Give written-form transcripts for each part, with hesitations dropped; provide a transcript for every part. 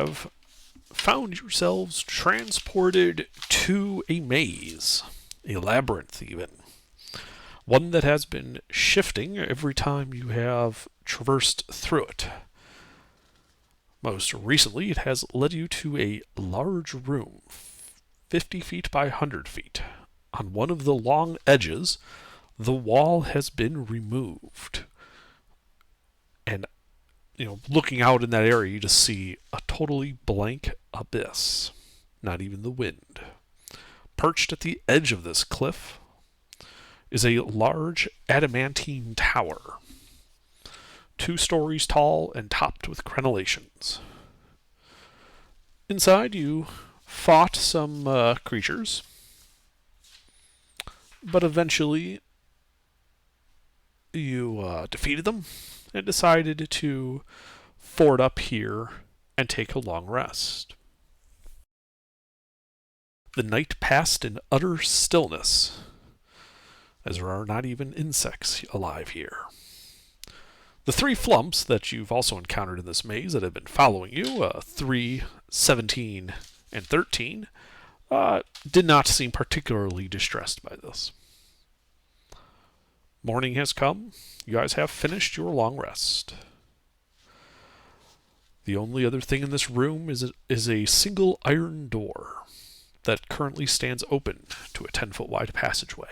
have found yourselves transported to a maze, a labyrinth even. One that has been shifting every time you have traversed through it. Most recently, it has led you to a large room, 50 feet by 100 feet. On one of the long edges, the wall has been removed. And, looking out in that area, you just see a totally blank abyss. Not even the wind. Perched at the edge of this cliff is a large adamantine tower, 2 stories tall and topped with crenellations. Inside, you fought some creatures, but eventually you defeated them and decided to ford up here and take a long rest. The night passed in utter stillness, as there are not even insects alive here. The 3 flumps that you've also encountered in this maze that have been following you, 3, 17, and 13, did not seem particularly distressed by this. Morning has come. You guys have finished your long rest. The only other thing in this room is a single iron door that currently stands open to a 10-foot wide passageway.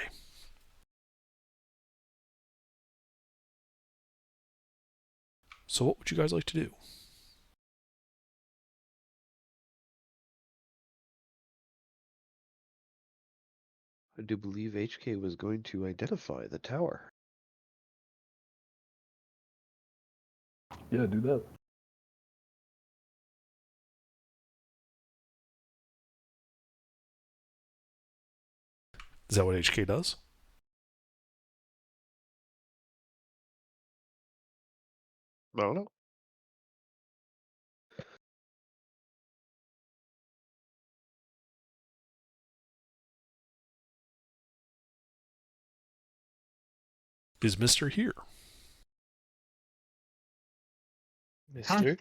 So what would you guys like to do? I do believe HK was going to identify the tower. Yeah, do that. Is that what HK does? I don't know. Is Mr. here? Mister?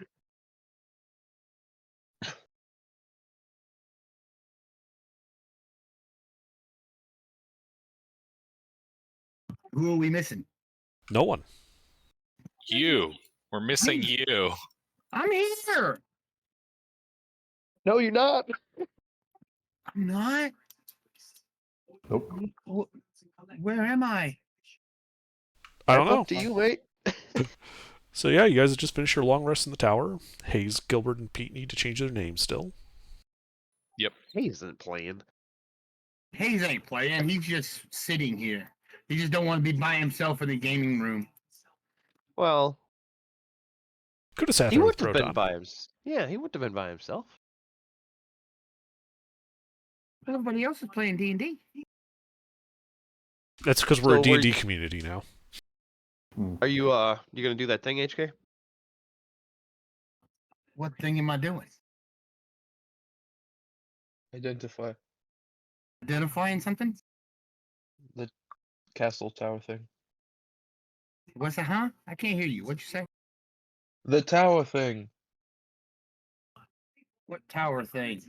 Who are we missing? No one. You. We're missing you. I'm here. No, you're not. I'm not. Nope. Where am I? I don't That's know. up to you, mate. So yeah, you guys have just finished your long rest in the tower. Hayes, Gilbert, and Pete need to change their names still. Yep. He isn't playing. Hayes ain't playing. He's just sitting here. He just don't want to be by himself in the gaming room. Well, Could have sat he there with wouldn't have been Proton. by himself. Yeah, he wouldn't have been by himself. Everybody else is playing D&D. That's because we're So a D&D community now. Are you you gonna do that thing, HK? What thing am I doing? Identify Identifying something? the castle tower thing. What's that, huh? I can't hear you. What'd you say? The tower thing. What tower thing?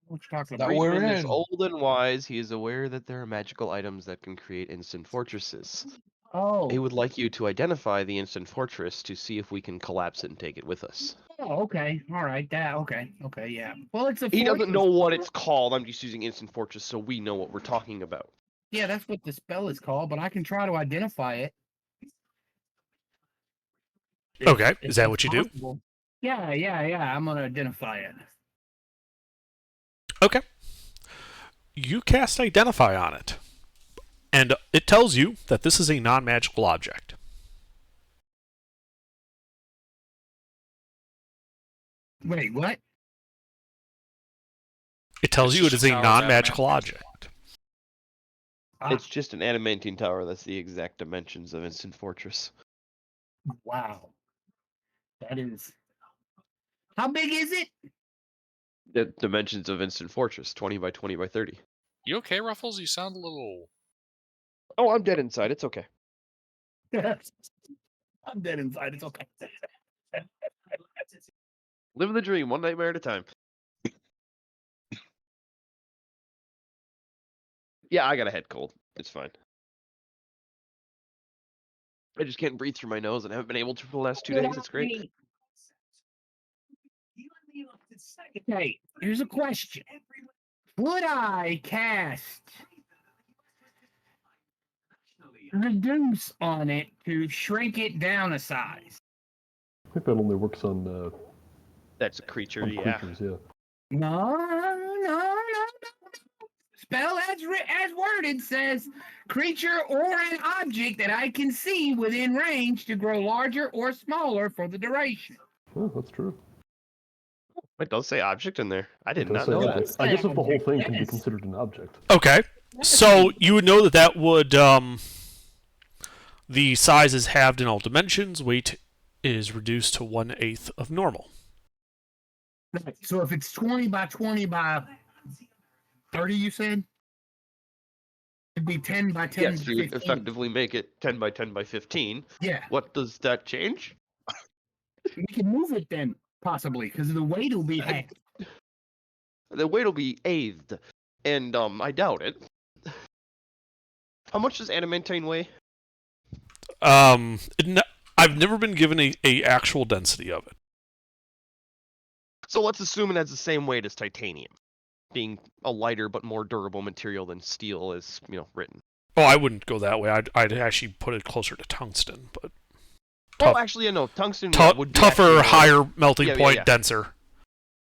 What you talking That about? we're Friedman is in. old and wise. He is aware that there are magical items that can create instant fortresses. Oh. He would like you to identify the instant fortress to see if we can collapse it and take it with us. Oh, okay. All right. That okay. Okay, yeah. Well, it's a He doesn't fortress. know what it's called. I'm just using instant fortress so we know what we're talking about. Yeah, that's what the spell is called, but I can try to identify it. Okay, If is that what you do? possible. Yeah, yeah. I'm gonna identify it. Okay. You cast Identify on it, and it tells you that this is a non-magical object. Wait, what? It tells It's you it just is a a tower with non-magical adamantine. object. It's just an adamantine tower. That's the exact dimensions of instant fortress. Wow. That is. How big is it? The dimensions of instant fortress, 20 by 20 by 30. You okay, Ruffles? You sound a little. Oh, I'm dead inside. It's okay. I'm dead inside. It's okay. Living the dream, one nightmare at a time. Yeah, I got a head cold. It's fine. I just can't breathe through my nose and haven't been able to for the last 2 days. It's great. Okay, here's a question. Would I cast reduce on it to shrink it down a size? I think that only works on That's a creature, yeah. creatures, yeah. No. Spell as worded says creature or an object that I can see within range to grow larger or smaller for the duration. Oh, that's true. It does say object in there. I It did does not say know object. that. I guess if the whole thing can be Yes. considered an object. Okay. So you would know that would the size is halved in all dimensions. Weight is reduced to 1/8 of normal. Right. So if it's 20 by 20 by 30, you said? It'd be 10 by 10 Yes, by you 15. effectively make it 10 by 10 by 15. Yeah. What does that change? We can move it then, possibly, because the weight will be half. The weight will be eighth, and I doubt it. How much does adamantine weigh? I've never been given a actual density of it. So let's assume it has the same weight as titanium, being a lighter but more durable material than steel is, written. Oh, I wouldn't go that way. I'd actually put it closer to tungsten, but Oh, Tough. actually, no. Tungsten tou- would be tougher, actually more- higher melting Yeah, yeah, point, yeah. denser.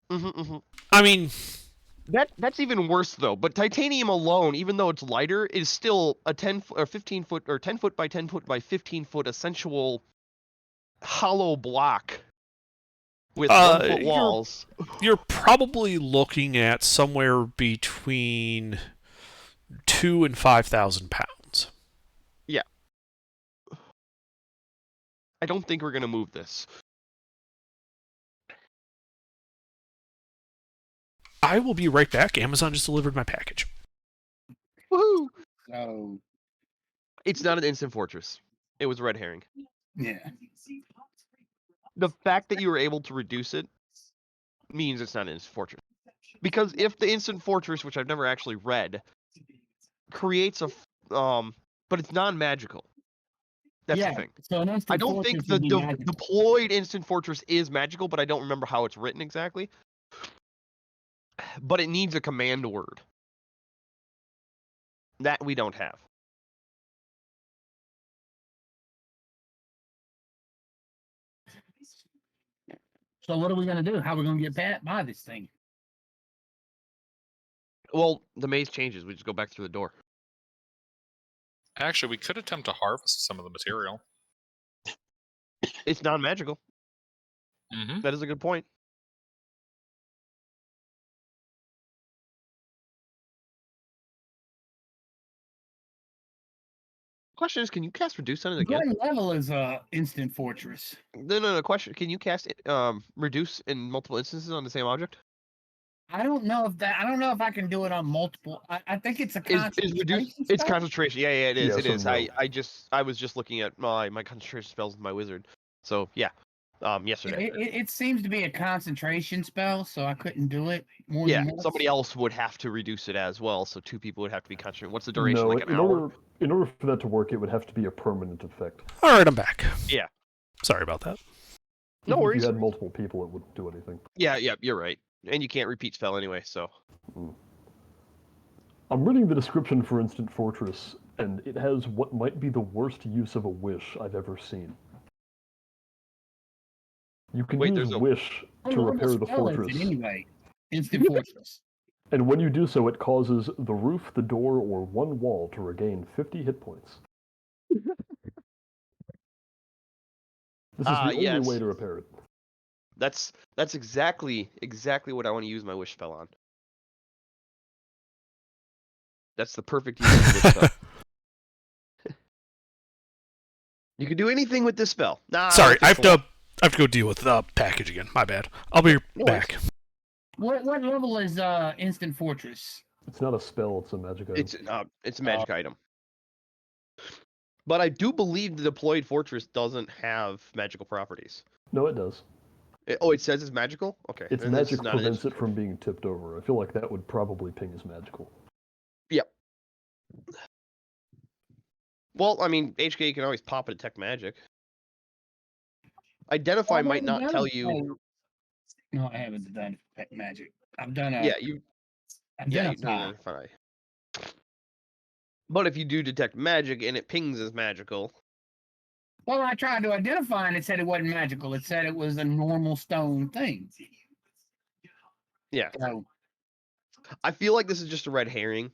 Mm-hmm. I mean, That's even worse though. But titanium alone, even though it's lighter, is still a 10 or 15 foot or 10 foot by 10 foot by 15 foot essential hollow block with 1 foot you're- walls. you're probably looking at somewhere between 2,000 and 5,000 pounds. I don't think we're gonna move this. I will be right back. Amazon just delivered my package. Woohoo! So, It's not an instant fortress. It was a red herring. yeah. The fact that you were able to reduce it means it's not an instant fortress. Because if the instant fortress, which I've never actually read, creates but it's non-magical. That's yeah. the thing. So an instant I don't think fortress the would be magical. deployed instant fortress is magical, but I don't remember how it's written exactly. But it needs a command word. That we don't have. So what are we gonna do? How are we gonna get by this thing? Well, the maze changes. We just go back through the door. Actually, we could attempt to harvest some of the material. It's non-magical. Mm-hmm. That is a good point. Question is, can you cast reduce on it again? What level is instant fortress? No. Question: can you cast reduce in multiple instances on the same object? I don't know if I can do it on multiple. I think it's a Is concentration reduce? It's spell? concentration. Yeah, it is. Yeah, It is. so no. I was just looking at my concentration spells with my wizard. So yeah, yesterday. It seems to be a concentration spell, so I couldn't do it more Yeah, than once. somebody else would have to reduce it as well. So 2 people would have to be concentrating. What's the duration? No, Like an in hour? order for that to work, it would have to be a permanent effect. All right, I'm back. Yeah. Sorry about that. No If worries. you had multiple people, it wouldn't do anything. Yeah, you're right. And you can't repeat spell anyway. So I'm reading the description for Instant Fortress, and it has what might be the worst use of a wish I've ever seen. You can Wait, use there's a- wish Oh, to well, repair the spell is it fortress, anyway. Instant fortress. and when you do so, it causes the roof, the door, or one wall to regain 50 hit points. This is the only yes. way to repair it. that's exactly what I want to use my wish spell on. That's the perfect use of the wish spell. You can do anything with this spell. Nah, Sorry, that's I cool. have to go deal with the package again. My bad. I'll be No back. What level is instant fortress? It's not a spell; it's a magic item. It's a magic item. But I do believe the deployed fortress doesn't have magical properties. No, it does. It says it's magical? Okay. Its then this magic is not an prevents it instant from being tipped over. I feel like that would probably ping as magical. Well, I mean, HK can always pop a detect magic. Identify I've might already not done tell it. you. No, I haven't done pet magic. I've done a. Yeah, you done Identify. identify. But if you do detect magic and it pings as magical, Well, I tried to identify and it said it wasn't magical. It said it was a normal stone thing. yeah, So, I feel like this is just a red herring.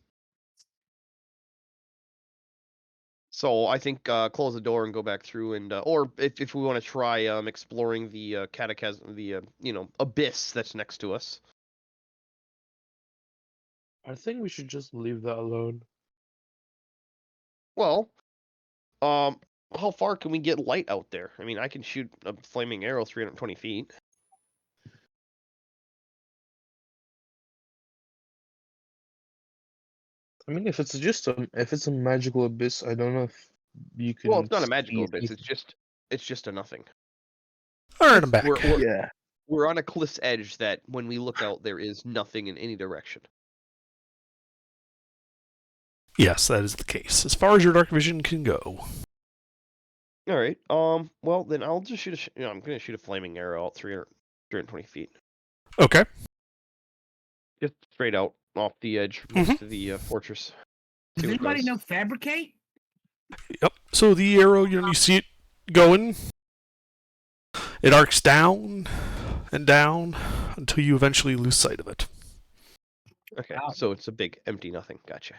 So I think close the door and go back through, and or if we want to try exploring the cataclysm, the abyss that's next to us. I think we should just leave that alone. Well, how far can we get light out there? I mean, I can shoot a flaming arrow 320 feet. I mean, if it's a magical abyss, I don't know if you can. Well, it's not a magical see abyss. It's just a nothing. All right, I'm back. Yeah. We're on a cliff's edge that when we look out, there is nothing in any direction. Yes, that is the case. As far as your dark vision can go. All right. Well, then I'll just shoot I'm gonna shoot a flaming arrow out 320 feet, Okay. just straight out off the edge next to the fortress. does See what it anybody does. know fabricate? Yep. So the arrow, you see it going. It arcs down and down until you eventually lose sight of it. Okay, Wow. so it's a big empty nothing. Gotcha.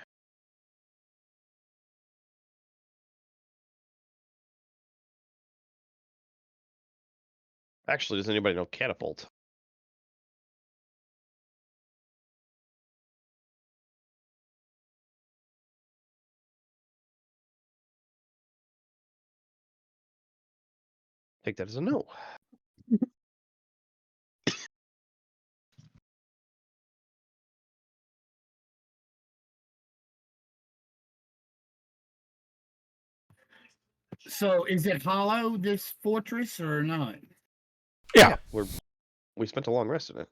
Actually, does anybody know catapult? Take that as a no. So is it hollow, this fortress, or not? Yeah. We spent a long rest in it.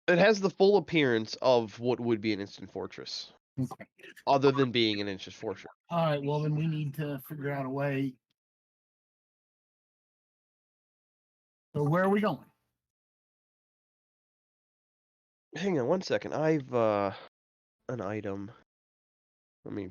It has the full appearance of what would be an instant fortress, Okay. other than being an instant fortress. All right. Well, then we need to figure out a way. So where are we going? Hang on one second. I've an item. Let me.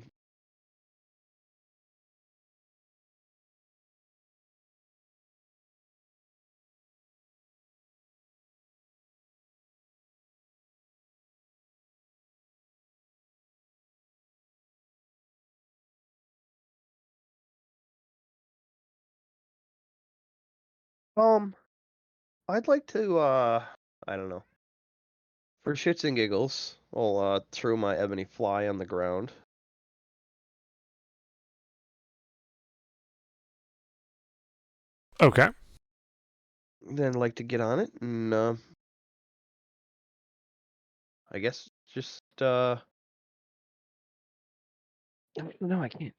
I'd like to I don't know. For shits and giggles, I'll throw my ebony fly on the ground. Okay. Then like to get on it and I guess just no, I can't.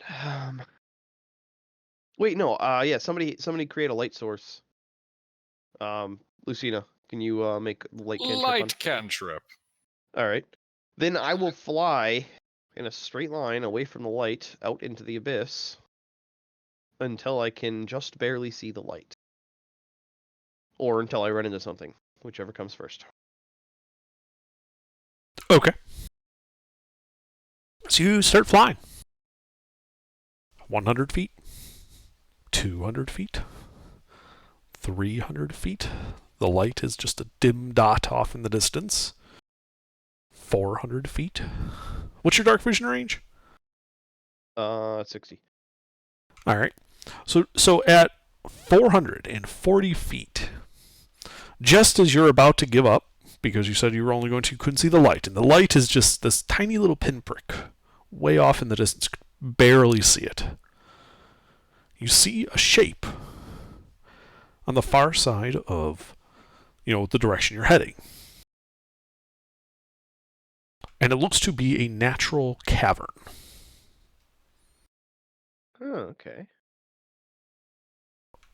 Wait, no. Yeah, somebody create a light source. Lucina, can you make light cantrip on? Light cantrip. All right. Then I will fly in a straight line away from the light out into the abyss until I can just barely see the light. Or until I run into something, whichever comes first. Okay. So you start flying. 100 feet. 200 feet. 300 feet. The light is just a dim dot off in the distance. 400 feet. What's your dark vision range? 60. All right. So at 440 feet, just as you're about to give up, because you said you were only couldn't see the light, and the light is just this tiny little pinprick way off in the distance, you could barely see it. You see a shape on the far side of, the direction you're heading. And it looks to be a natural cavern. Oh, okay.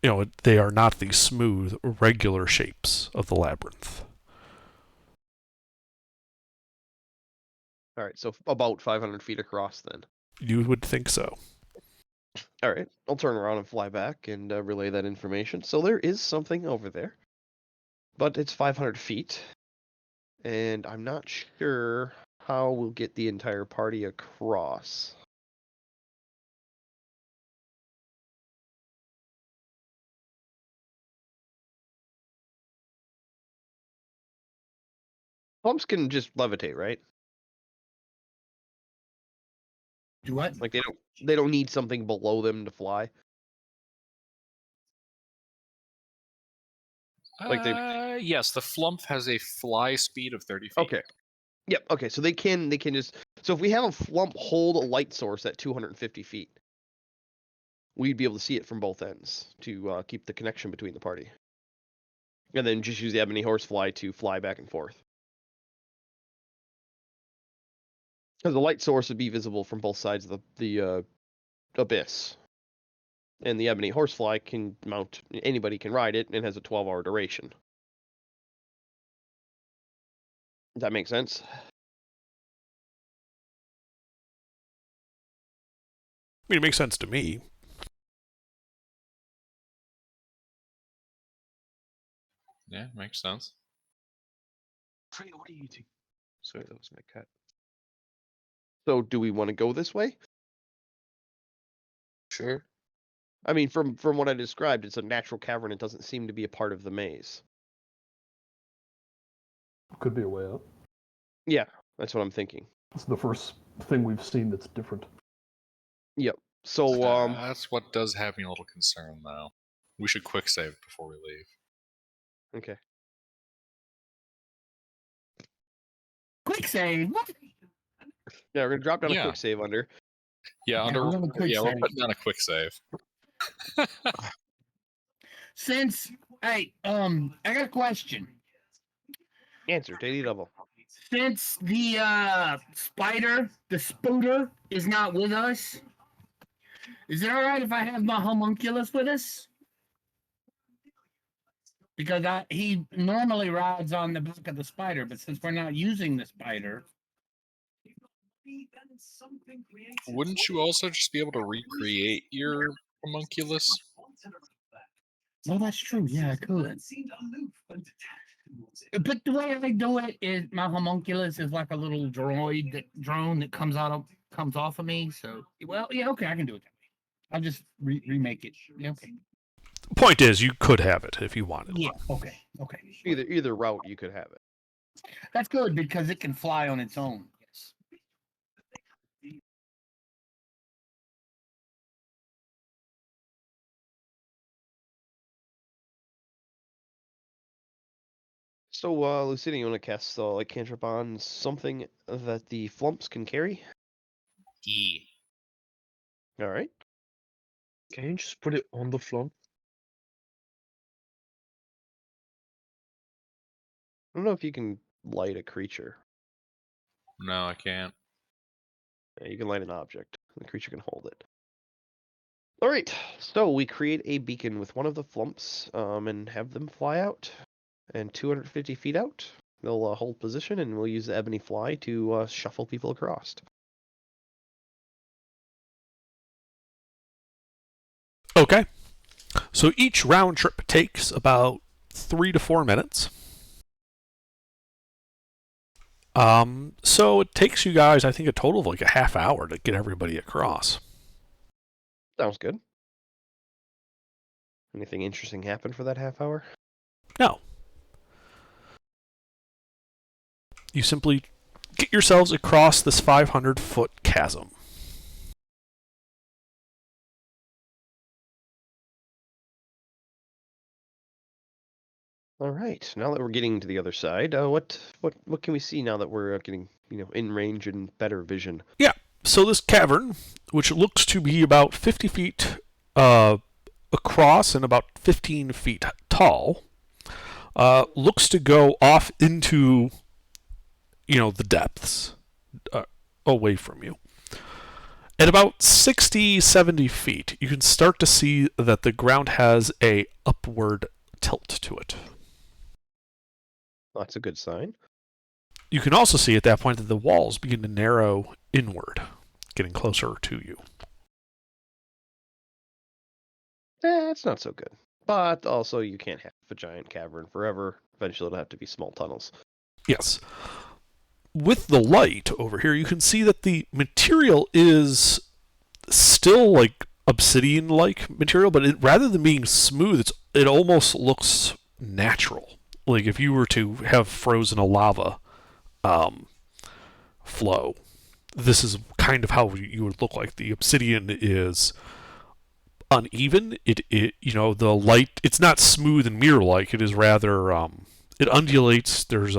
they are not the smooth, regular shapes of the labyrinth. All right, so about 500 feet across then. You would think so. All right, I'll turn around and fly back and relay that information. So there is something over there, but it's 500 feet, and I'm not sure how we'll get the entire party across. Pumps can just levitate, right? Do what? Like they don't need something below them to fly. Like Yes, the flump has a fly speed of 30 feet. Okay. Yep. Okay. So they can just. So if we have a flump hold a light source at 250 feet, we'd be able to see it from both ends to keep the connection between the party, and then just use the ebony horsefly to fly back and forth. Because the light source would be visible from both sides of the abyss, and the ebony horsefly can mount. Anybody can ride it, and has a 12-hour duration. Does that make sense? I mean, it makes sense to me. Yeah, makes sense. Freya, what are you doing? Sorry, that was my cat. So, do we want to go this way? Sure. I mean, from what I described, it's a natural cavern. It doesn't seem to be a part of the maze. Could be a way out. Yeah, that's what I'm thinking. It's the first thing we've seen that's different. Yep. So, That's what does have me a little concerned, though. We should quick save before we leave. okay. Quick save. What? Yeah, we're gonna drop down a Yeah. quick save under. Yeah, Yeah, we're gonna quick we're save. putting down a quick save. Since I got a question. Answer, daily level. Since the spider, the spooter, is not with us, is it all right if I have my homunculus with us? Because he normally rides on the back of the spider, but since we're not using the spider, Wouldn't you also just be able to recreate your homunculus? well, that's true. Yeah, I could. But the way I do it is my homunculus is like a little drone that comes off of me. So, well, yeah, okay, I can do it that way. I'll just remake it. Yeah, okay. Point is, you could have it if you wanted. Yeah, okay. Either route, you could have it. That's good because it can fly on its own. Yes. So, Lucidia, you want to cast like cantrip on something that the flumps can carry? Yeah. All right. Can you just put it on the flump? I don't know if you can light a creature. No, I can't. Yeah, you can light an object. The creature can hold it. All right. So we create a beacon with one of the flumps, and have them fly out. And 250 feet out, they'll hold position, and we'll use the ebony fly to shuffle people across. Okay. So each round trip takes about 3 to 4 minutes. So it takes you guys, I think, a total of like a half hour to get everybody across. Sounds good. Anything interesting happen for that half hour? No. You simply get yourselves across this 500-foot chasm. All right. Now that we're getting to the other side, what can we see now that we're getting in range and better vision? Yeah. So this cavern, which looks to be about 50 feet across and about 15 feet tall, looks to go off into the depths away from you. At about 60, 70 feet, you can start to see that the ground has a upward tilt to it. That's a good sign. You can also see at that point that the walls begin to narrow inward, getting closer to you. It's not so good. But also, you can't have a giant cavern forever. Eventually, it'll have to be small tunnels. Yes. With the light over here, you can see that the material is still like obsidian-like material, but rather than being smooth, it almost looks natural. Like if you were to have frozen a lava flow, this is kind of how you would look like. The obsidian is uneven. The light, it's not smooth and mirror-like. It is rather it undulates. There's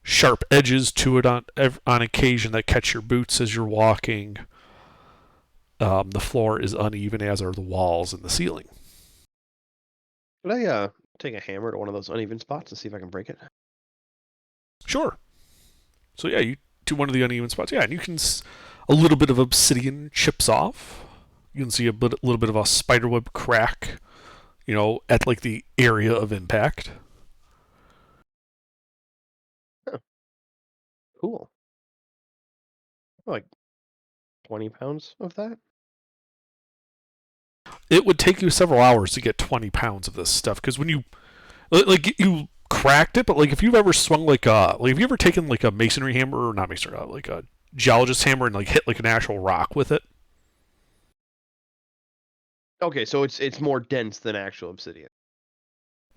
sharp edges to it on occasion that catch your boots as you're walking. The floor is uneven, as are the walls and the ceiling. Could I take a hammer to one of those uneven spots and see if I can break it? Sure. So yeah, you to one of the uneven spots. Yeah, and you can a little bit of obsidian chips off. You can see a little bit of a spiderweb crack, at like the area of impact. Huh. Cool. Like 20 pounds of that? It would take you several hours to get 20 pounds of this stuff, because when you cracked it, but like if you've ever swung like have you ever taken like a masonry hammer, or not masonry, like a geologist hammer and like hit like an actual rock with it? Okay, so it's more dense than actual obsidian.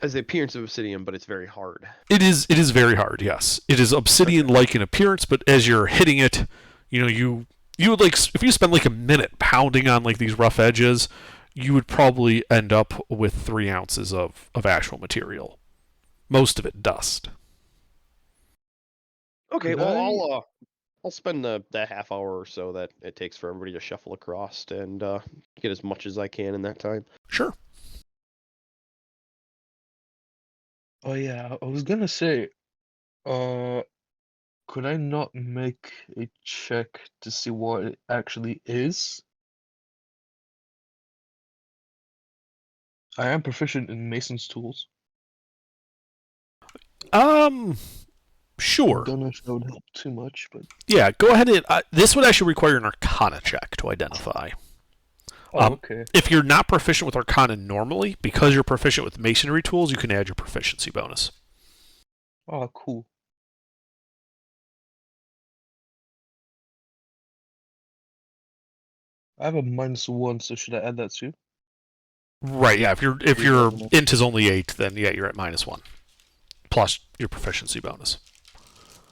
Has the appearance of obsidian, but it's very hard. It is very hard, yes. It is obsidian-like in appearance, but as you're hitting it, you would like, if you spend like a minute pounding on like these rough edges, you would probably end up with 3 ounces of actual material. Most of it dust. Okay, Could well, I'll spend the half hour or so that it takes for everybody to shuffle across and get as much as I can in that time. Sure. Oh yeah, I was gonna say, could I not make a check to see what it actually is? I am proficient in Mason's tools. Sure. Don't know if that would help too much, but Yeah, go ahead and this would actually require an Arcana check to identify. okay. If you're not proficient with Arcana normally, because you're proficient with masonry tools, you can add your proficiency bonus. Oh, cool. I have a -1, so should I add that too? Right, yeah. If your int is only 8, then yeah, you're at -1. Plus your proficiency bonus.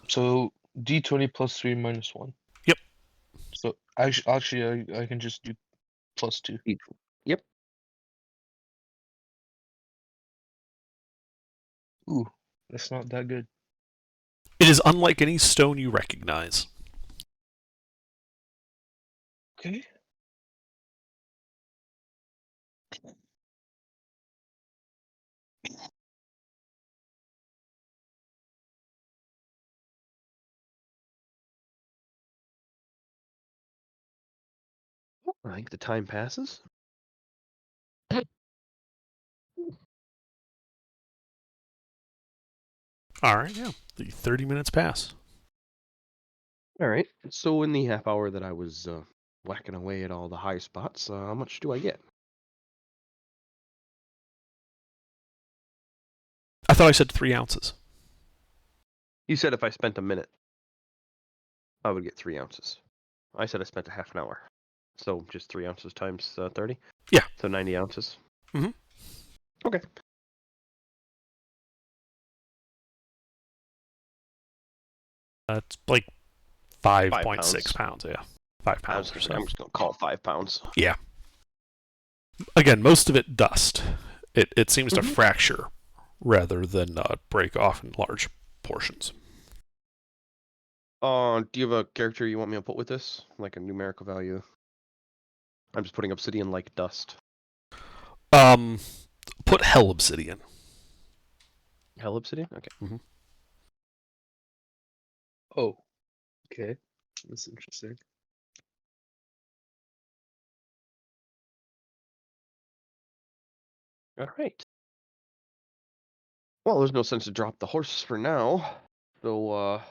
So D20 plus 3 -1. Yep. So actually, I can just do +2. Yep. Ooh, that's not that good. It is unlike any stone you recognize. Okay. I think the time passes. All right, yeah. The 30 minutes pass. All right. So in the half hour that I was whacking away at all the high spots, how much do I get? I thought I said 3 ounces. You said if I spent a minute, I would get 3 ounces. I said I spent a half an hour. So just 3 ounces times 30? Yeah. So 90 ounces? Mhm. Okay. It's like 5.6 pounds, yeah. 5 pounds or so. I'm just going to call 5 pounds. Yeah. Again, most of it dust. It seems to fracture rather than break off in large portions. Do you have a character you want me to put with this? Like a numerical value? I'm just putting obsidian like dust. Put Hell Obsidian. Hell obsidian? Okay. Oh, okay. That's interesting. All right. Well, there's no sense to drop the horse for now, so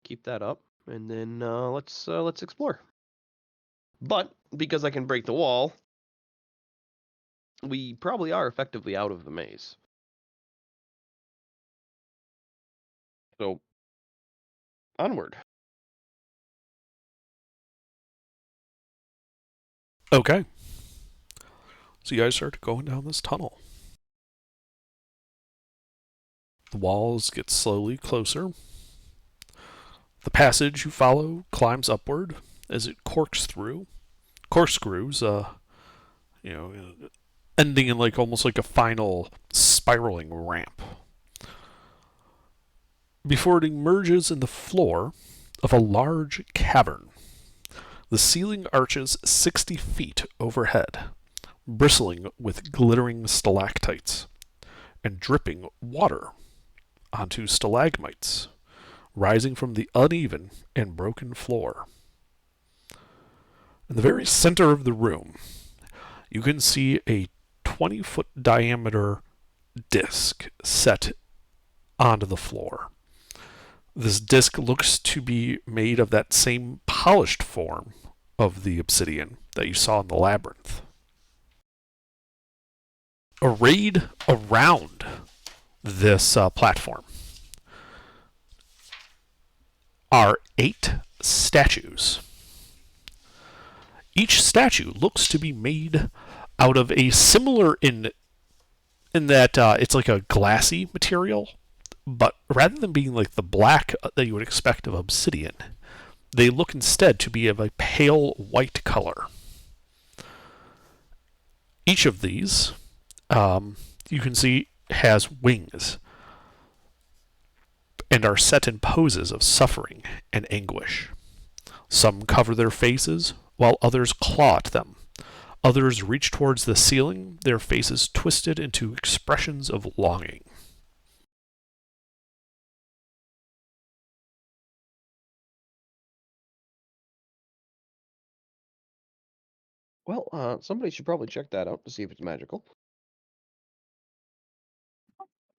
keep that up, and then let's explore. But because I can break the wall, we probably are effectively out of the maze. So onward. Okay. So you guys start going down this tunnel. The walls get slowly closer. The passage you follow climbs upward as it corkscrews, ending in like almost like a final spiraling ramp. Before it emerges in the floor of a large cavern. The ceiling arches 60 feet overhead, bristling with glittering stalactites and dripping water onto stalagmites, rising from the uneven and broken floor. In the very center of the room, you can see a 20-foot diameter disc set onto the floor. This disc looks to be made of that same polished form of the obsidian that you saw in the labyrinth. Arrayed around this platform are 8 statues. Each statue looks to be made out of a similar in that it's like a glassy material, but rather than being like the black that you would expect of obsidian, they look instead to be of a pale white color. Each of these, you can see, has wings and are set in poses of suffering and anguish. Some cover their faces, while others claw at them. Others reach towards the ceiling, their faces twisted into expressions of longing. Well, somebody should probably check that out to see if it's magical.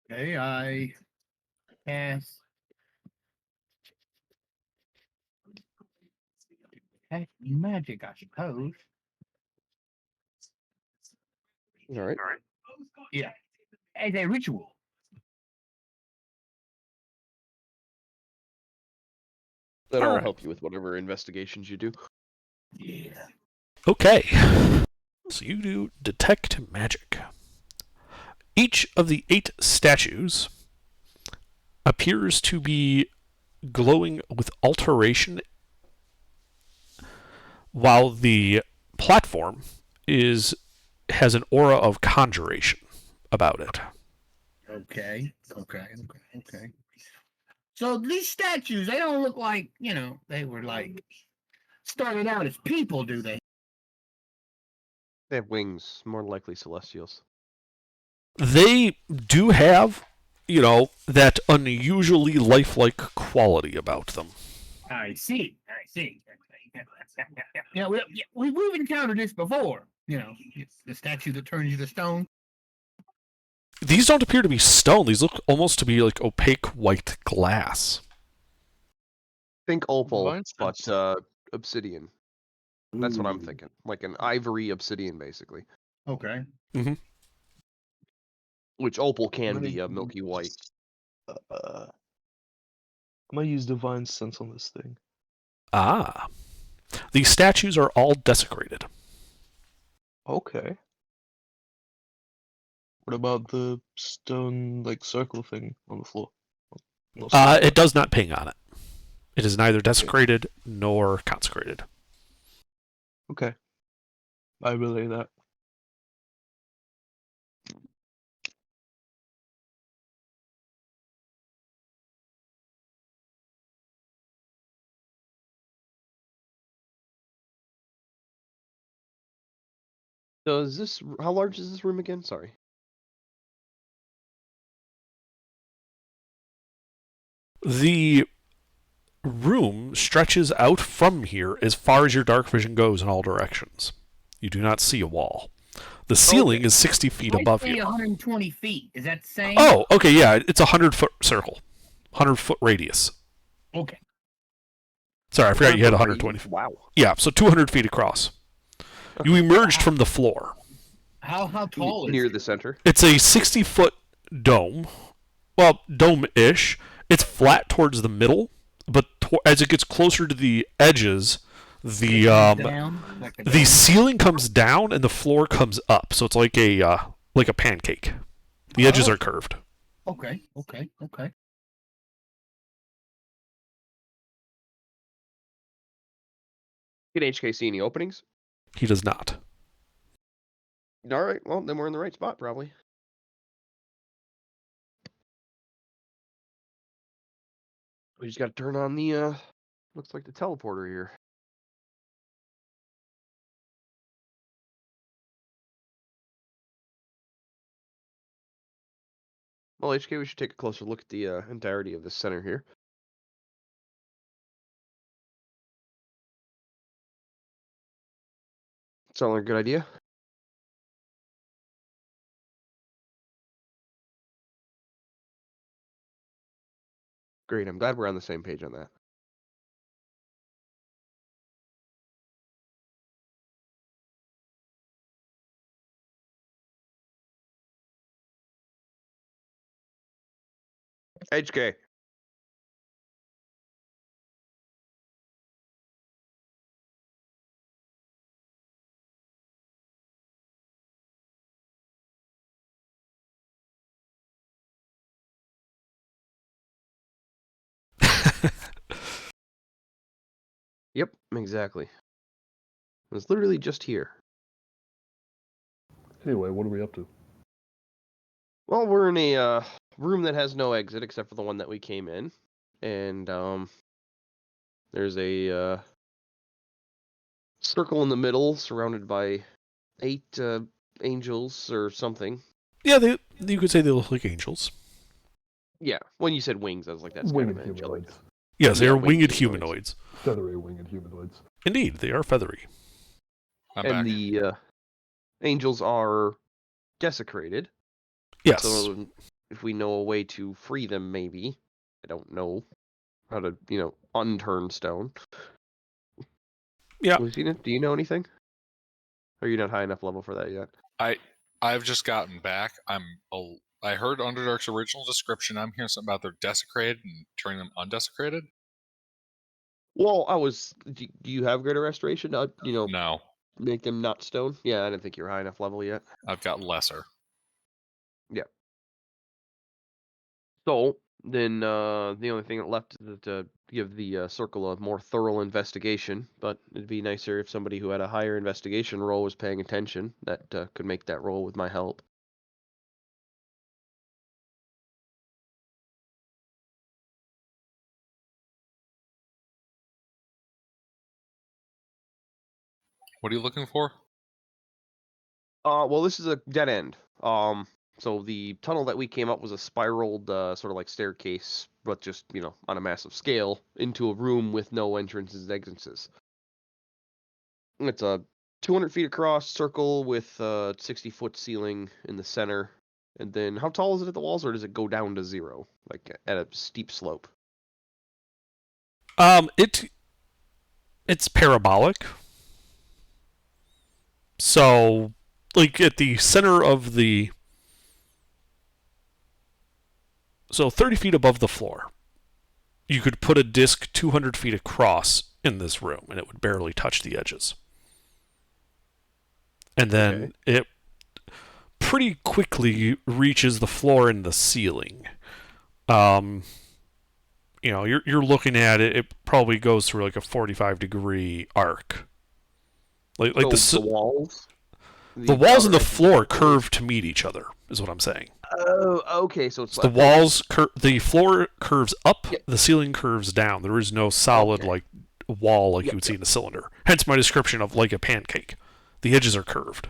Okay, I cast detect magic, I suppose. All right. Yeah. As a ritual. That'll Alright. help you with whatever investigations you do. Yeah. Okay, so you do detect magic. Each of the 8 statues appears to be glowing with alteration, while the platform has an aura of conjuration about it. Okay. So these statues, they don't look like, they were like started out as people, do they? They have wings, more likely celestials. They do have, that unusually lifelike quality about them. I see. Yeah, we've encountered this before. It's the statue that turns you to stone. These don't appear to be stone. These look almost to be like opaque white glass. Think opal, Divine but sense. obsidian. That's what I'm thinking. Like an ivory obsidian, basically. Okay. Which opal can be a milky white. I might use divine sense on this thing. Ah. These statues are all desecrated. Okay. What about the stone like circle thing on the floor? No, It does not ping on it. It is neither desecrated nor consecrated. Okay. I relay that. How large is this room again? Sorry. The room stretches out from here as far as your dark vision goes in all directions. You do not see a wall. The ceiling Okay. is 60 feet I above say you. 120 feet. Is that the same? Oh, okay, yeah, it's a 100-foot circle, 100-foot radius. Okay. Sorry, I forgot you had 100 120 radius. feet. Wow. Yeah, so 200 feet across. You emerged from the floor. How tall is Near it? the center. It's a 60-foot dome. Well, dome-ish. It's flat towards the middle, but as it gets closer to the edges, the Down, like a the dome? ceiling comes down and the floor comes up. So it's like a pancake. The edges Oh. are curved. Okay. Can HK see any openings? He does not. All right. Well, then we're in the right spot, probably. We just got to turn on the, looks like the teleporter here. Well, HK, we should take a closer look at the entirety of the center here. Sound like a good idea? Great. I'm glad we're on the same page on that. HK. Yep, exactly. It was literally just here. Anyway, what are we up to? Well, we're in a room that has no exit except for the one that we came in, and there's a circle in the middle surrounded by 8 angels or something. Yeah, you could say they look like angels. Yeah, when you said wings, I was like, that's Winged kind of angelic. humanoids. Yes, they Yeah, are winged winged humanoids. humanoids. Feathery winged humanoids. Indeed, they are feathery. I'm And back. the angels are desecrated. Yes. So if we know a way to free them, maybe. I don't know how to, unturn stone. Yeah. Lucina, do you know anything? Are you not high enough level for that yet? I've just gotten back. I heard Underdark's original description. I'm hearing something about they're desecrated and turning them undesecrated. Well, do you have greater restoration to, No, make them not stone? Yeah, I didn't think you were high enough level yet. I've got lesser. So then the only thing left is to give the circle a more thorough investigation. But it'd be nicer if somebody who had a higher investigation roll was paying attention. That could make that roll with my help. What are you looking for? Well, this is a dead end. So the tunnel that we came up was a spiraled, sort of like staircase, but just on a massive scale into a room with no entrances and exits. It's a 200 feet across circle with a 60-foot ceiling in the center. And then, how tall is it at the walls, or does it go down to 0, like at a steep slope? It's parabolic. So, like at the center of so 30 feet above the floor, you could put a disc 200 feet across in this room, and it would barely touch the edges. And then it pretty quickly reaches the floor and the ceiling. You're looking at it. It probably goes through like a 45-degree arc. Like So the walls. The walls and the outer edges floor of the curve to meet each other, is what I'm saying. Oh, okay. So it's So the like- walls, the floor curves up, Yeah. the ceiling curves down. There is no solid Okay. wall like Yep, you would see in a cylinder. Hence my description of like a pancake. The edges are curved.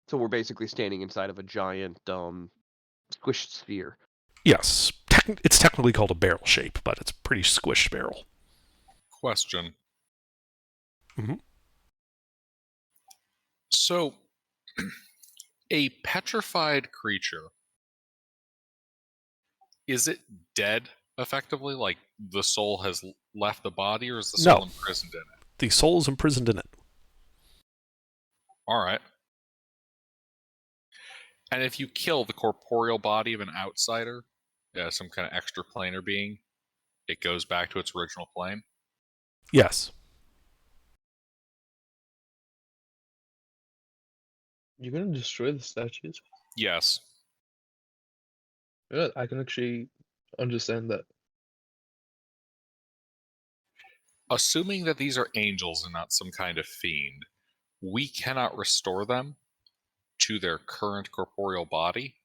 So we're basically standing inside of a giant squished sphere. Yes, it's technically called a barrel shape, but it's a pretty squished barrel. Question. Mhm. So, a petrified creature, is it dead effectively? Like the soul has left the body, or is the soul No. imprisoned in it? The soul is imprisoned in it. All right. And if you kill the corporeal body of an outsider, some kind of extraplanar being, it goes back to its original plane? Yes. You're gonna destroy the statues? Yes. Yeah, I can actually understand that. Assuming that these are angels and not some kind of fiend, we cannot restore them to their current corporeal body,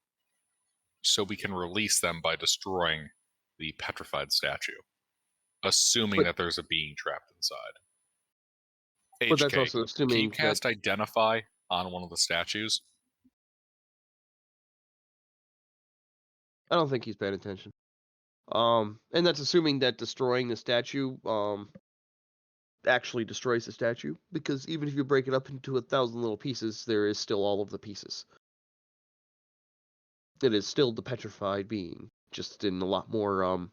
so we can release them by destroying the petrified statue, assuming that there's a being trapped inside. But that's HK, also can you assuming that cast Identify on one of the statues? I don't think he's paying attention. And that's assuming that destroying the statue actually destroys the statue, because even if you break it up into 1,000 little pieces, there is still all of the pieces. It is still the petrified being, just in a lot more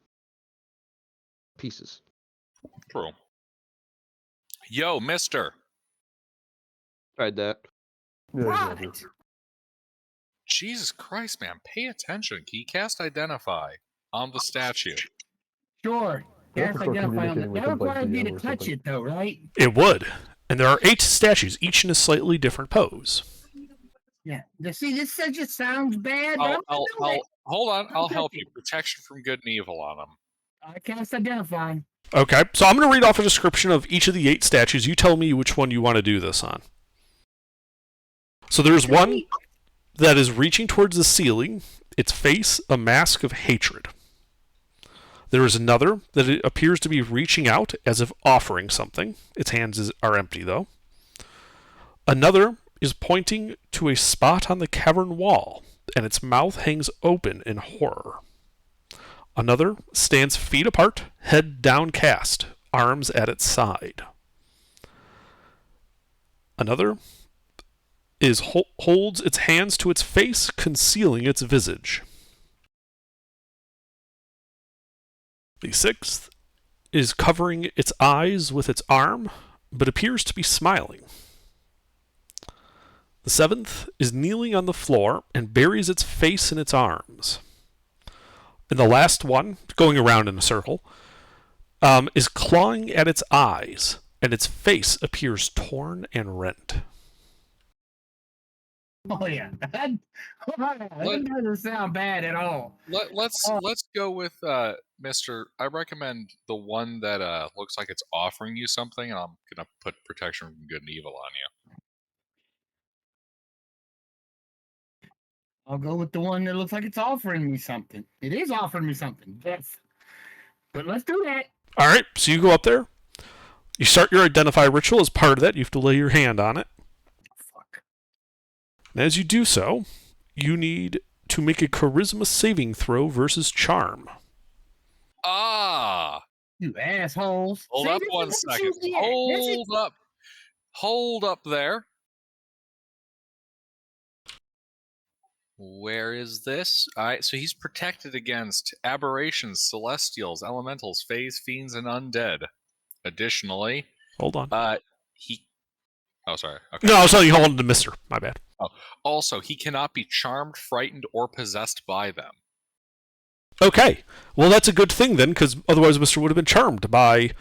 pieces. True. Yo, mister! Tried that. Yeah, What? exactly. Jesus Christ, man, pay attention. Can you cast Identify on the statue? Sure. We have Yes, to start identify on communicating that. with That them by requires me DM to or touch something. it, though, right? It would. And there are 8 statues, each in a slightly different pose. Yeah. See, this just sounds bad, but Hold on. I'll help touch you. it. Protection from good and evil on them. I cast identify. Okay, so I'm going to read off a description of each of the 8 statues. You tell me which one you want to do this on. So there's one that is reaching towards the ceiling, its face a mask of hatred. There is another that it appears to be reaching out as if offering something. Its hands are empty, though. Another is pointing to a spot on the cavern wall, and its mouth hangs open in horror. Another stands feet apart, head downcast, arms at its side. Another holds its hands to its face, concealing its visage. The 6th is covering its eyes with its arm, but appears to be smiling. The 7th is kneeling on the floor and buries its face in its arms. And the last one, going around in a circle, is clawing at its eyes, and its face appears torn and rent. Oh yeah, that doesn't sound bad at all. Let's go with Mr. I recommend the one that looks like it's offering you something, and I'm gonna put protection from good and evil on you. I'll go with the one that looks like it's offering me something. It is offering me something. Yes. But let's do that. All right, so you go up there. You start your Identify ritual. As part of that, you have to lay your hand on it. Fuck. And as you do so, you need to make a Charisma saving throw versus Charm. Ah! You assholes. Hold See, up this is 1 what second. you get. This is- Hold up there. Where is this? All right, so he's protected against aberrations, celestials, elementals, fays, fiends, and undead. Additionally, Hold on. he. Oh, sorry. Okay. No, I was telling you, hold on to Mister. My bad. Also, he cannot be charmed, frightened, or possessed by them. Okay. Well, that's a good thing then, because otherwise Mister would have been charmed by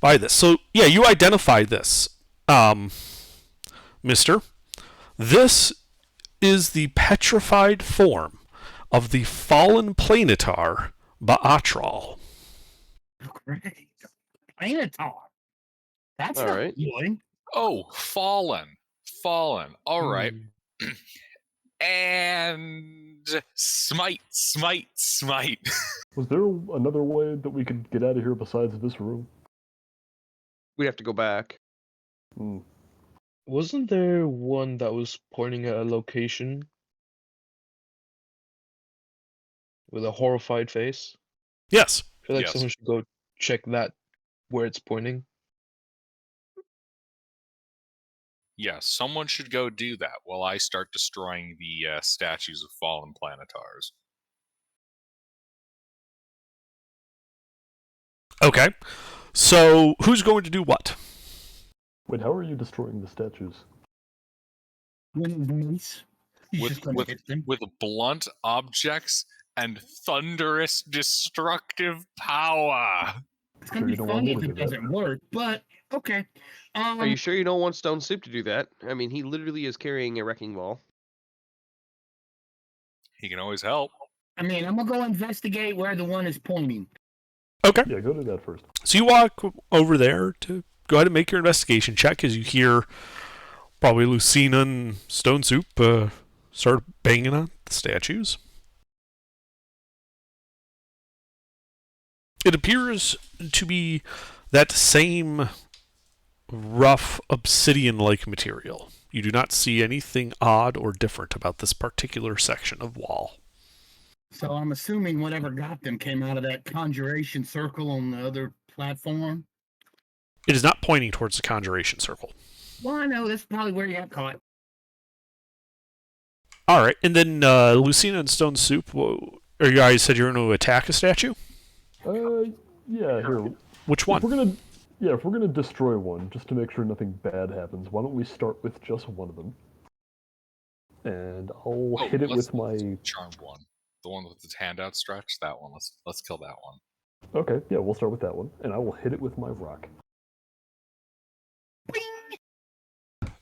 this. So, yeah, you identify this, Mister. This is the petrified form of the fallen planetar Baatral. Great. Planetar. That's All not right. good. Oh, fallen. All right. Hmm. And smite. Was there another way that we could get out of here besides this room? We'd have to go back. Hmm. Wasn't there one that was pointing at a location with a horrified face? Yes. I feel like Yes. someone should go check that where it's pointing. Yes, someone should go do that while I start destroying the statues of fallen planetars. Okay. So, who's going to do what? Wait, how are you destroying the statues? With his mace. He's just gonna hit them. With blunt objects and thunderous destructive power. It's gonna Sure be you don't want funny me if to it do that? doesn't work, but okay. Are you sure you don't want Stone Soup to do that? I mean, he literally is carrying a wrecking ball. He can always help. I mean, I'm gonna go investigate where the one is pointing. Okay. Yeah, go do that first. So you walk over there to go ahead and make your investigation check as you hear probably Lucina and Stone Soup start banging on the statues. It appears to be that same rough obsidian-like material. You do not see anything odd or different about this particular section of wall. So I'm assuming whatever got them came out of that conjuration circle on the other platform. It is not pointing towards the conjuration circle. Well, I know that's probably where you got caught. All right, and then Lucina and Stone Soup, or you guys said you're going to attack a statue? Yeah, here. Which one? If we're gonna destroy one, just to make sure nothing bad happens, why don't we start with just one of them? And I'll hit it with my. Charmed one. The one with its hand outstretched. That one. Let's kill that one. Okay, yeah, we'll start with that one, and I will hit it with my rock.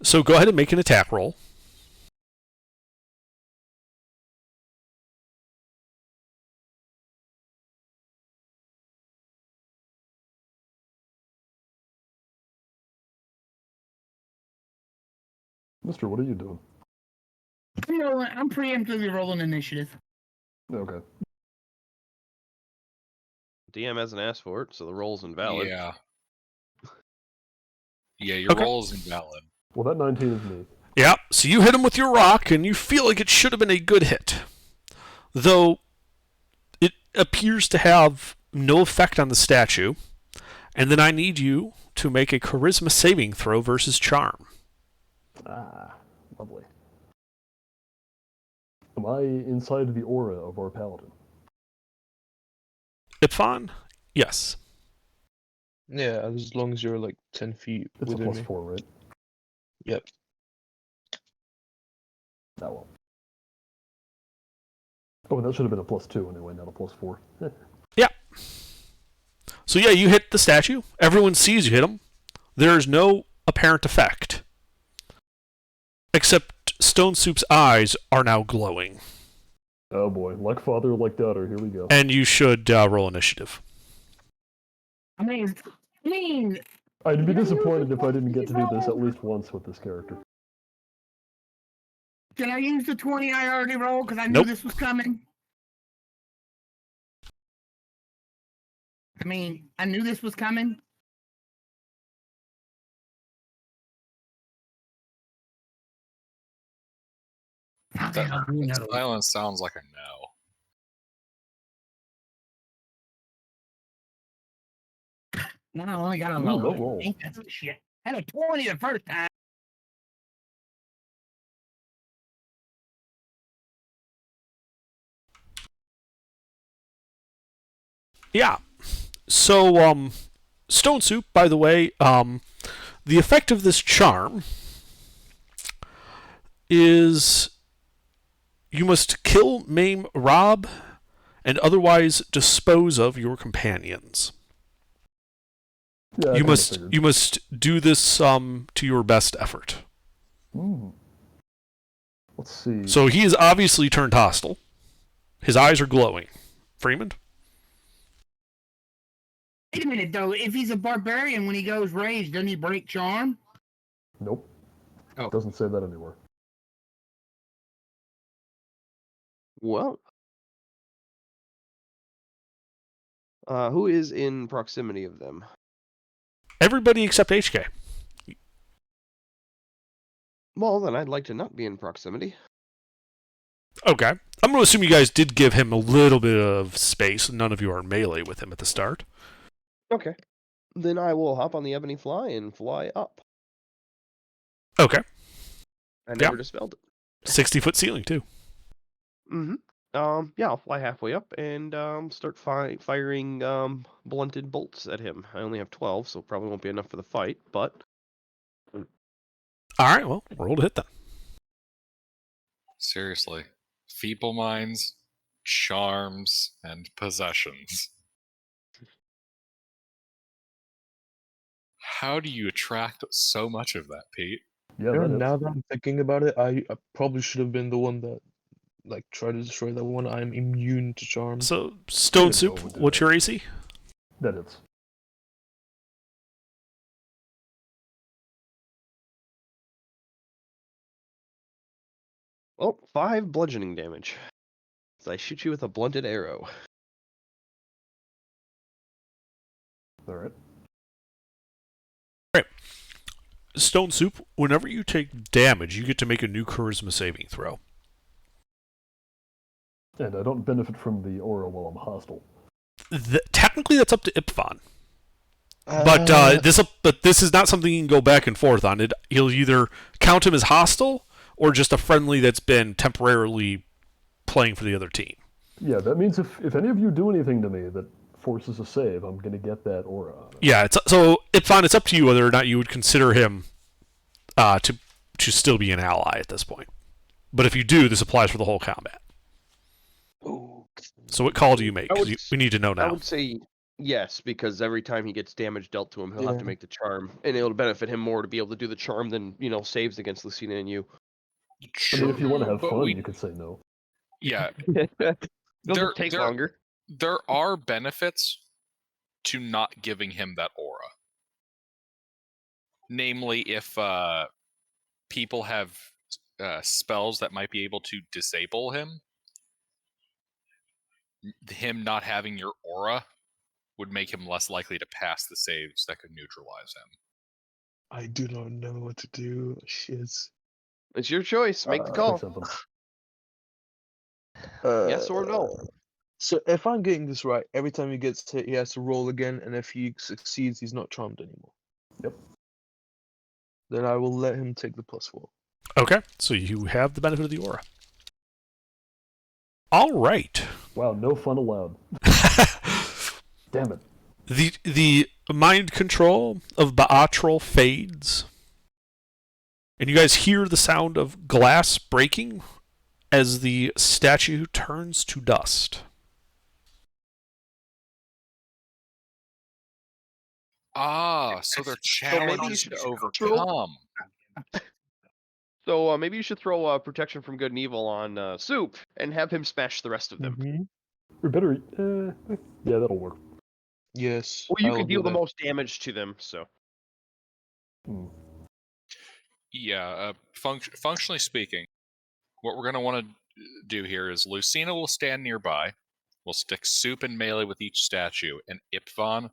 So go ahead and make an attack roll. Mister, what are you doing? I'm preemptively rolling initiative. Okay. DM hasn't asked for it, so the roll's invalid. Yeah. Yeah, your Okay. roll is invalid. Well, that 19 is me. Yeah, so you hit him with your rock, and you feel like it should have been a good hit. Though, it appears to have no effect on the statue. And then I need you to make a charisma saving throw versus charm. Ah, lovely. Am I inside the aura of our paladin? Ipfon? Yes. Yeah, as long as you're like 10 feet It's a within plus me. 4, right? Yep. That one. Oh, that should have been a plus 2 anyway, not a plus 4. Yeah. So yeah, you hit the statue. Everyone sees you hit him. There is no apparent effect. Except Stone Soup's eyes are now glowing. Oh boy, like father, like daughter, here we go. And you should roll initiative. I mean, I'd be disappointed if I didn't get to do this at least once with this character. can I use the 20 I already rolled because I knew Nope. this was coming? I knew this was coming. That silence sounds like a no. No, I only got a Ooh, low low roll. Ain't that some shit? I had a 20 the first time. Yeah. So, Stone Soup, by the way, the effect of this charm is you must kill, maim, rob, and otherwise dispose of your companions. Yeah, I You kinda must figured. you must do this to your best effort. Let's see. So he is obviously turned hostile. His eyes are glowing. Freeman? Wait a minute, though. If he's a barbarian, when he goes rage, doesn't he break charm? Nope. Oh. It doesn't say that anywhere. Well. Who is in proximity of them? Everybody except HK. Well, then I'd like to not be in proximity. Okay. I'm going to assume you guys did give him a little bit of space. None of you are in melee with him at the start. Okay. Then I will hop on the ebony fly and fly up. Okay. I never dispelled it. 60-foot ceiling, too. Mm-hmm. Yeah, I'll fly halfway up and start firing blunted bolts at him. I only have 12, so probably won't be enough for the fight, but All right, well, roll to hit then. Seriously. Feeble minds, charms, and possessions. How do you attract so much of that, Pete? Yeah, You know, that is. now that I'm thinking about it, I probably should have been the one that like tried to destroy that one. I'm immune to charm. So, Stone Good Soup, going, what's your AC? That is. well, 5 bludgeoning damage. So I shoot you with a blunted arrow. All right. Stone Soup, whenever you take damage, you get to make a new charisma saving throw. And I don't benefit from the aura while I'm hostile. Technically, that's up to Ipfon. But this is not something you can go back and forth on. He'll either count him as hostile or just a friendly that's been temporarily playing for the other team. Yeah, that means if any of you do anything to me that forces a save, I'm going to get that aura on it. Yeah, so Ipfon, it's up to you whether or not you would consider him to still be an ally at this point. But if you do, this applies for the whole combat. So what call do you make? 'Cause we need to know I now. would say yes, because every time he gets damage dealt to him, he'll have Yeah. to make the charm, and it'll benefit him more to be able to do the charm than saves against Lucina and you. I mean, if you want to have but fun, you could say no. Yeah, It'll take longer. there are benefits to not giving him that aura. Namely, if people have spells that might be able to disable him, him not having your aura would make him less likely to pass the saves that could neutralize him. I do not know what to do. Shit. It's your choice. Make the Pick call. something. Yes or no? So if I'm getting this right, every time he gets hit, he has to roll again, and if he succeeds, he's not charmed anymore. Yep. Then I will let him take the +4. Okay, so you have the benefit of the aura. All right. Wow, no fun allowed. Damn it. The mind control of Baatrol fades, and you guys hear the sound of glass breaking as the statue turns to dust. So they're maybe you challenged should to throw- overcome. So maybe you should throw protection from good and evil on Soup and have him smash the rest of them. Mm-hmm. Or better, yeah, that'll work. Yes. Well, you I will can do deal the that. most damage to them. So Hmm. Yeah, functionally speaking, what we're going to want to do here is Lucina will stand nearby. We'll stick Soup in melee with each statue, and Ipfon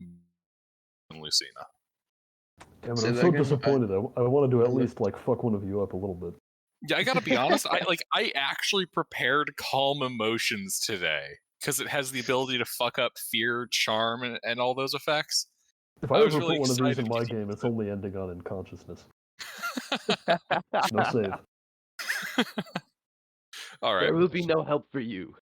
and Lucina. Damn it, Say I'm that so again? disappointed. I wanted to at I- least like fuck one of you up a little bit. Yeah, I gotta be honest. I actually prepared calm emotions today because it has the ability to fuck up fear, charm, and all those effects. If I I was ever really put one of these excited in my to game, use it's it. only ending on unconsciousness. No save. All right. there will be no help for you.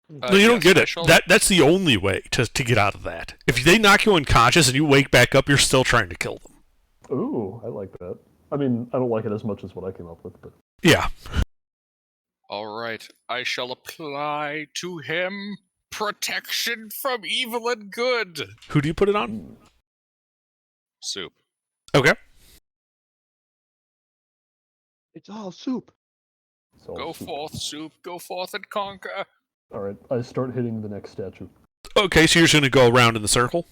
No, you don't yes, get I it. shall- That's the only way to get out of that. If they knock you unconscious and you wake back up, you're still trying to kill them. Ooh, I like that. I mean, I don't like it as much as what I came up with, but Yeah. All right. I shall apply to him protection from evil and good. Who do you put it on? hmm. Soup. Okay. It's all Soup. So Go forth, Soup. Go forth and conquer. All right, I start hitting the next statue. Okay, so you're just going to go around in the circle?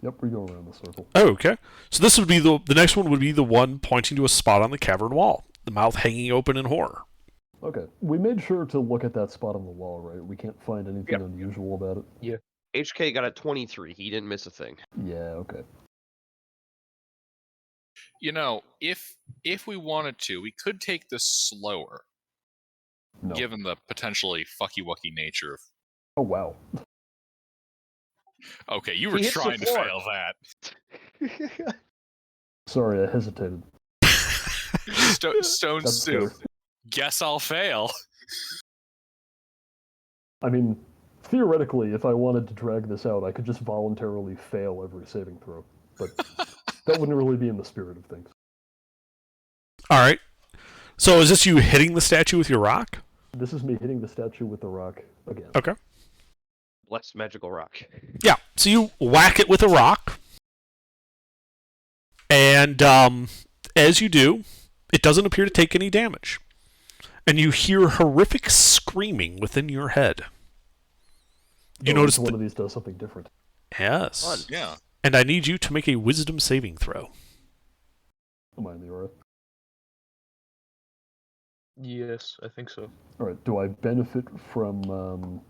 Yep, we go around the circle. Oh, okay. So this would be the next one would be the one pointing to a spot on the cavern wall, the mouth hanging open in horror. Okay, we made sure to look at that spot on the wall, right? We can't find anything unusual about it. HK got a 23. He didn't miss a thing. Yeah, okay. You know, if we wanted to, we could take this slower, No. given the potentially fucky-wucky nature of... Oh, wow. Okay, you were He hits the trying to floor. fail that. Sorry, I hesitated. Stone That's soup. fair. Guess I'll fail. I mean, theoretically, if I wanted to drag this out, I could just voluntarily fail every saving throw, but that wouldn't really be in the spirit of things. All right. So is this you hitting the statue with your rock? This is me hitting the statue with the rock again. Okay. Blessed magical rock. Yeah. So you whack it with a rock, and as you do, it doesn't appear to take any damage. And you hear horrific screaming within your head. You notice one of these does something different. Yes. Fun. Yeah. And I need you to make a wisdom saving throw. Am I in the aura? Yes, I think so. All right. Do I benefit from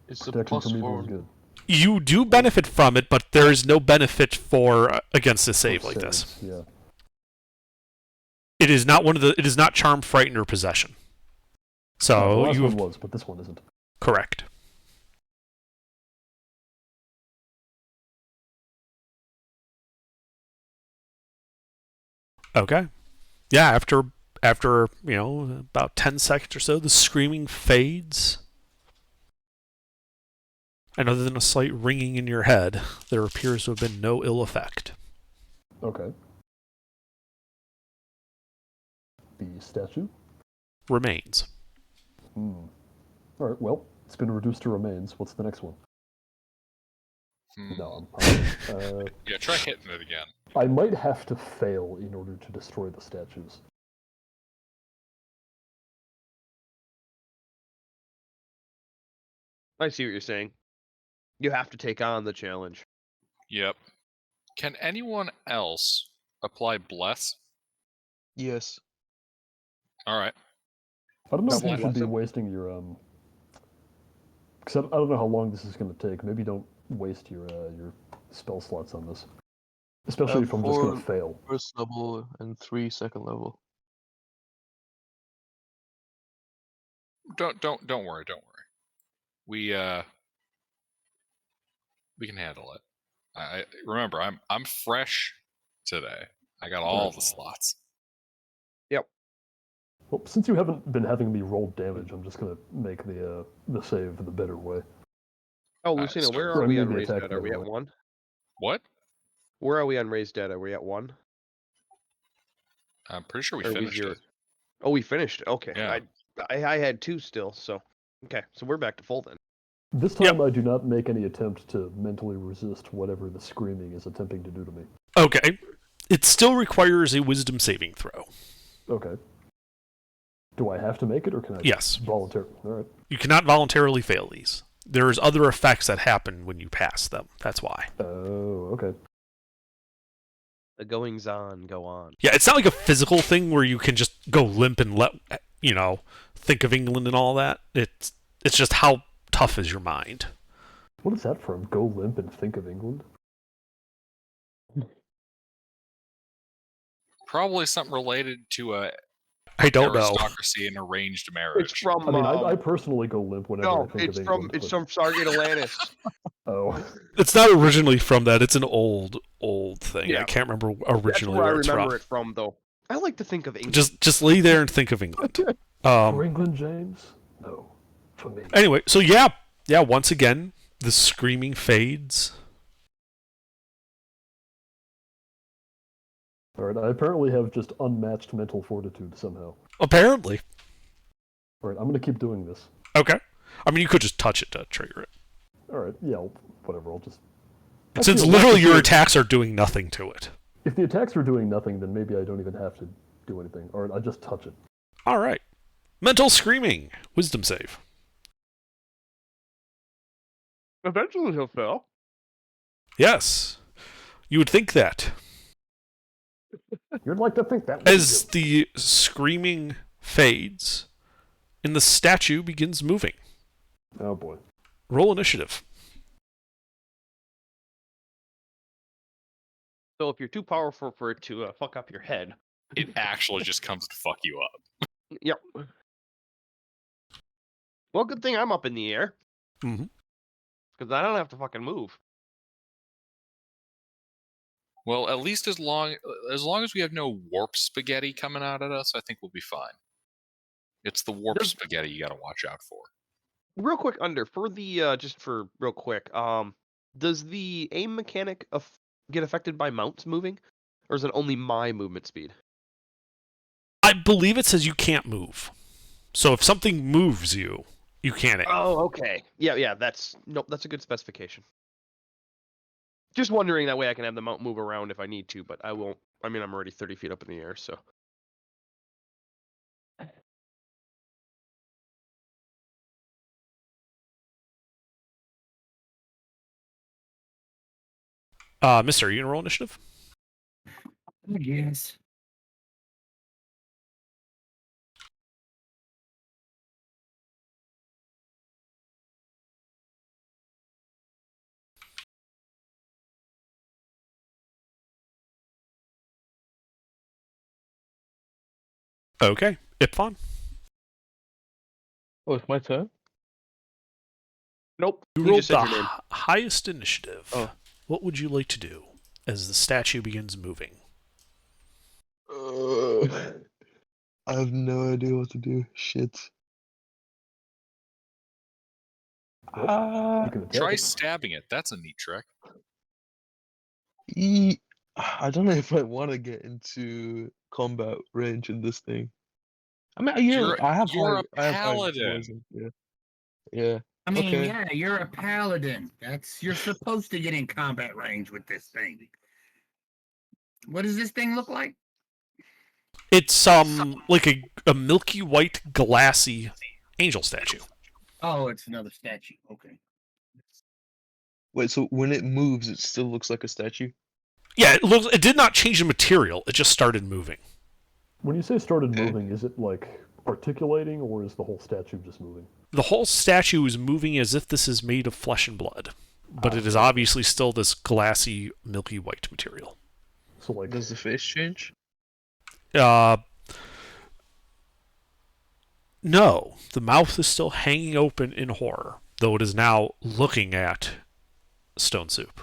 It's a protection plus from evil 4. is good? You do benefit from it, but there is no benefit for against a save like this. Saves, yeah. It is not one of the. It is not charm, frighten, or possession. the So last you one have was, but this one isn't. correct. Okay. Yeah. After about 10 seconds or so, the screaming fades. And other than a slight ringing in your head, there appears to have been no ill effect. Okay. The statue? Remains. Hmm. Alright, well, it's been reduced to remains. What's the next one? Hmm. No, Yeah, try hitting it again. I might have to fail in order to destroy the statues. I see what you're saying. You have to take on the challenge. Yep. Can anyone else apply bless? Yes. All right. I don't know if Double you should be bless it? wasting your because I don't know how long this is going to take. Maybe don't waste your spell slots on this, especially if I'm just going to fail. First level and 3 second level. Don't worry. Don't worry. We can handle it. I remember I'm fresh today. I got all the slots. Well, since you haven't been having me roll damage, I'm just going to make the save the better way. Oh, Alright, Lucina, so- where Or are I we mean on the Raised attack Dead? Are we at level. 1? What? Where are we on Raised Dead? Are we at 1? I'm pretty sure we Or are we finished zero? it. Oh, we finished. Okay. Yeah. I had 2 still, so okay. So we're back to full then. This time I do not make any attempt to mentally resist whatever the screaming is attempting to do to me. Okay. It still requires a wisdom saving throw. Okay. Do I have to make it, or can I Yes. voluntarily? All right. You cannot voluntarily fail these. There's other effects that happen when you pass them. That's why. Oh, okay. The goings on go on. Yeah, it's not like a physical thing where you can just go limp and think of England and all that. It's just how tough is your mind. What is that from? Go limp and think of England? Probably something related to a I don't know. aristocracy and arranged marriage. It's from. I mean, I personally go limp whenever I no, think it's of from England. it's from Sargate Atlantis. Oh, It's not originally from that. It's an old thing. Yeah. I can't remember That's originally where I where it's remember from. it from, though. I like to think of England. Just lay there and think of England. for England, James? No, for me. Anyway, so yeah. Once again, the screaming fades. All right, I apparently have just unmatched mental fortitude somehow. Apparently. All right, I'm gonna keep doing this. Okay. I mean, you could just touch it to trigger it. All right, yeah, whatever. I'll just. Since Actually, literally your attacks are doing nothing to it. If the attacks are doing nothing, then maybe I don't even have to do anything. Or I just touch it. All right. Mental screaming. Wisdom save. Eventually he'll fail. Yes. You would think that. You'd like to think that. As the screaming fades and the statue begins moving. Oh boy. Roll initiative. So if you're too powerful for it to fuck up your head. It actually just comes to fuck you up. Yep. Well, good thing I'm up in the air. Mhm. Because I don't have to fucking move. Well, at least as long as we have no warp spaghetti coming out at us, I think we'll be fine. It's the warp Does- spaghetti you got to watch out for. Real quick, under for the just for real quick, does the aim mechanic get affected by mounts moving, or is it only my movement speed? I believe it says you can't move. So if something moves you, you can't aim. Oh, okay. Yeah. That's a good specification. Just wondering, that way I can have the mount move around if I need to, but I won't. I mean, I'm already 30 feet up in the air, so. Mister, are you gonna roll initiative? I guess. Okay, Ipfon. Oh, it's my turn? Nope. You You rolled just said the your name. highest initiative. Oh. What would you like to do as the statue begins moving? I have no idea what to do. Shit. You can attack Try it. stabbing it. That's a neat trick. I don't know if I want to get into combat range in this thing. I mean, I have you're high, a I have high paladin. poison, Yeah. Yeah. I mean, Okay. yeah, you're a paladin. You're supposed to get in combat range with this thing. What does this thing look like? It's like a milky white, glassy angel statue. Oh, it's another statue. Okay. Wait, so when it moves, it still looks like a statue? Yeah, it did not change the material. It just started moving. When you say started Okay. moving, is it like articulating, or is the whole statue just moving? The whole statue is moving as if this is made of flesh and blood, but it is obviously still this glassy, milky white material. So like, Does the face change? No, the mouth is still hanging open in horror, though it is now looking at Stone Soup.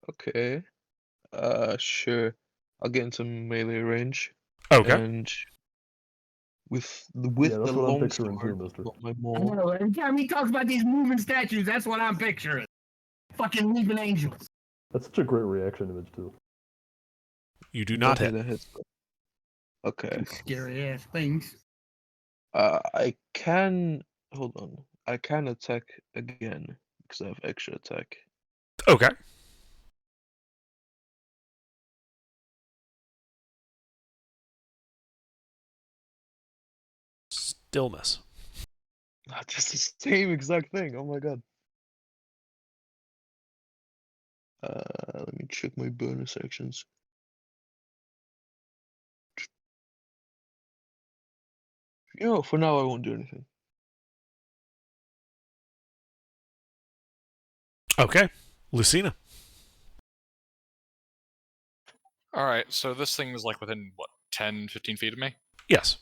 Okay. Sure. I'll get into melee range. Okay. And with yeah, the that's what I'm long picturing sword, too, Mister. got my I maul. don't know. Every time he talks about these moving statues, that's what I'm picturing. Fucking leaping angels. That's such a great reaction image too. You do not Okay, hit. that hits. Okay. Scary ass things. I can hold on. I can attack again because I have extra attack. Okay. Still miss. Just the same exact thing. Oh my god. Let me check my bonus actions. You know, for now I won't do anything. Okay. Lucina. All right, so this thing is like within, what, 10, 15 feet of me? Yes.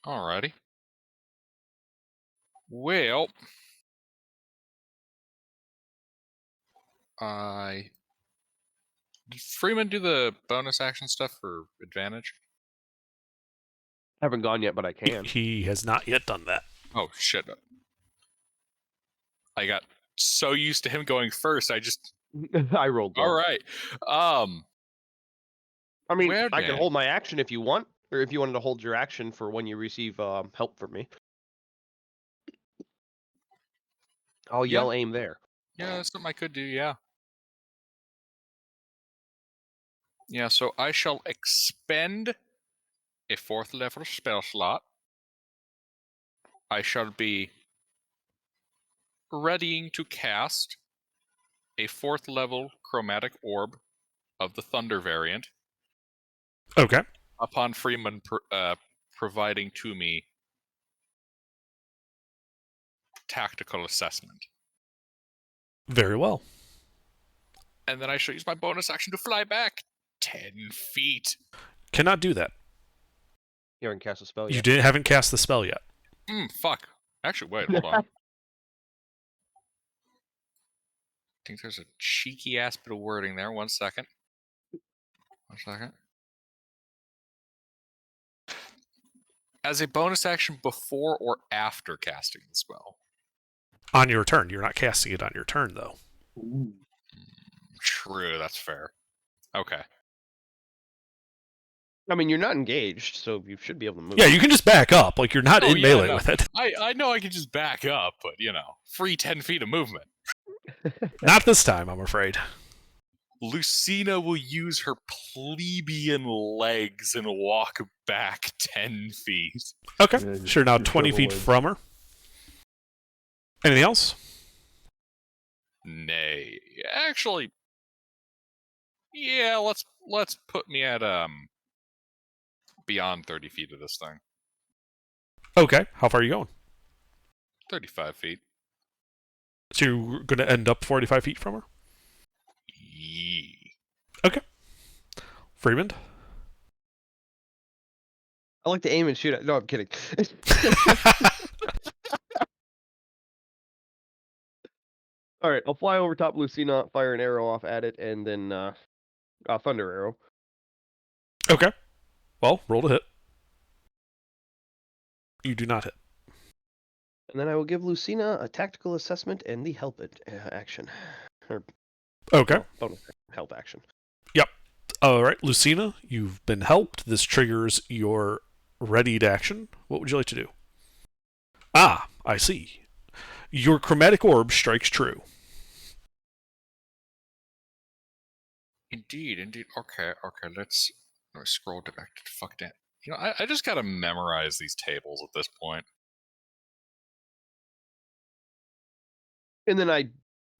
Alrighty. Well, did Freeman do the bonus action stuff for advantage? Haven't gone yet, but I can. He has not yet done that. Oh, shit. I got so used to him going first, I just... I rolled low. Alright. I mean, Weird, I can man. hold my action if you want, or if you wanted to hold your action for when you receive help from me. I'll Yeah. yell aim there. Yeah, that's something I could do, yeah. Yeah, so I shall expend a 4th level spell slot. I shall be readying to cast a 4th level chromatic orb of the Thunder variant Okay. upon Freeman providing to me tactical assessment. Very well. And then I shall use my bonus action to fly back 10 feet. Cannot do that. You haven't cast a spell You yet. haven't cast the spell yet. Fuck. Actually, wait, hold on. think there's a cheeky ass bit of wording there. 1 second. 1 second. As a bonus action before or after casting the spell. On your turn. You're not casting it on your turn, though. True, that's fair. Okay. I mean, you're not engaged, so you should be able to move. Yeah, you can just back up. Like, you're not Oh, in yeah, melee no. with it. I know I can just back up, but, free 10 feet of movement. Not this time, I'm afraid. Lucina will use her plebeian legs and walk back 10 feet. Okay, Yeah, sure. Now you 20 show feet the way. from her. Anything else? Nay. Actually, yeah, let's put me at beyond 30 feet of this thing. Okay, how far are you going? 35 feet. So you're going to end up 45 feet from her? Yee. Freeman? I like to aim and shoot at. No, I'm kidding. All right, I'll fly over top Lucina, fire an arrow off at it, and then thunder arrow. Okay. Well, roll to hit. You do not hit. And then I will give Lucina a tactical assessment and the help it action. Or Okay. well, bonus help action. All right, Lucina, you've been helped. This triggers your readied action. What would you like to do? Ah, I see. Your chromatic orb strikes true. Indeed. Okay, let's scroll back to the fuck down. I just gotta memorize these tables at this point. And then I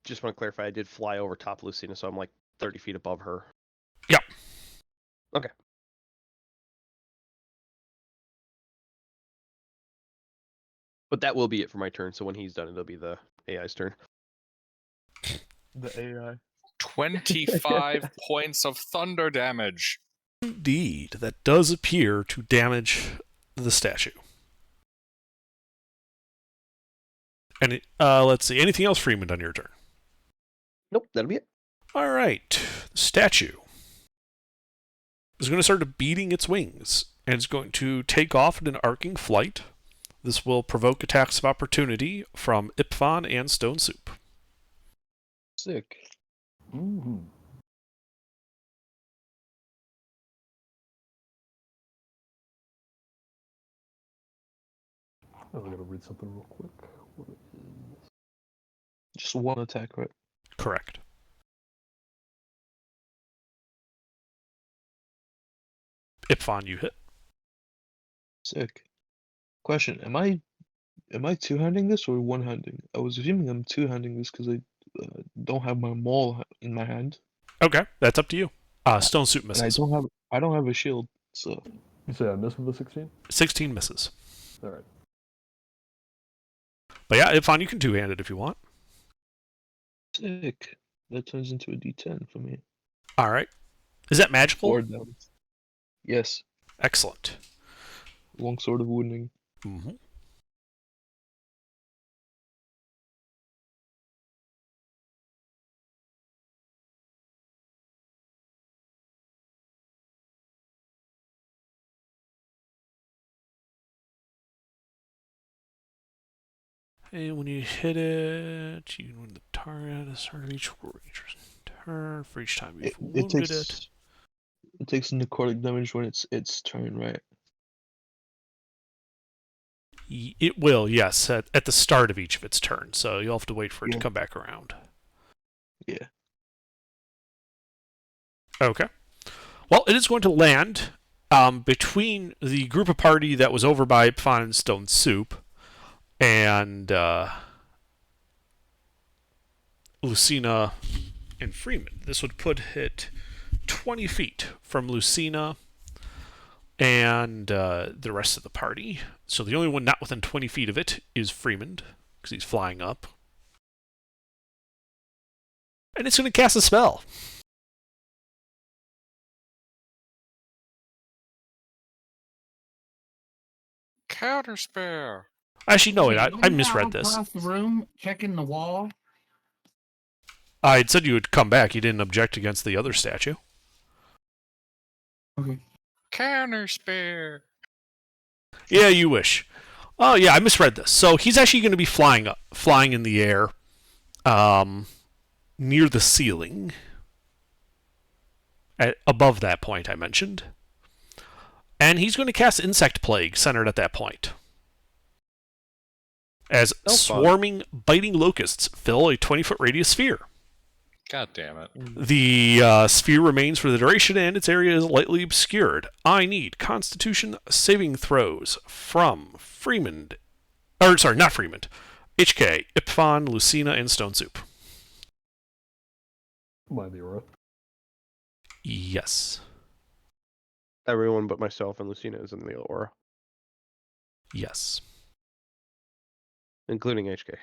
just want to clarify, I did fly over top Lucina, so I'm like 30 feet above her. Yep. Okay. But that will be it for my turn, so when he's done, it'll be the AI's turn. The AI. 25 points of thunder damage. Indeed, that does appear to damage the statue. And let's see, anything else, Freeman, on your turn? Nope, that'll be it. All right, the statue is going to start beating its wings, and it's going to take off in an arcing flight. This will provoke attacks of opportunity from Ipfon and Stone Soup. Sick. Mm-hmm. Oh, I gotta read something real quick. What is... Just one attack, right? Correct. Ipfon, you hit. Sick. Question: Am I two-handing this or one-handing? I was assuming I'm two-handing this because I don't have my maul in my hand, Okay, that's up to you. Stone Soup and I misses. don't have a shield. So You say I missed with the 16? 16 misses. Alright. But yeah, Ipfon, you can two-hand it if you want. sick. That turns into a D10 for me. All right. Is that magical? Or down. Yes. Excellent. Long sword of wounding. Mm-hmm. And when you hit it, you win the target at the start of each ranger's turn. For each time you've wounded it. It takes necrotic damage when it's turn, right? It will, yes, at the start of each of its turns. So you'll have to wait for it to Yeah. come back around. Yeah. Okay. Well, it is going to land between the group of party that was over by Ipfon and Stone Soup and Lucina and Freeman. This would put it 20 feet from Lucina and the rest of the party. So the only one not within 20 feet of it is Freeman, because he's flying up. And it's going to cast a spell. Counterspell. Actually, no, wait, I Don't misread walk this. across the room, checking the wall. I'd said you would come back. You didn't object against the other statue. Okay. Counter spare. Yeah, you wish. Oh yeah, I misread this. So he's actually going to be flying in the air, near the ceiling, above that point I mentioned, and he's going to cast Insect Plague centered at that point. As swarming, biting locusts fill a 20-foot radius sphere. God damn it. The sphere remains for the duration and its area is lightly obscured. I need Constitution saving throws from Freeman. Or, sorry, not Freeman. HK, Ipfon, Lucina, and Stone Soup. Am I the aura? Yes. Everyone but myself and Lucina is in the aura, Yes. including HK.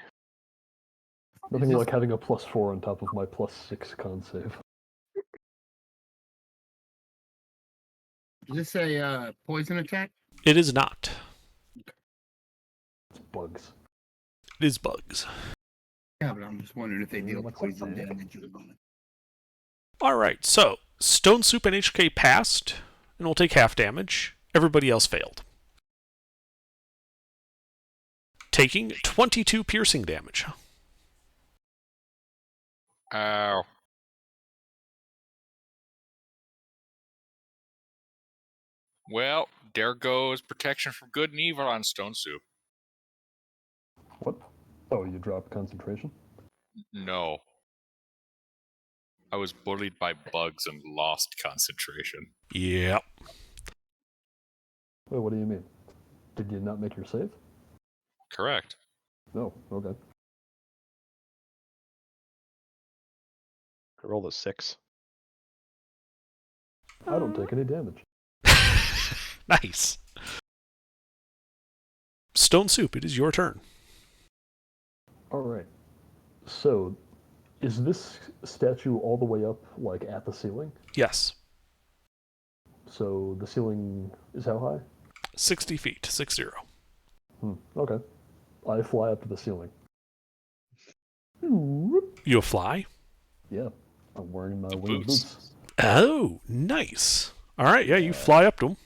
Nothing like having a +4 on top of my +6 con save. Is this a poison attack? It is not. It's bugs. It is bugs. Yeah, but I'm just wondering if they deal What's poison that? damage. Alright, so Stone Soup and HK passed, and will take half damage. Everybody else failed. Taking 22 piercing damage. Ow. Well, there goes protection from good and evil on Stone Soup. What? Oh, you dropped concentration? No. I was bullied by bugs and lost concentration. Yep. Wait, what do you mean? Did you not make your save? Correct. No, okay. I rolled a 6. I don't take any damage. Nice. Stone Soup, it is your turn. Alright. So, is this statue all the way up, like, at the ceiling? Yes. So, the ceiling is how high? 60 feet, 60. Okay. I fly up to the ceiling. You fly? Yeah, I'm wearing my The winged boots. boots. Oh, nice. Alright, yeah, you fly up to him.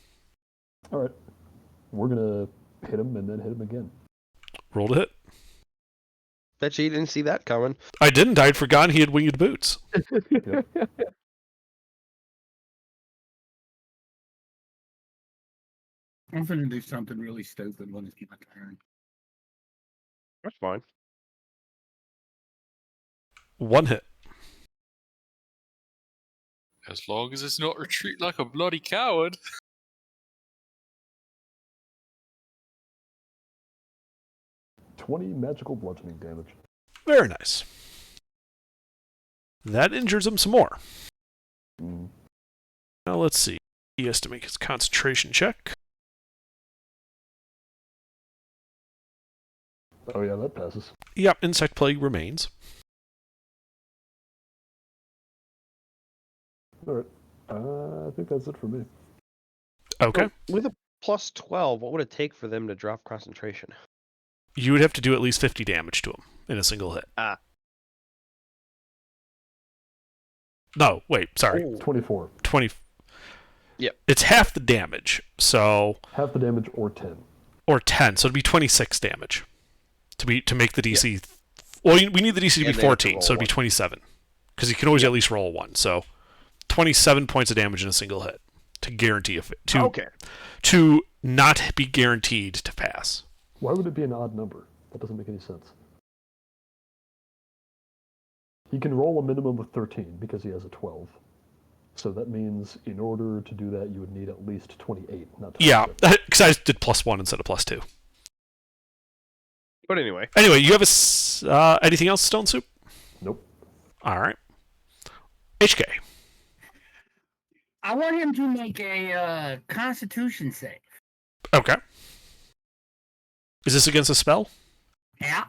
Alright. We're gonna hit him and then hit him again. Roll to hit. Bet you didn't see that coming. I didn't. I'd forgotten he had winged boots. I'm gonna do something really stupid when it's my turn. That's fine. One hit. As long as it's not retreat like a bloody coward. $20 magical bludgeoning damage. Very nice. That injures him some more. Mm. Now let's see. He has to make his concentration check. Oh yeah, that passes. Yep, Insect Plague remains. Alright. I think that's it for me. Okay. With a plus 12, what would it take for them to drop concentration? You would have to do at least 50 damage to him in a single hit. Ah. No, wait, sorry. Ooh. 24. 20. Yep. It's half the damage, so... Half the damage or 10. Or 10, so it'd be 26 damage. To make the DC... Well, we need the DC to be And they have to 14, so it'd be roll 27. Because you can always at least roll one, so... 27 points of damage in a single hit. To guarantee... Okay. To not be guaranteed to pass. Why would it be an odd number? That doesn't make any sense. He can roll a minimum of 13 because he has a 12. So that means in order to do that, you would need at least 28, not 26. Yeah, because I did +1 instead of +2. But anyway. Anyway, you have anything else, Stone Soup? Nope. All right. HK. I want him to make a Constitution save. Okay. Is this against a spell? Yeah.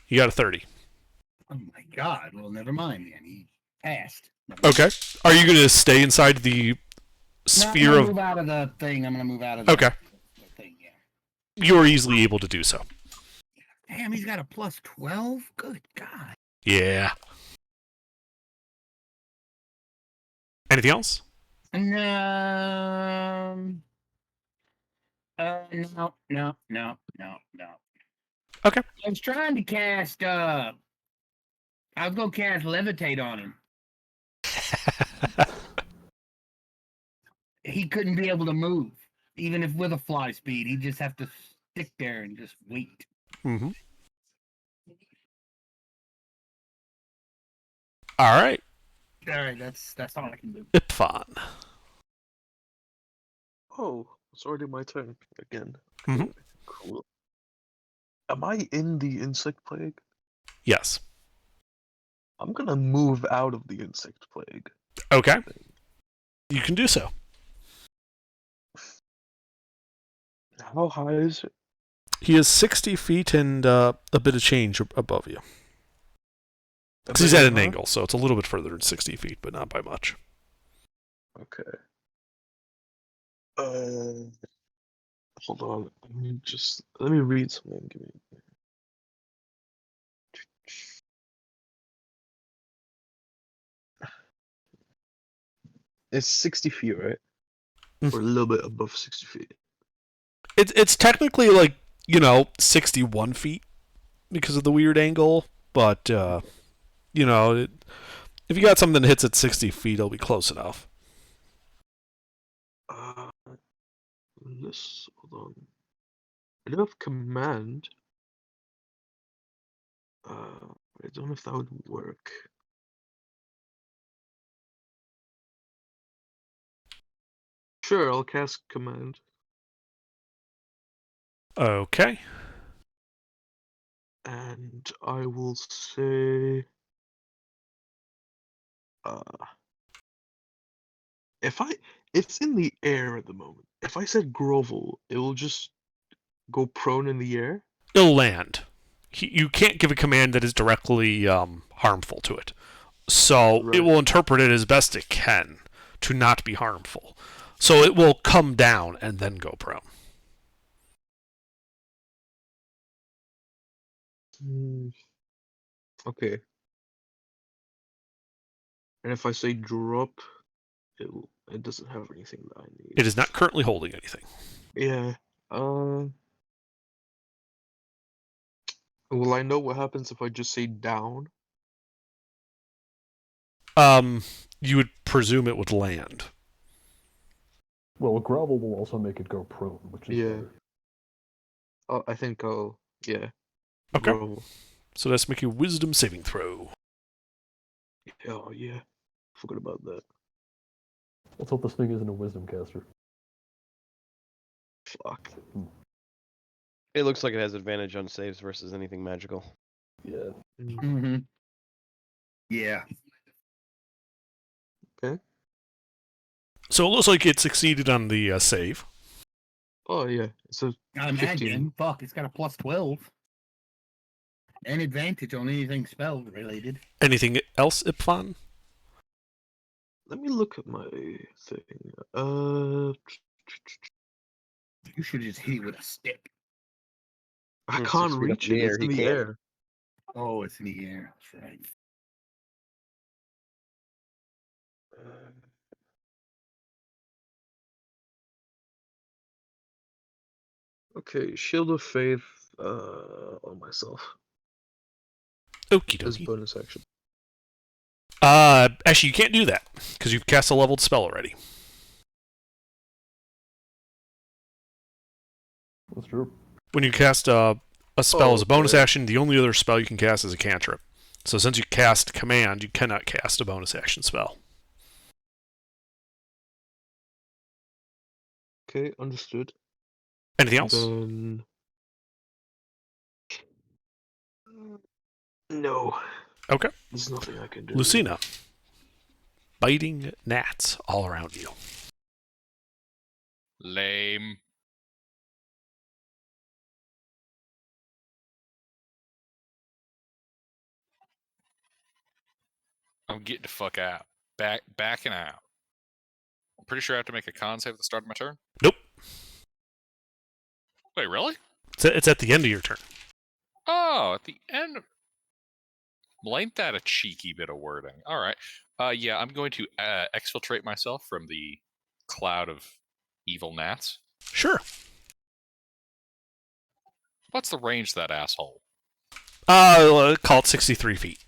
You got a 30. Oh my God. Well, never mind then. He passed. Okay. Are you going to stay inside the sphere I'm of... gonna move out of the thing. I'm gonna move out of the, Okay. the thing. Yeah. You are easily able to do so. Damn, he's got a plus 12? Good God. Yeah. Anything else? No. No. Okay. I was trying to cast, I was going to cast Levitate on him. He couldn't be able to move, even if with a fly speed. He'd just have to stick there and just wait. Mm-hmm. All right. All right, that's all I can do. Ipfon. Oh, it's already my turn again. Mhm. Okay, cool. Am I in the insect plague? Yes. I'm gonna move out of the insect plague. Okay. You can do so. How high is it? He is 60 feet and a bit of change above you. A Because he's bit at an high? angle, so it's a little bit further than 60 feet, but not by much. Okay. Hold on. Let me read something. Give me. It's 60 feet, right? Mm. Or a little bit above 60 feet. It's technically like, 61 feet because of the weird angle, but, if you got something that hits at 60 feet, it'll be close enough. Hold on. I do have command. I don't know if that would work. Sure, I'll cast command. Okay. And I will say, it's in the air at the moment. If I said grovel, it will just go prone in the air. It'll land. You can't give a command that is directly harmful to it. So Right. it will interpret it as best it can to not be harmful. So it will come down and then go prone. Okay. And if I say drop, it doesn't have anything that I need. It is not currently holding anything. Yeah. Will I know what happens if I just say down? You would presume it would land. Well, grovel will also make it go prone, which is Yeah. better. I think I'll, yeah. Okay. Grovel. So let's make a wisdom saving throw. Oh, yeah. Forgot about that. Let's hope this thing isn't a wisdom caster. Fuck. It looks like it has advantage on saves versus anything magical. Yeah. Mm-hmm. Yeah. So it looks like it succeeded on the save. Oh, yeah. It's a I imagine. Fuck, it's got a plus 12. And advantage on anything spell related. Anything else, Ipfon? Let me look at my thing. You should just hit it with a stick. I It's can't 6 feet up reach in it. the air, It's he in the can't. air. Oh, it's in the air. That's right. Okay, Shield of Faith on myself Okie as dokie. bonus action. Actually, you can't do that because you've cast a leveled spell already. That's true. When you cast a spell as a bonus okay. action, the only other spell you can cast is a cantrip. So since you cast command, you cannot cast a bonus action spell. Okay, understood. Anything else? Then... No. Okay. There's nothing I can do. Lucina. Biting gnats all around you. Lame. I'm getting the fuck out. Backing out. I'm pretty sure I have to make a con save at the start of my turn. Nope. Wait, really? It's at the end of your turn. Oh, at the end. Well, ain't that a cheeky bit of wording? All right. Yeah, I'm going to exfiltrate myself from the cloud of evil gnats. Sure. What's the range of that asshole? Call it 63 feet.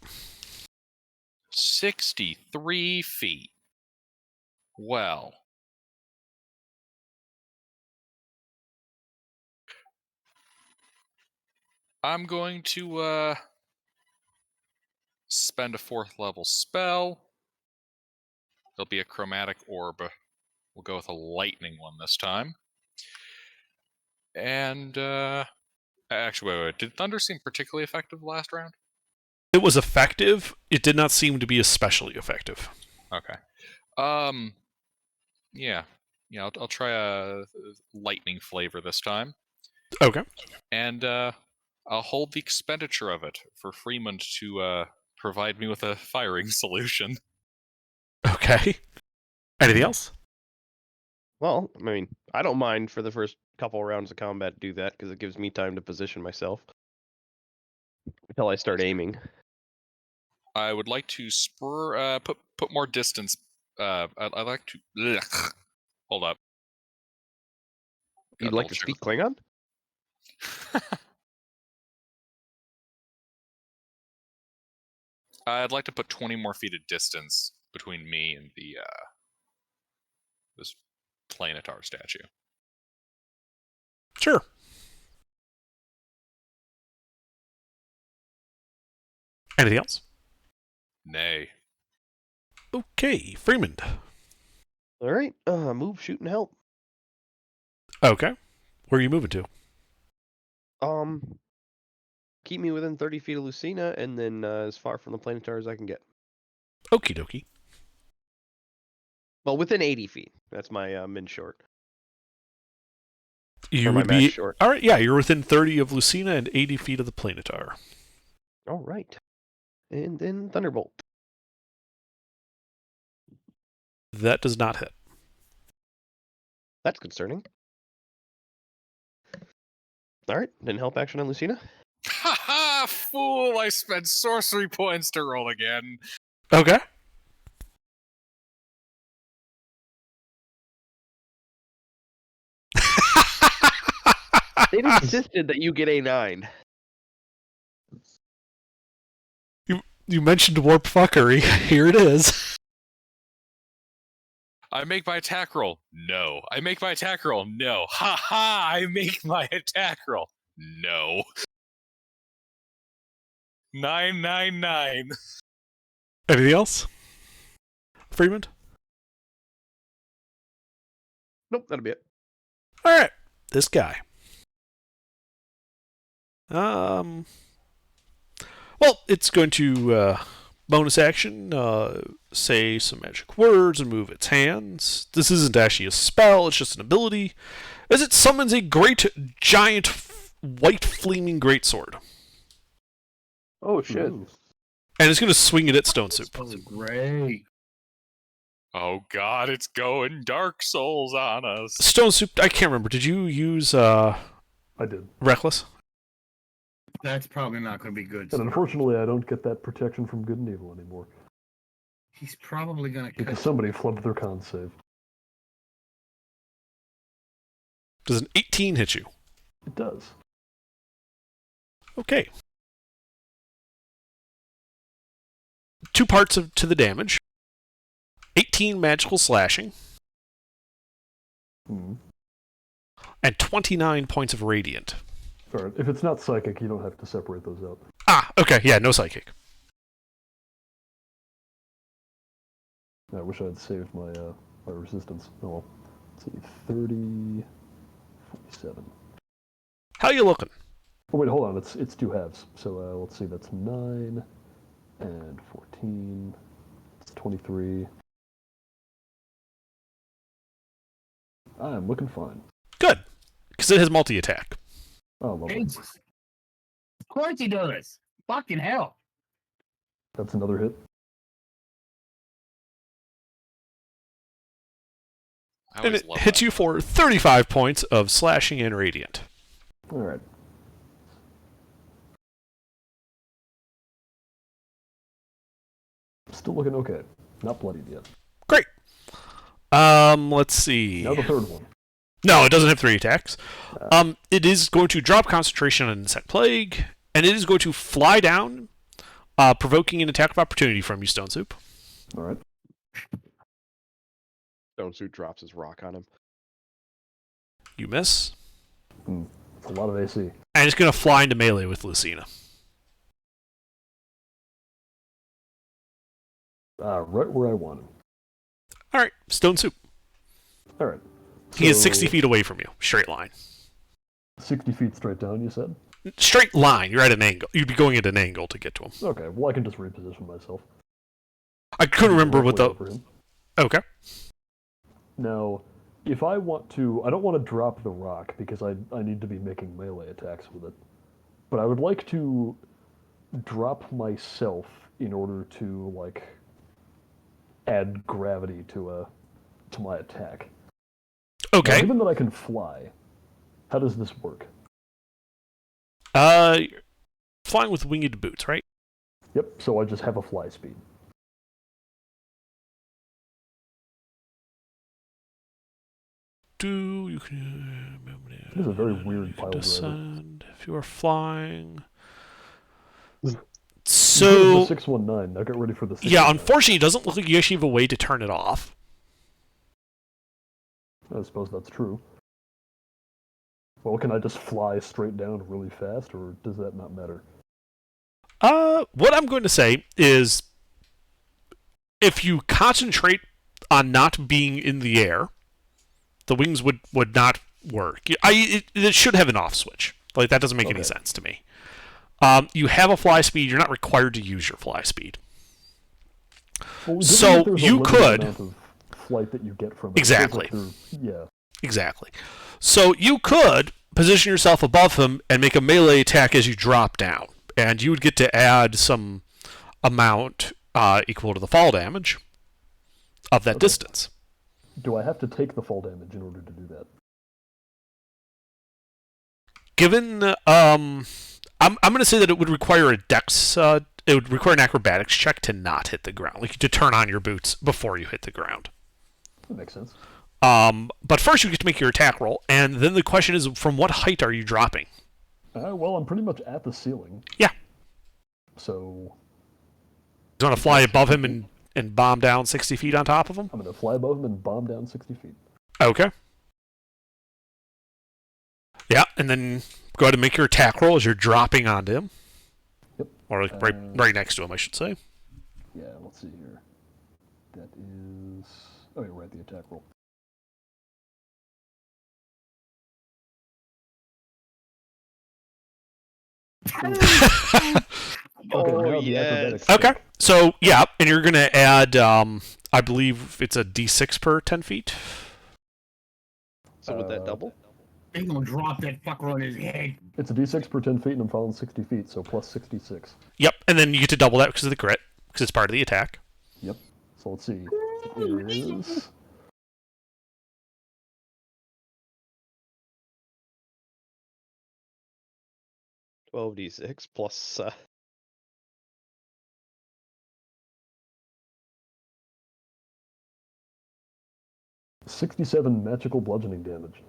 63 feet. Well. I'm going to spend a 4th level spell. There'll be a chromatic orb. We'll go with a lightning one this time. And actually, wait. Did Thunder seem particularly effective last round? It was effective. It did not seem to be especially effective. Okay. Yeah. I'll try a lightning flavor this time. Okay. And I'll hold the expenditure of it for Freeman to provide me with a firing solution. Okay. Anything else? Well, I mean, I don't mind for the first couple rounds of combat do that because it gives me time to position myself until I start aiming. I would like to spur put more distance. I'd like to. Hold up. You'd Gotta like to speak Klingon? I'd like to put 20 more feet of distance between me and the this Planetar statue. Sure. Anything else? Nay. Okay, Freeman. All right, move, shoot, and help. Okay. Where are you moving to? Keep me within 30 feet of Lucina, and then as far from the Planetar as I can get. Okie dokie. Well, within 80 feet. That's my min short. You Or my would max be short. all right. Yeah, you're within 30 of Lucina and 80 feet of the Planetar. All right. And then Thunderbolt. That does not hit. That's concerning. All right, then help action on Lucina. Ha ha! Fool! I spent sorcery points to roll again. Okay. It insisted that you get a 9. You mentioned warp fuckery. Here it is. I make my attack roll. No. I make my attack roll. No. Ha ha! I make my attack roll. No. 999. Anything else? Freeman? Nope, that'll be it. All right. This guy. Well, it's going to bonus action, say some magic words and move its hands. This isn't actually a spell, it's just an ability, as it summons a great, giant, white flaming greatsword. Oh shit. Ooh. And it's going to swing it at Stone Soup. Oh, great. Oh god, it's going Dark Souls on us. Stone Soup, I can't remember. Did you use I did. Reckless? That's probably not going to be good. And unfortunately, I don't get that protection from good and evil anymore. He's probably going to Because cut. somebody flubbed their con save. Does an 18 hit you? It does. Okay. 2 parts to the damage. 18 magical slashing. Hmm. And 29 points of radiant. Alright, if it's not psychic, you don't have to separate those out. Ah, okay, yeah, no psychic. I wish I'd saved my my resistance. Oh well. Let's see, 30, 47. How you looking? Oh wait, hold on. It's 2 halves. So let's see. That's 9 and 14. It's 23. I'm looking fine. Good, because it has multi-attack. Oh, lovely. Jesus. Of course he does. Fucking hell. That's another hit. I And always it love hits that. you for 35 points of slashing and radiant. All right. Still looking okay. Not bloodied yet. Great. Let's see. Now the third one. No, it doesn't have 3 attacks. It is going to drop concentration on Insect Plague, and it is going to fly down, provoking an attack of opportunity from you, Stone Soup. All right. Stone Suit drops his rock on him. You miss. It's a lot of AC. And it's going to fly into melee with Lucina. Right where I want him. All right, Stone Soup. All right. He is So, 60 feet away from you, straight line. 60 feet straight down, you said? Straight line. You're at an angle. You'd be going at an angle to get to him. Okay, well, I can just reposition myself. I couldn't remember what the. Over him. Okay. Now, if I want to, I don't want to drop the rock because I need to be making melee attacks with it. But I would like to drop myself in order to like add gravity to my attack. Okay. Now, given that I can fly, how does this work? Flying with winged boots, right? Yep. So I just have a fly speed. You can. This is a very weird pile driver. Descend if you are flying. The So 619. Now get ready for the 619. yeah, unfortunately, it doesn't look like you actually have a way to turn it off. I suppose that's true. Well, can I just fly straight down really fast, or does that not matter? What I'm going to say is, if you concentrate on not being in the air, the wings would not work. It should have an off switch. Like, that doesn't make any Okay. sense to me. You have a fly speed. You're not required to use your fly speed. Well, given So, that there's a you limited could- amount of flight that you get from it, Exactly. it feels like yeah. Exactly. So you could position yourself above him and make a melee attack as you drop down, and you would get to add some amount equal to the fall damage of that Okay. distance. Do I have to take the fall damage in order to do that? Given, I'm going to say that it would require a dex. It would require an acrobatics check to not hit the ground, like to turn on your boots before you hit the ground. That makes sense. But first you get to make your attack roll, and then the question is, from what height are you dropping? Well, I'm pretty much at the ceiling. Yeah. So You want to fly above him and bomb down 60 feet on top of him? I'm going to fly above him and bomb down 60 feet. Okay. Yeah, and then go ahead and make your attack roll as you're dropping onto him. Yep. Or like right next to him, I should say. Yeah, let's see here. That is... Oh, you're right, the attack roll. Okay, now the acrobatics check. Okay. So, yeah, and you're going to add, I believe it's a d6 per 10 feet. So would that double? He's gonna drop that fucker on his head. It's a d6 per 10 feet, and I'm falling 60 feet, so plus 66. Yep, and then you get to double that because of the crit, because it's part of the attack. Yep. So let's see. It is... $12d6 plus 67 magical bludgeoning damage.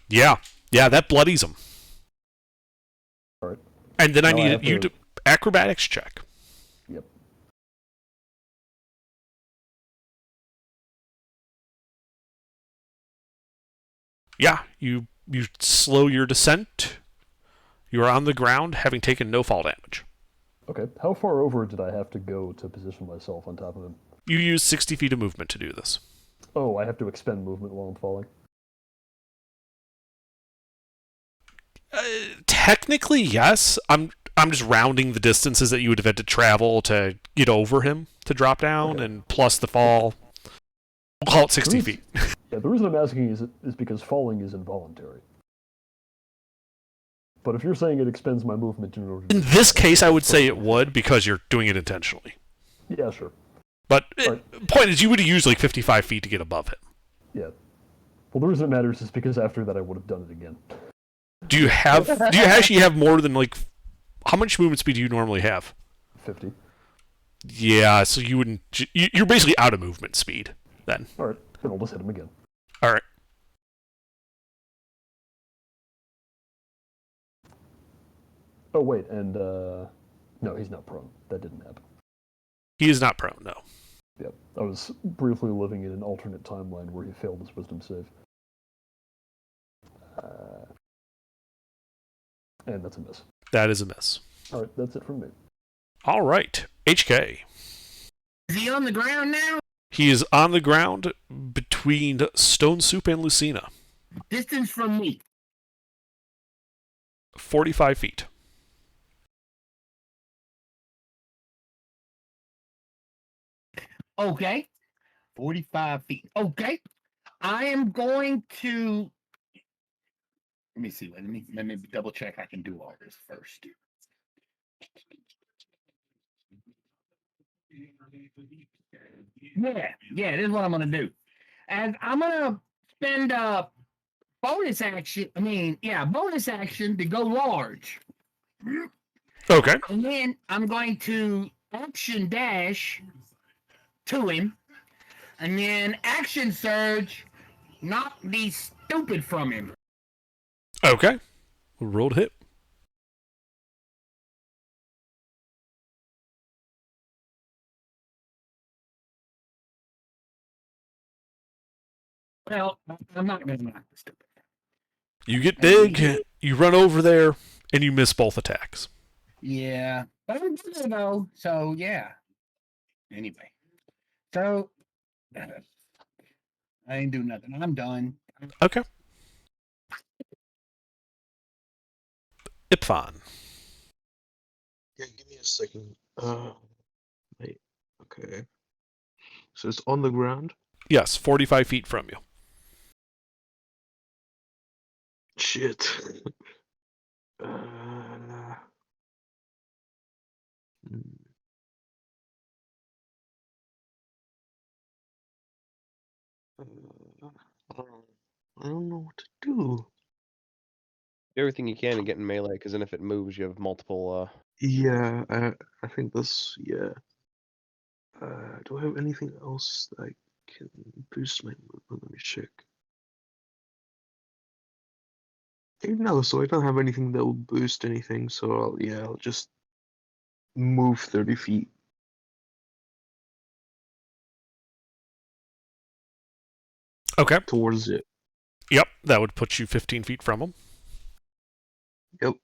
Yeah, that bloodies him. Alright. And then I Now I need have you to- to acrobatics check. Yep. Yeah, you slow your descent. You are on the ground, having taken no fall damage. Okay. How far over did I have to go to position myself on top of him? You use 60 feet of movement to do this. Oh, I have to expend movement while I'm falling. Technically, yes. I'm just rounding the distances that you would have had to travel to get over him to drop down, Okay. and plus the fall. We'll call it 60 feet. Yeah, the reason I'm asking is because falling is involuntary. But if you're saying it expends my movement in order to... In this case, I would say it would, because you're doing it intentionally. Yeah, sure. But Right. point is, you would have used like 55 feet to get above him. Yeah. Well, the reason it matters is because after that I would have done it again. Do you actually have more than like... How much movement speed do you normally have? 50. Yeah, so you wouldn't. You're basically out of movement speed then. Alright, then I'll just hit him again. All right. Oh, wait, and, no, he's not prone. That didn't happen. He is not prone, no. Yep. I was briefly living in an alternate timeline where he failed his wisdom save. And that's a miss. That is a miss. Alright, that's it from me. All right. HK. Is he on the ground now? He is on the ground between Stone Soup and Lucina. Distance from me. 45 feet. Okay. 45 feet. Okay. I am going to. Let me see. Let me double check I can do all this first. Yeah, this is what I'm gonna do. And I'm gonna spend bonus action. Bonus action to go large. Okay. And then I'm going to action dash to him. And then action surge, knock the stupid from him. Okay. Roll to hit. Well, I'm not going to knock the stupid. You get big, you run over there, and you miss both attacks. Yeah. But I'm good though. So, yeah. Anyway. So, I ain't do nothing. I'm done. Okay. Ipfon. Yeah, give me a second. Wait. Okay. So it's on the ground. Yes, 45 feet from you. Shit. Hmm. I don't know what to do. Do everything you can to get in melee, because then if it moves, you have multiple. Yeah, I think that's yeah. Do I have anything else that I can boost my movement? Let me check. No, so I don't have anything that will boost anything. So I'll just move 30 feet. Okay. Towards it. Yep, that would put you 15 feet from him. Yep.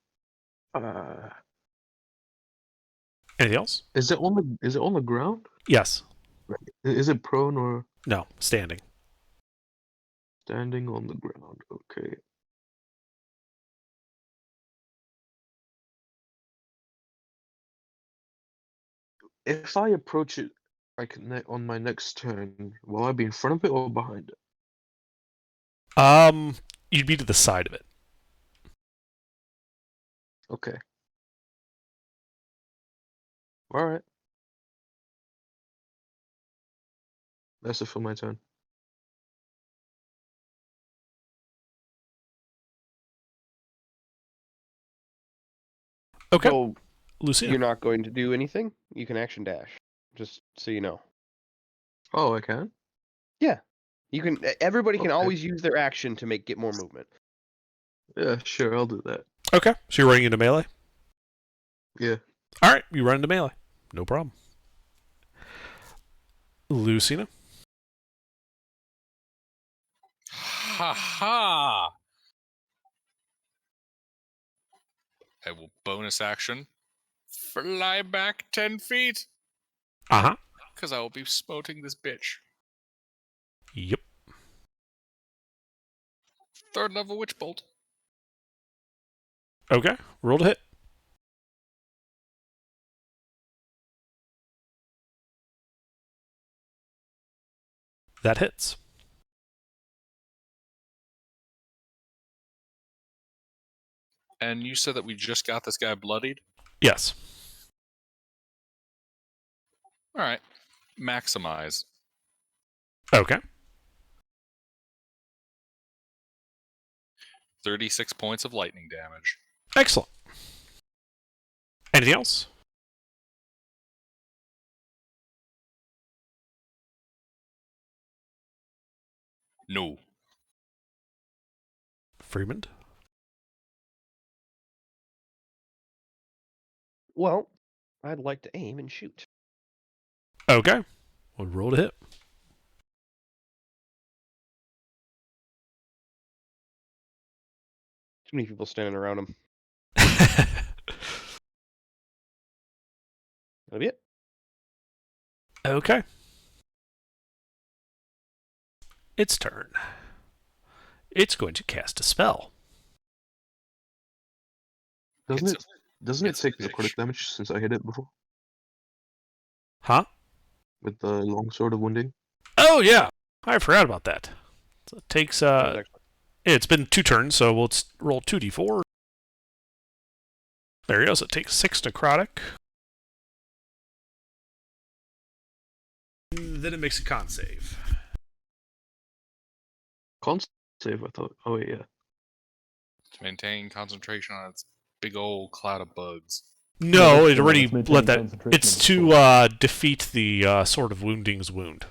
Anything else? Is it on the ground? Yes. Is it prone or No, standing. standing on the ground? Okay. If I approach it like on my next turn, will I be in front of it or behind it? You'd be to the side of it. Okay. All right. That's it for my turn. Okay. So Lucina. you're not going to do anything. You can action dash, just so you know. Oh, I can? You can. Everybody can Okay. always use their action to get more movement. Yeah, sure, I'll do that. Okay, so you're running into melee? Yeah. All right, you run into melee. No problem. Lucina. Ha ha! I will bonus action. Fly back 10 feet. Uh-huh. Because I will be smoting this bitch. Yep. Third level Witch Bolt. Okay, roll to hit. That hits. And you said that we just got this guy bloodied? Yes. Alright. Maximize. Okay. 36 points of lightning damage. Excellent. Anything else? No. Freeman? Well, I'd like to aim and shoot. Okay. We'll roll to hit. Too many people standing around him. That'll be it. Okay. Its turn. It's going to cast a spell. Doesn't It's it it's take a necrotic damage since I hit it before Huh? with the longsword of wounding? Oh, yeah. I forgot about that. So it takes, Actually- it's been 2 turns, so we'll roll 2d4. There he goes. It takes 6 necrotic. Then it makes a con save. Con save, I thought. Oh wait, yeah. to maintain concentration on its big old cloud of bugs. No, it it's already maintaining let that. concentration It's of the to sword. defeat the Sword of Wounding's wound.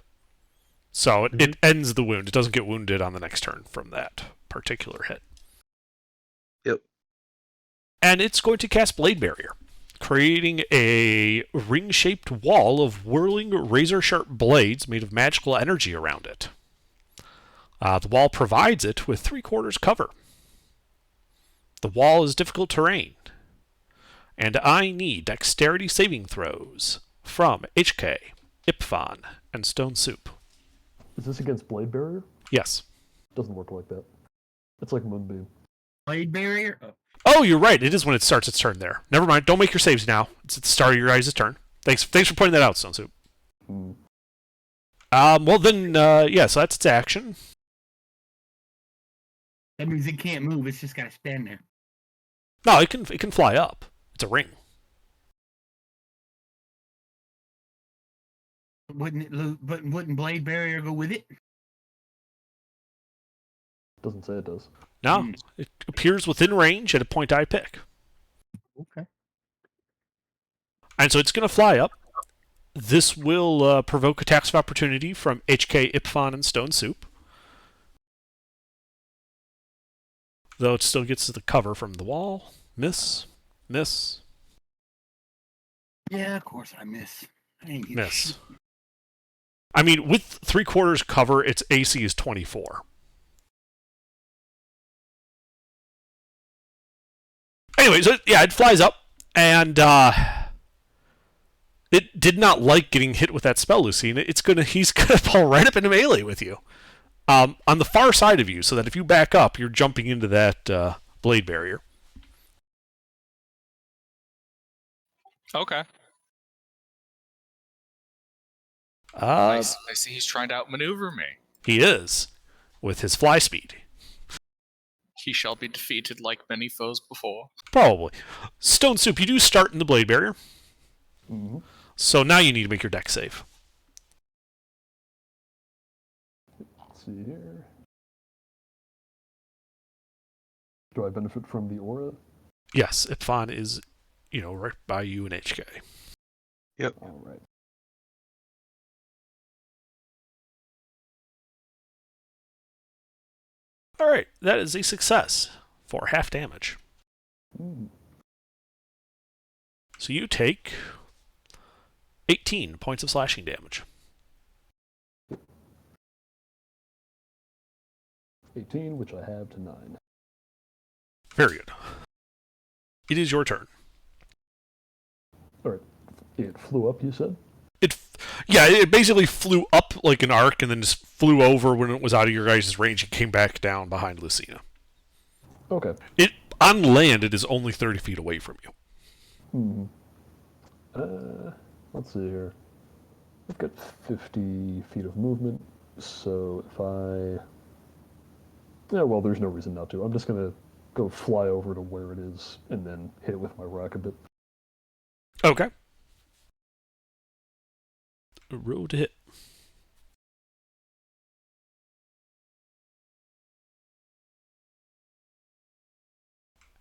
So it ends the wound. It doesn't get wounded on the next turn from that particular hit. Yep. And it's going to cast Blade Barrier, creating a ring-shaped wall of whirling razor-sharp blades made of magical energy around it. The wall provides it with 3/4 cover. The wall is difficult terrain, and I need dexterity saving throws from HK, Ipfon, and Stone Soup. Is this against Blade Barrier? Yes. Doesn't work like that. It's like Moonbeam. Blade barrier. Oh, Oh, you're right. It is when it starts its turn there. Never mind. Don't make your saves now. It's at the start of your guys' turn. Thanks for pointing that out, Stone Soup. Hmm. Well then, yeah, so that's its action. that means it can't move. It's just got to stand there. No, it can fly up. It's a ring. But wouldn't blade barrier go with it? Doesn't say it does. No, it appears within range at a point I pick. Okay. And so it's going to fly up. This will provoke attacks of opportunity from HK, Ipfon, and Stone Soup. Though it still gets the cover from the wall. Miss. Miss. Yeah, of course I miss. I ain't getting Miss. shit. I mean, with 3/4 cover, its AC is 24. Anyway, so yeah, it flies up, and it did not like getting hit with that spell, Lucine. He's gonna pull right up into melee with you, on the far side of you, so that if you back up, you're jumping into that blade barrier. Okay. Uh, I see he's trying to outmaneuver me. he is, with his fly speed. He shall be defeated like many foes before. Probably. Stone Soup, you do start in the blade barrier, Mm-hmm. so now you need to make your deck save. Let's see here. Do I benefit from the aura? Yes, Ipfon is, right by you in HK. All right. Alright, that is a success for half damage. Mm. So you take 18 points of slashing damage. 18, which I have to 9. Very good. It is your turn. All right. It flew up, you said? It basically flew up like an arc and then just flew over when it was out of your guys' range and came back down behind Lucina. Okay. On land, it is only 30 feet away from you. Let's see here. I've got 50 feet of movement, so if I... Yeah, well, there's no reason not to. I'm just going to go fly over to where it is and then hit it with my rock a bit. Okay. Roll to hit.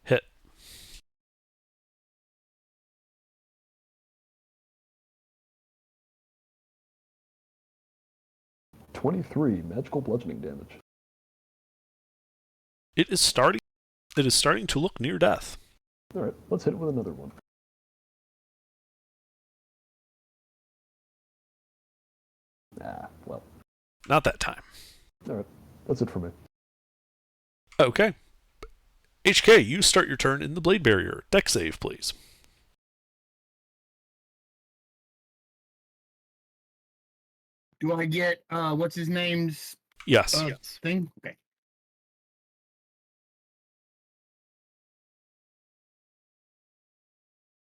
Hit. $23 magical bludgeoning damage. It is starting to look near death. All right, let's hit it with another one. Ah, well. Not that time. All right, that's it for me. Okay. HK, you start your turn in the blade barrier. Deck save, please. Do I get what's his name's Yes. thing? Okay.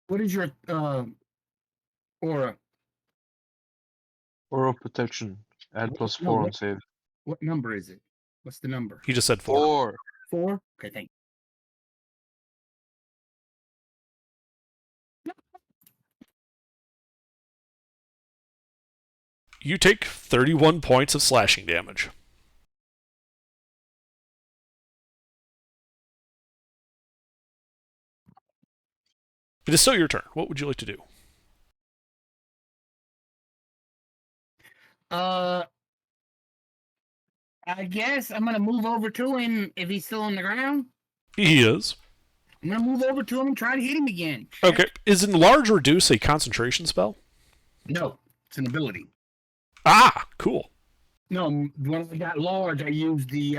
What is your aura? Aura protection. Add What- plus no, 4 on what- save. What number is it? What's the number? He just said 4. 4? Okay, thank You take 31 points of slashing damage. It is still your turn. What would you like to do? I guess I'm gonna move over to him if he's still on the ground. He is. I'm gonna move over to him and try to hit him again. Okay. Is Enlarge Reduce a concentration spell? No, it's an ability. Ah, cool. No, when I got large, I used the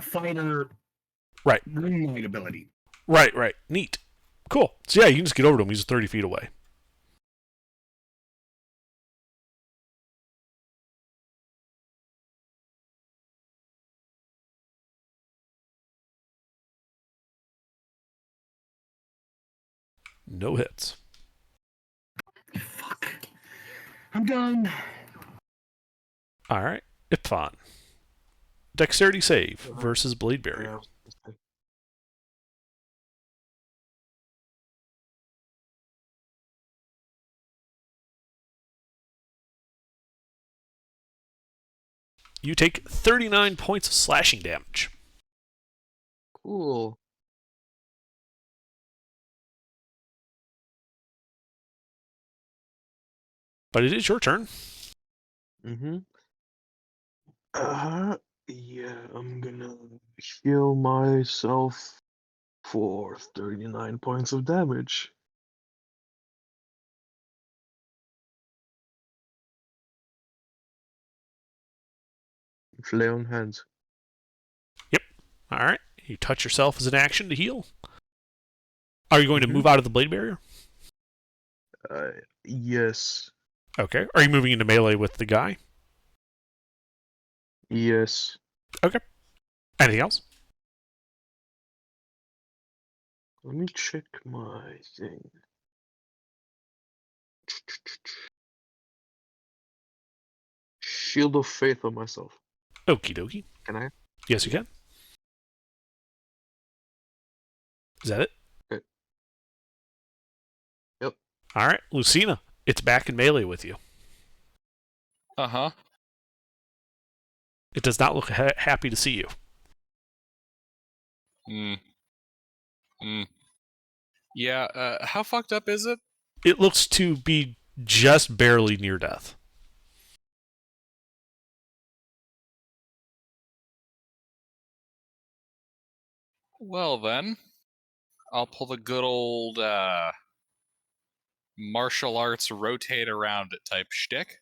fighter Right. green light ability. Right. Neat. Cool. So yeah, you can just get over to him. He's 30 feet away. No hits. Fuck. I'm done. All right. Ipfon. Dexterity save versus blade barrier. You take 39 points of slashing damage. Cool. But it is your turn. Mm-hmm. Yeah, I'm gonna heal myself for 39 points of damage. Lay on hands. All right. You touch yourself as an action to heal. Are you going to move out of the blade barrier? Yes. Okay. Are you moving into melee with the guy? Yes. Anything else? Let me check my thing. Shield of Faith on myself. Okie dokie. Can I? Yes, you can. Is that it? Okay. Yep. All right. Lucina, it's back in melee with you. Uh-huh. It does not look happy to see you. Yeah, how fucked up is it? It looks to be just barely near death. Well then, I'll pull the good old martial arts rotate around it type shtick.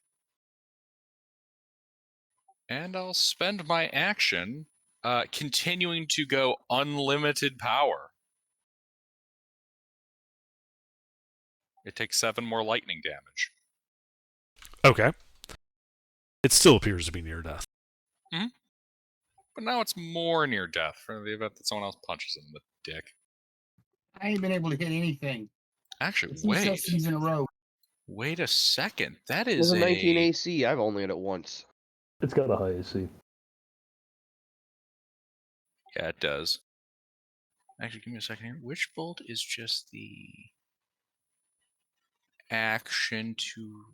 And I'll spend my action continuing to go unlimited power. It takes 7 more lightning damage. Okay. It still appears to be near death. But now it's more near death for the event that someone else punches him in the dick. I ain't been able to hit anything. Actually, 2 wait. sessions in a row. Wait a second. That There's is a 19 a... AC. I've only hit it once. It's got a high AC. Yeah, it does. Actually, give me a second here. Witch Bolt is just the action to...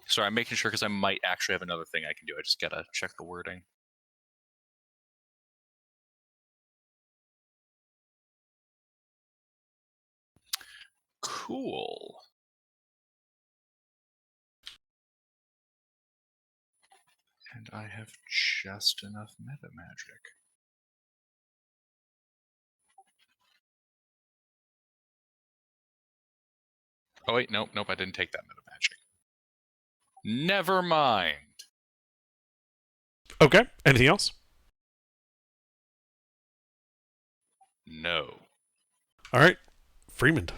Sorry, I'm making sure because I might actually have another thing I can do. I just gotta check the wording. Cool. And And I have just enough meta magic. Oh wait, nope, I didn't take that meta magic. Never mind. Okay. Anything else? No. All right. Freeman.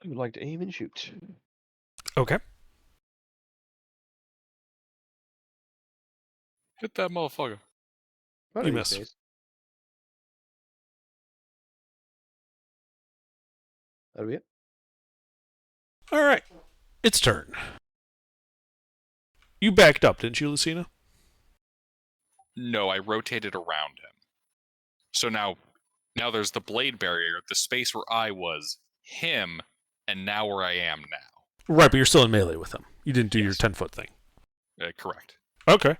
I would like to aim and shoot. Okay. Hit that motherfucker. One You of these miss. days. That'll be it. All right. Its turn. You backed up, didn't you, Lucina? No, I rotated around him. So now there's the blade barrier, the space where I was, him, and now where I am now. Right, but you're still in melee with him. You didn't do your Yes. 10-foot thing. Correct. Okay.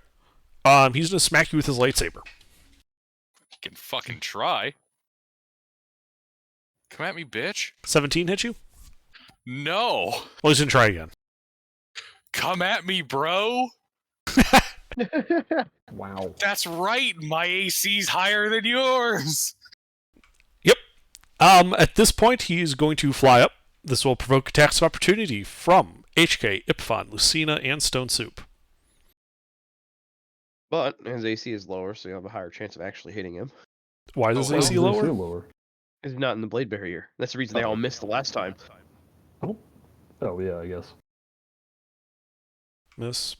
He's gonna smack you with his lightsaber. You can fucking try. Come at me, bitch. 17 hit you? No. Well, he's gonna try again. Come at me, bro. Wow. That's right. My AC's higher than yours. At this point, he's going to fly up. This will provoke attacks of opportunity from HK, Ipfon, Lucina, and Stone Soup. But his AC is lower, so you have a higher chance of actually hitting him. Why is his Oh, AC Why is lower? AC lower? He's not in the blade barrier. That's the reason they all missed the last time. Oh yeah, I guess. Miss.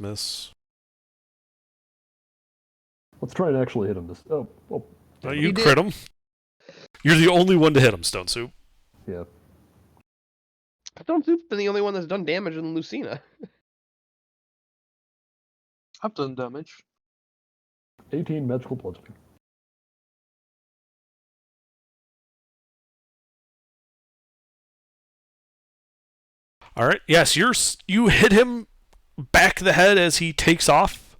Let's try and actually hit him this. Oh. You He crit him. You're the only one to hit him, Stone Soup. Yeah. Stone Soup's been the only one that's done damage in Lucina. I've done damage. 18 magical bludgeoning. All right. Yes, you hit him back of the head as he takes off,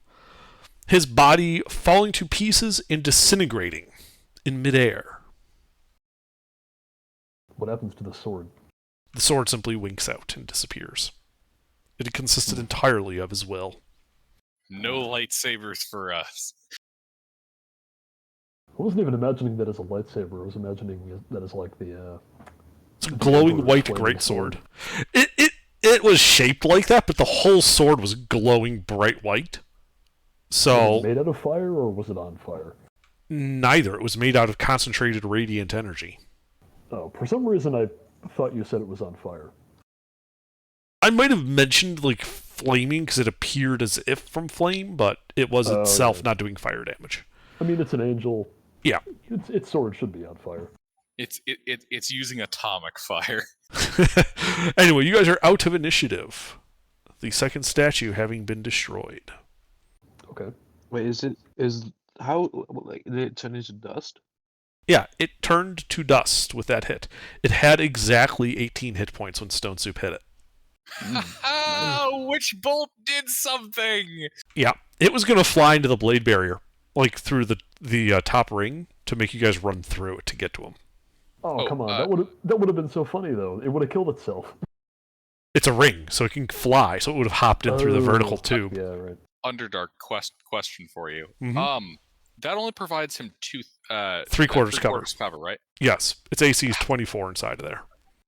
his body falling to pieces and disintegrating in midair. What happens to the sword? The sword simply winks out and disappears. It consisted entirely of his will. No lightsabers for us. I wasn't even imagining that as a lightsaber. I was imagining that as like the. It's a glowing Emperor's white flaming greatsword. It was shaped like that, but the whole sword was glowing bright white. Was So it made out of fire or was it on fire? neither. It was made out of concentrated radiant energy. Oh, for some reason I thought you said it was on fire. I might have mentioned like flaming because it appeared as if from flame, but it was Oh, itself yeah. not doing fire damage. I mean, it's an angel. Yeah. Its sword should be on fire. It's using atomic fire. Anyway, you guys are out of initiative. The second statue having been destroyed. Okay. Wait, did it turn into dust? Yeah, it turned to dust with that hit. It had exactly 18 hit points when Stone Soup hit it. Oh, which bolt did something? Yeah, it was going to fly into the blade barrier, like through the top ring, to make you guys run through it to get to him. Oh, Oh, come on. That would have been so funny though. It would have killed itself. It's a ring, so it can fly, so it would have hopped in through the vertical tube. Yeah, right. Underdark question for you. Mhm. That only provides him Three-quarters cover. cover, right? Yes, its AC is 24 inside of there.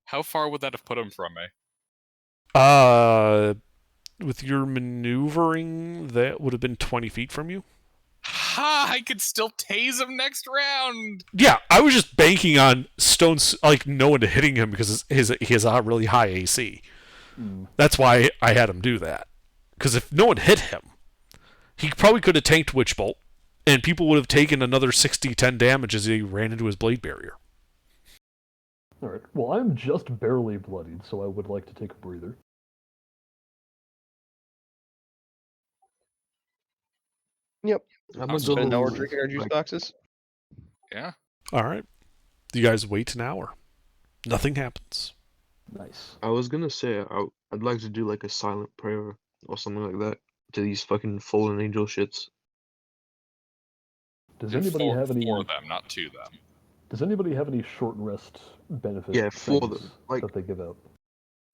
How far would that have put him from me? With your maneuvering, that would have been 20 feet from you. Ha! I could still tase him next round. Yeah, I was just banking on Stone's like no one hitting him because he has a really high AC. That's why I had him do that. Because if no one hit him, he probably could have tanked Witch Bolt, and people would have taken another 60-10 damage as he ran into his blade barrier. All right. Well, I'm just barely bloodied, so I would like to take a breather. Yep. I'm I'll a spend Spend an hour double, drinking our juice like, boxes. Yeah. All right. You guys wait an hour. Nothing happens. Nice. I was gonna say I'd like to do like a silent prayer or something like that to these fucking fallen angel shits. Does Do anybody four, have any? four of them, not two of them. Does anybody have any short rest benefits? Yeah, for them, things like- that they give out.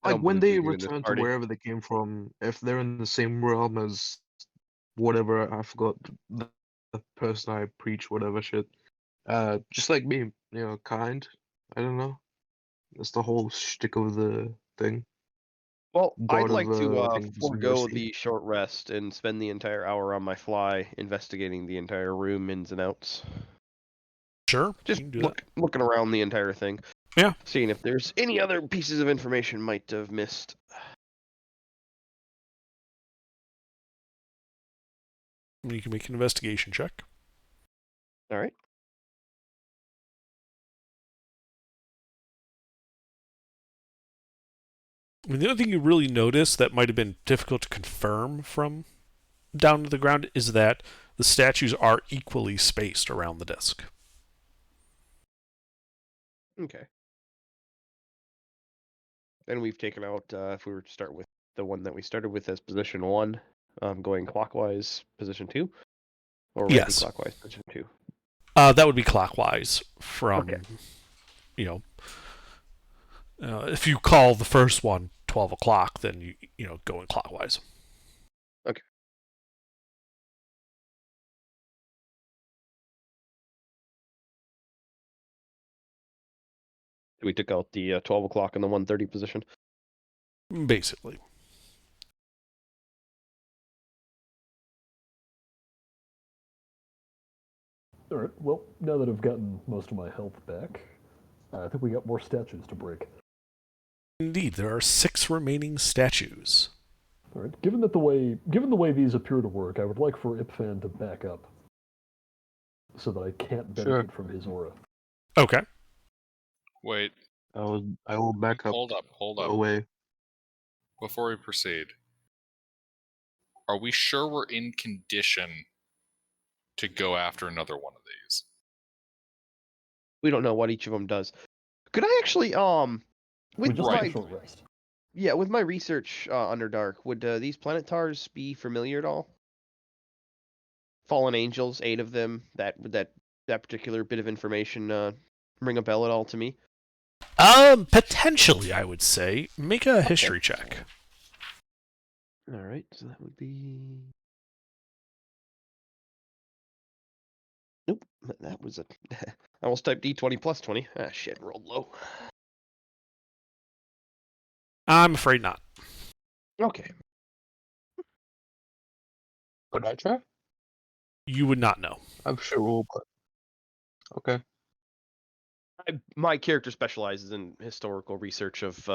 I Like don't when believe they we do in this return to party. wherever they came from, if they're in the same realm as whatever. I forgot the person I preach, whatever shit. Just like me, kind. I don't know. That's the whole shtick of the thing. Well, I'd God like of to I think it was forego mercy. the short rest and spend the entire hour on my fly investigating the entire room ins and outs. Sure, Just you can do that. looking around the entire thing. Yeah. Seeing if there's any other pieces of information might have missed. You can make an investigation check. All right. I mean, the only thing you really notice that might have been difficult to confirm from down to the ground is that the statues are equally spaced around the disc. Okay. And we've taken out, if we were to start with the one that we started with as position 1, going clockwise, position 2, or Yes. anti-clockwise, position 2. That would be clockwise from, Okay. If you call the first one 12 o'clock, then you going clockwise. Okay. We took out the 12 o'clock and the 1:30 position. Basically. Alright, well, now that I've gotten most of my health back, I think we got more statues to break. Indeed, there are 6 remaining statues. Alright, given the way these appear to work, I would like for Ipfan to back up. So that I can't benefit from his aura. Okay. Wait, I will back up hold up. away. Before we proceed, are we sure we're in condition to go after another one of these? We don't know what each of them does. Could I actually, We with just my, took a short rest. yeah, with my research, Underdark, would these planetars be familiar at all? Fallen angels, 8 of them, that particular bit of information, ring a bell at all to me? Potentially, I would say. Make a history check. Alright, so that would be... Nope, that was a... I almost typed D20 plus 20. Ah, shit, rolled low. I'm afraid not. Okay. Could I try? You would not know. I'm sure we'll. Okay. My character specializes in historical research of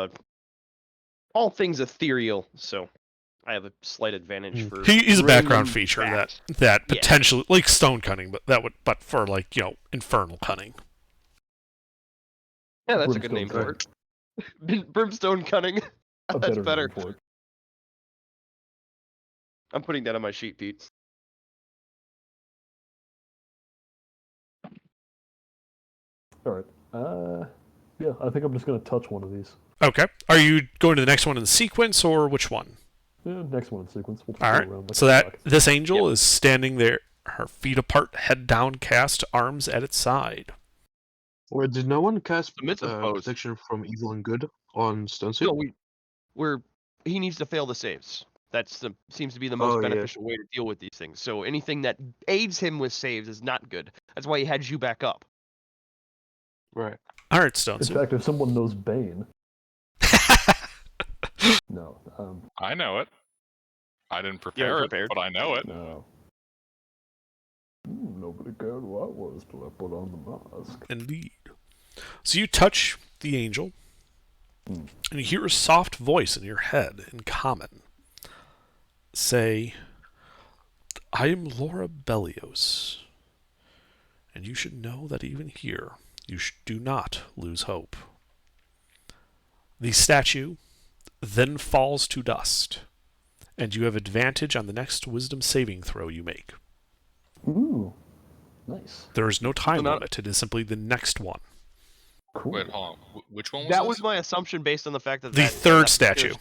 all things ethereal, so I have a slight advantage for... He's a background bringing feature back- that Yeah. potentially, like stone cutting, but for infernal cutting. Yeah, that's a good name Brimstone for it. Brimstone cunning. A That's better better. name for it. I'm putting that on my sheet, Pete. Alright. Yeah, I think I'm just gonna touch one of these. Okay. Are you going to the next one in the sequence, or which one? Yeah, next one in sequence. We'll just All go right. around like So a that clock. this angel is standing there, her feet apart, head downcast, arms at its side. Wait, did no one cast Submissive pose. protection from evil and good on Stonesuit? No, he needs to fail the saves. Seems to be the most Oh, yeah. beneficial way to deal with these things. So anything that aids him with saves is not good. That's why he had you back up. Right. All right, In Stonesuit. fact, if someone knows Bane, no, I know it. I didn't prepare it, prepared. but I know it. no. Nobody cared who I was till I put on the mask. Indeed. So you touch the angel, and you hear a soft voice in your head in common say, "I am Laura Bellios, and you should know that even here you do not lose hope." The statue then falls to dust, and you have advantage on the next wisdom saving throw you make. Ooh, nice. There is no time So now- limit. It is simply the next one. Cool. Wait, hold on. Which one was That this? was my assumption based on the fact that The third statue.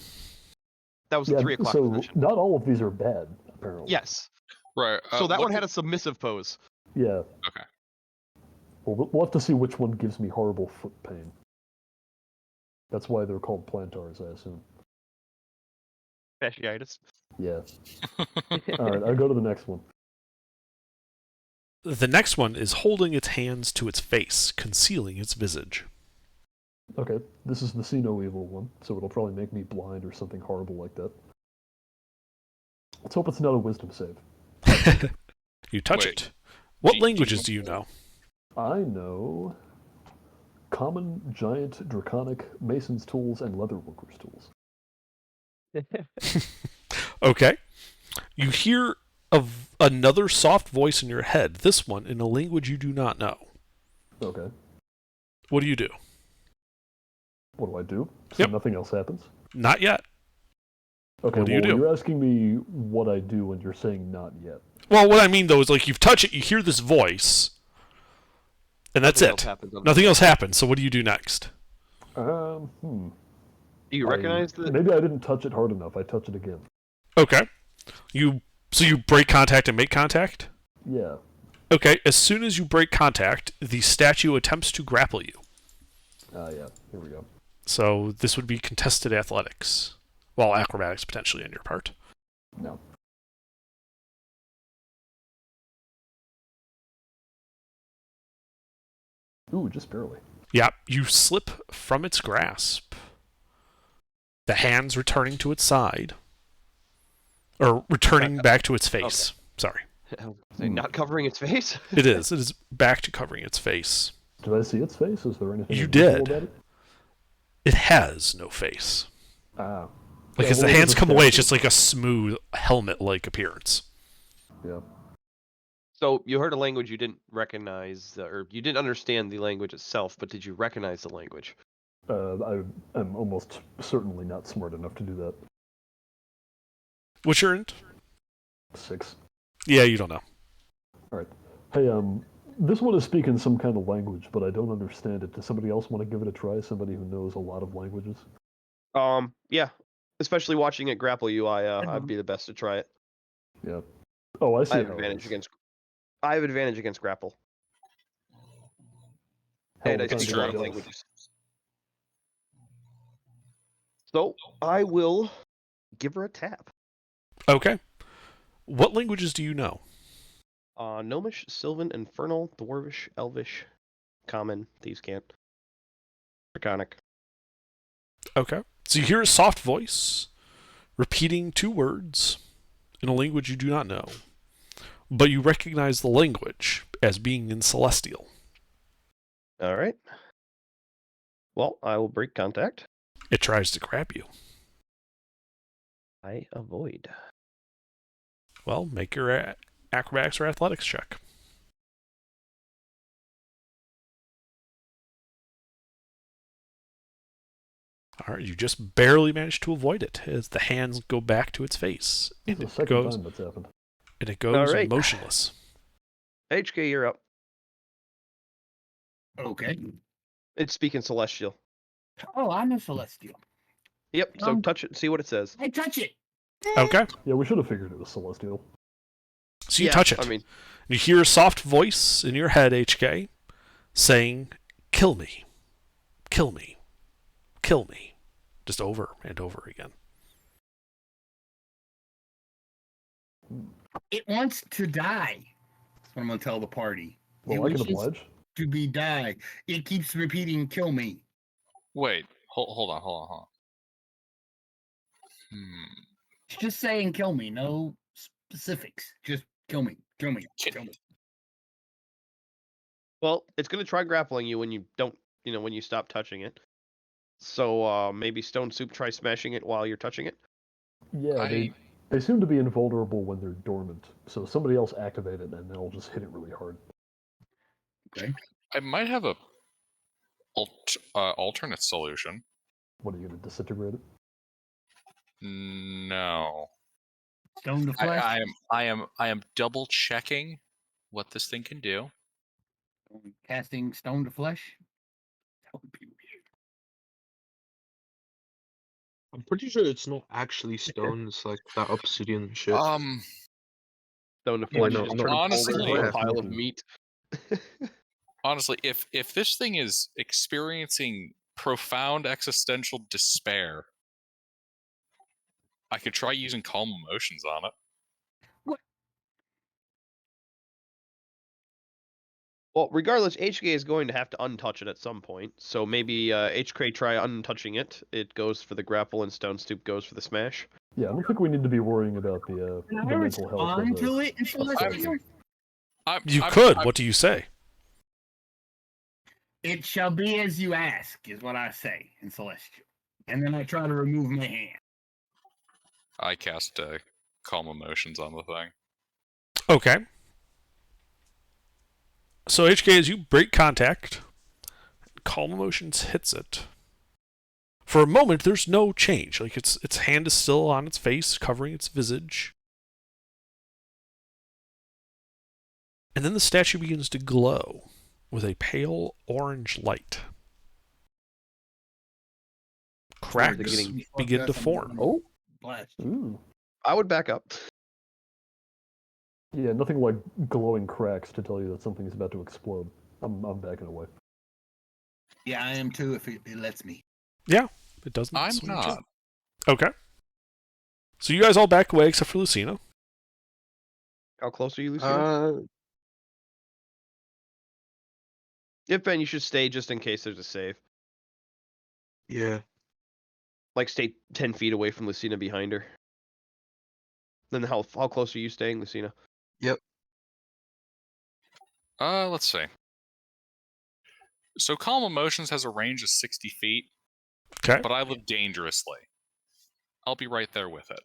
That was the Yeah, 3 o'clock so position. not all of these are bad, apparently. Yes. Right. So that what one had did- a submissive pose. Yeah. Okay. Well, we'll have to see which one gives me horrible foot pain. That's why they're called plantars, I assume. Fasciitis. Yeah. All right, I'll go to the next one. The next one is holding its hands to its face, concealing its visage. Okay, this is the see no evil one, so it'll probably make me blind or something horrible like that. Let's hope it's not a wisdom save. You touch Wait. it. What Do you languages do you know? I know common, giant, draconic, mason's tools, and leatherworker's tools. Okay. You hear another soft voice in your head, this one in a language you do not know. Okay, What do you do? what do I do? So Yep. nothing else happens? Not yet. Okay, What do you do? You're asking me what I do and you're saying not yet. Well, what I mean, though, is like you've touched it, you hear this voice, and that's Nothing else it. happens on Nothing else happens, so what do you do next? Hmm. Do you recognize the? Maybe I didn't touch it hard enough. I touch it again. Okay. So you break contact and make contact? Yeah. Okay, as soon as you break contact, the statue attempts to grapple you. Yeah, here we go. So this would be contested athletics. Well, acrobatics potentially on your part. No. Ooh, just barely. Yeah, you slip from its grasp. The hands returning to its side. Or returning back to its face. Sorry. Not covering its face. It is. It is back to covering its face. Did I see its face? Is there anything You unusual did. about it? It has no face. Ah. Like, Yeah, as the well, hands it's a come away, it's statue. just like a smooth helmet-like appearance. Yeah. So you heard a language you didn't recognize, or you didn't understand the language itself, but did you recognize the language? I am almost certainly not smart enough to do that. What's your int? 6. Yeah, you don't know. Hey, this one is speaking some kind of language, but I don't understand it. Does somebody else want to give it a try? Somebody who knows a lot of languages? Yeah. Especially watching it grapple you, I'd be the best to try it. Yeah. Oh, I see. I have how it advantage is. against. I have advantage against grapple, Hell, and I it's on speak a the lot of shelf. languages. So I will give her a tap. Okay. What languages do you know? Gnomish, Sylvan, Infernal, Dwarvish, Elvish, Common, Thieves' Cant, Draconic. Okay. So you hear a soft voice repeating 2 words in a language you do not know, but you recognize the language as being in Celestial. All right. Well, I will break contact. It tries to grab you. I avoid. Well, make your acrobatics or athletics check. All right, you just barely managed to avoid it as the hands go back to its face, This and is the it second goes time that's happened. All right. motionless. HK, you're up. Okay. It's speaking Celestial. Oh, I'm a celestial. Yep. So touch it and see what it says. I touch it. Okay, Yeah, we should have figured it was celestial. so you touch it. I mean, You hear a soft voice in your head, HK, saying, "Kill me, kill me, kill me," just over and over again. It wants to die. That's what I'm gonna tell the party. Well, It I can wishes oblige. to be die. It keeps repeating, "Kill me." Wait, hold on. It's just saying, "Kill me." No specifics. Just kill me. Kill me. Ki- Kill me. well, it's gonna try grappling you when you don't, when you stop touching it. So maybe Stone Soup try smashing it while you're touching it. Yeah, they seem to be invulnerable when they're dormant. So somebody else activate it, and they'll just hit it really hard. Okay. I might have a alternate solution. What are you going to disintegrate it? No, Stone to flesh. I am double checking what this thing can do. Casting stone to flesh. That would be weird. I'm pretty sure it's not actually stone. It's like that obsidian shit. Stone to Yeah, flesh no, just no, turn honestly, over into a yeah. pile of meat. Honestly, if this thing is experiencing profound existential despair, I could try using calm emotions on it. Well, regardless, HK is going to have to untouch it at some point. So maybe HK try untouching it. It goes for the grapple, and Stone Stoop goes for the smash. Yeah, I don't think we need to be worrying about the Can I mental health of respond to a it in Celestial? You could. What do you say? It shall be as you ask, is what I say in Celestial. And then I try to remove my hand. I cast calm emotions on the thing. Okay. So HK, as you break contact, calm emotions hits it. For a moment, there's no change. Like its hand is still on its face, covering its visage. And then the statue begins to glow with a pale orange light. Cracks begin to form. Oh, Ooh. I would back up. Yeah, nothing like glowing cracks to tell you that something's about to explode. I'm backing away. Yeah, I am too, if it lets me. Yeah, it doesn't. I'm swing not. too. Okay. So you guys all back away except for Lucina. How close are you, Lucina? If Ben, you should stay just in case there's a save. Yeah. Like, stay 10 feet away from Lucina behind her. Then how close are you staying, Lucina? Let's see. So calm emotions has a range of 60 feet, Okay. but I live dangerously. I'll be right there with it.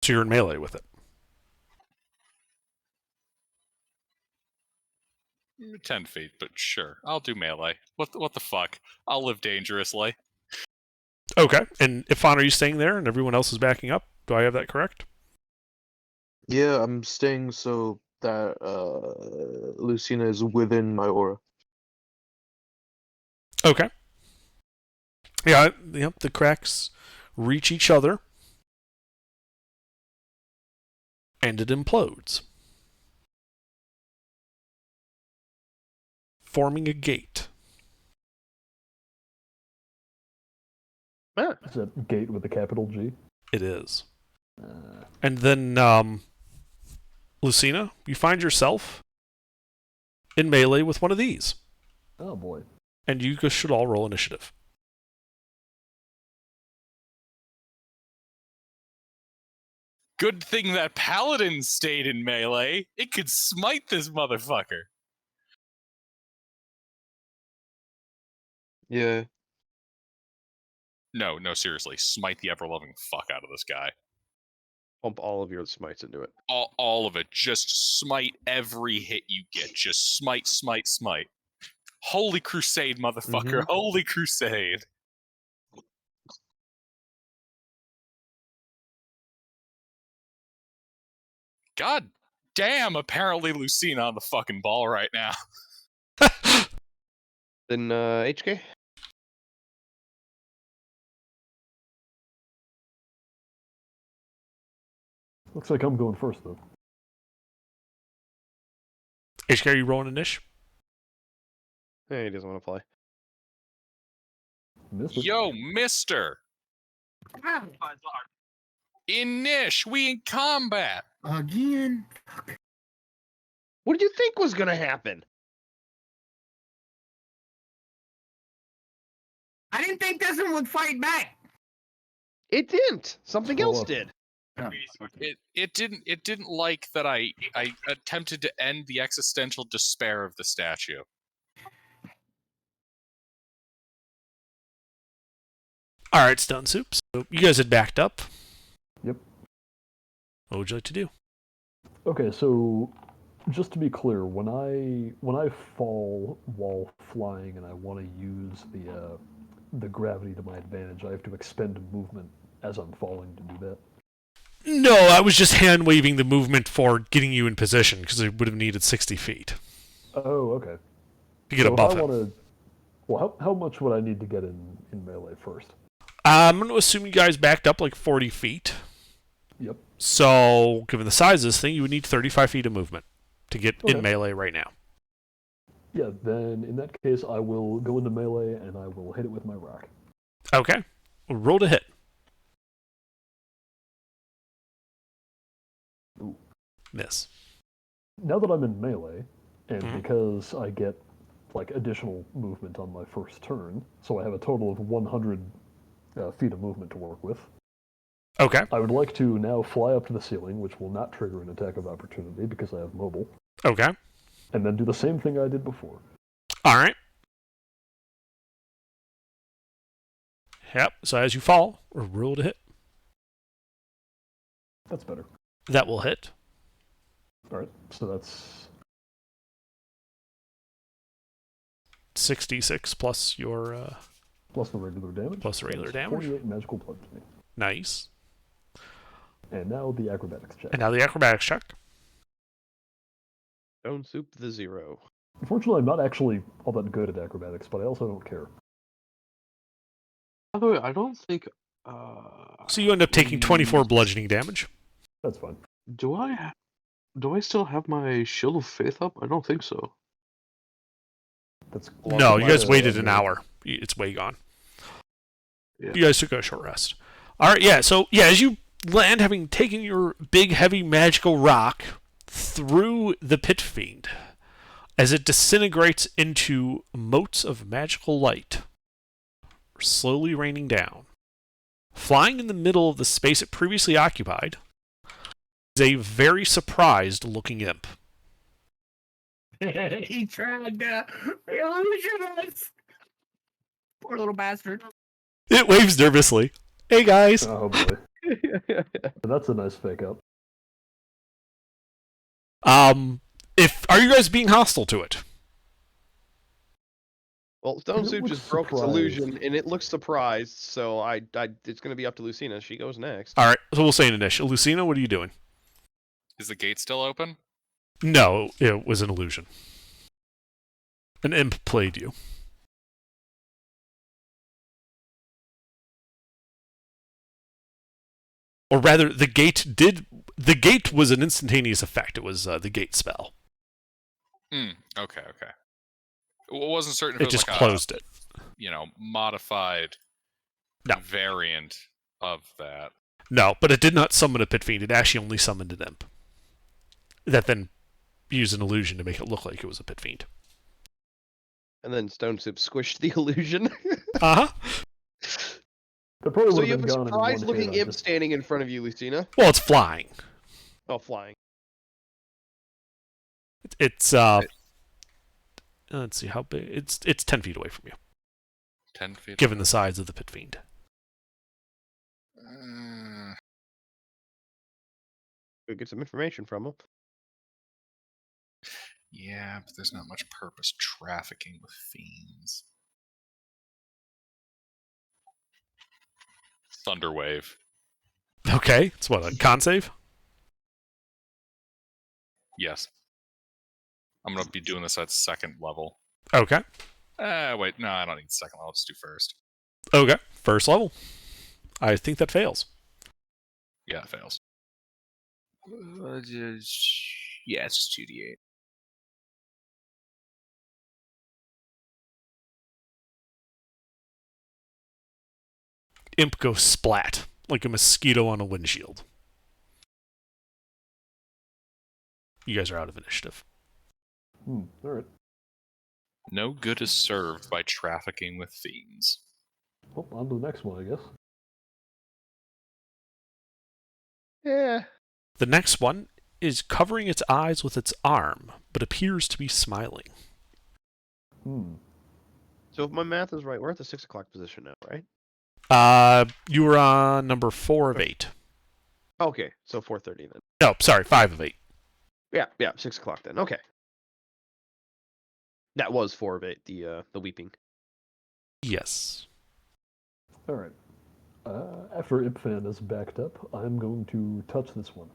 So you're in melee with it. 10 feet, but sure. I'll do melee. What the fuck? I'll live dangerously. Okay. And Ifan, are you staying there and everyone else is backing up? Do I have that correct? Yeah, I'm staying so that Lucina is within my aura. Okay. Yeah, yep, the cracks reach each other. And it implodes. Forming a gate. Ah, Is that gate with a capital G? It is. And then, Lucina, you find yourself in melee with one of these. Oh boy. And you guys should all roll initiative. Good thing that paladin stayed in melee. It could smite this motherfucker. Yeah. No, seriously. Smite the ever-loving fuck out of this guy. pump all of your smites into it. All of it. Just smite every hit you get. Just smite. Holy crusade, motherfucker. Holy crusade. God damn, apparently Lucina on the fucking ball right now. Then HK? Looks like I'm going first though. HK, are you rolling a niche? Hey, he doesn't want to play. Missed it. Yo, mister. Ah, In Nish, we in combat. again? What did you think was gonna happen? I didn't think this one would fight back. It didn't. Something Hold else up. did. Oh, It didn't like that I attempted to end the existential despair of the statue. Alright, Stone Soup. So you guys had backed up. Yep. What would you like to do? Okay, so just to be clear, when I fall while flying and I want to use the gravity to my advantage, I have to expend movement as I'm falling to do that. No, I was just hand waving the movement for getting you in position because it would have needed 60 feet Oh, okay. to get So above if I him. want to, well, how much would I need to get in melee first? I'm going to assume you guys backed up like 40 feet. Yep. So, given the size of this thing, you would need 35 feet of movement to get Okay. in melee right now. Yeah, then in that case, I will go into melee and I will hit it with my rock. Okay. Roll to hit. Miss. Now that I'm in melee, and Mhm. because I get like additional movement on my first turn, so I have a total of 100 feet of movement to work with. Okay. I would like to now fly up to the ceiling, which will not trigger an attack of opportunity because I have mobile, Okay. and then do the same thing I did before. All right. Yep. So as you fall, roll to hit. That's better. That will hit. All right, so that's 66 plus your plus the regular damage. Plus the So regular that's damage. 48 magical bludgeoning. nice. And now the acrobatics check. And now the acrobatics check. Stone Soup the 0. Unfortunately, I'm not actually all that good at acrobatics, but I also don't care. By the way, I don't think. So you end up taking 24 bludgeoning damage. That's fine. Do I still have my Shield of Faith up? I don't think so. That's No, you guys waited an uh, hour. It's way gone. Yeah. You guys took a short rest. All right, yeah. So yeah, as you land, having taken your big, heavy, magical rock through the pit fiend, as it disintegrates into motes of magical light, slowly raining down. Flying in the middle of the space it previously occupied is a very surprised-looking imp. He tried to illusion us. Poor little bastard. It waves nervously. Hey guys. Oh boy. That's a nice fake up. Are you guys being hostile to it? Well, Stone It Soup looks just broke its surprised. illusion, and it looks surprised. So it's going to be up to Lucina. She goes next. All right, so we'll say an initial. Lucina, what are you doing? Is the gate still open? No, it was an illusion. An imp played you. Or rather, the gate was an instantaneous effect. It was the gate spell. Okay. Well, I wasn't certain if It it was just like closed it. a modified No. variant of that. No, but it did not summon a pit fiend. It actually only summoned an imp. That then used an illusion to make it look like it was a pit fiend. And then Stone Soup squished the illusion. Uh-huh. That probably So would you have have been a gone in one surprised-looking hit. imp standing in front of you, Lucina. Well, it's flying. Oh, flying. It's let's see how big. It's 10 feet away from you, 10 feet. given the size of the pit fiend. We'll get some information from him. Yeah, but there's not much purpose trafficking with fiends. Thunderwave. Okay, it's what, a con save? Yes. I'm gonna be doing this at second level. Okay. Wait, no, I don't need second level. I'll just do first. Okay, first level. I think that fails. Yeah, it fails. Yeah, it's just 2d8. Imp goes splat, like a mosquito on a windshield. You guys are out of initiative. Alright. No good is served by trafficking with fiends. Well, on to the next one, I guess. Yeah. The next one is covering its eyes with its arm, but appears to be smiling. So if my math is right, we're at the 6 o'clock position now, right? You were on number 4 of 8. Okay, so 4:30 then. No, sorry, 5 of 8. Yeah, 6 o'clock then. Okay. That was 4 of 8. The weeping. Yes. Alright. After Ipfan is backed up, I'm going to touch this one.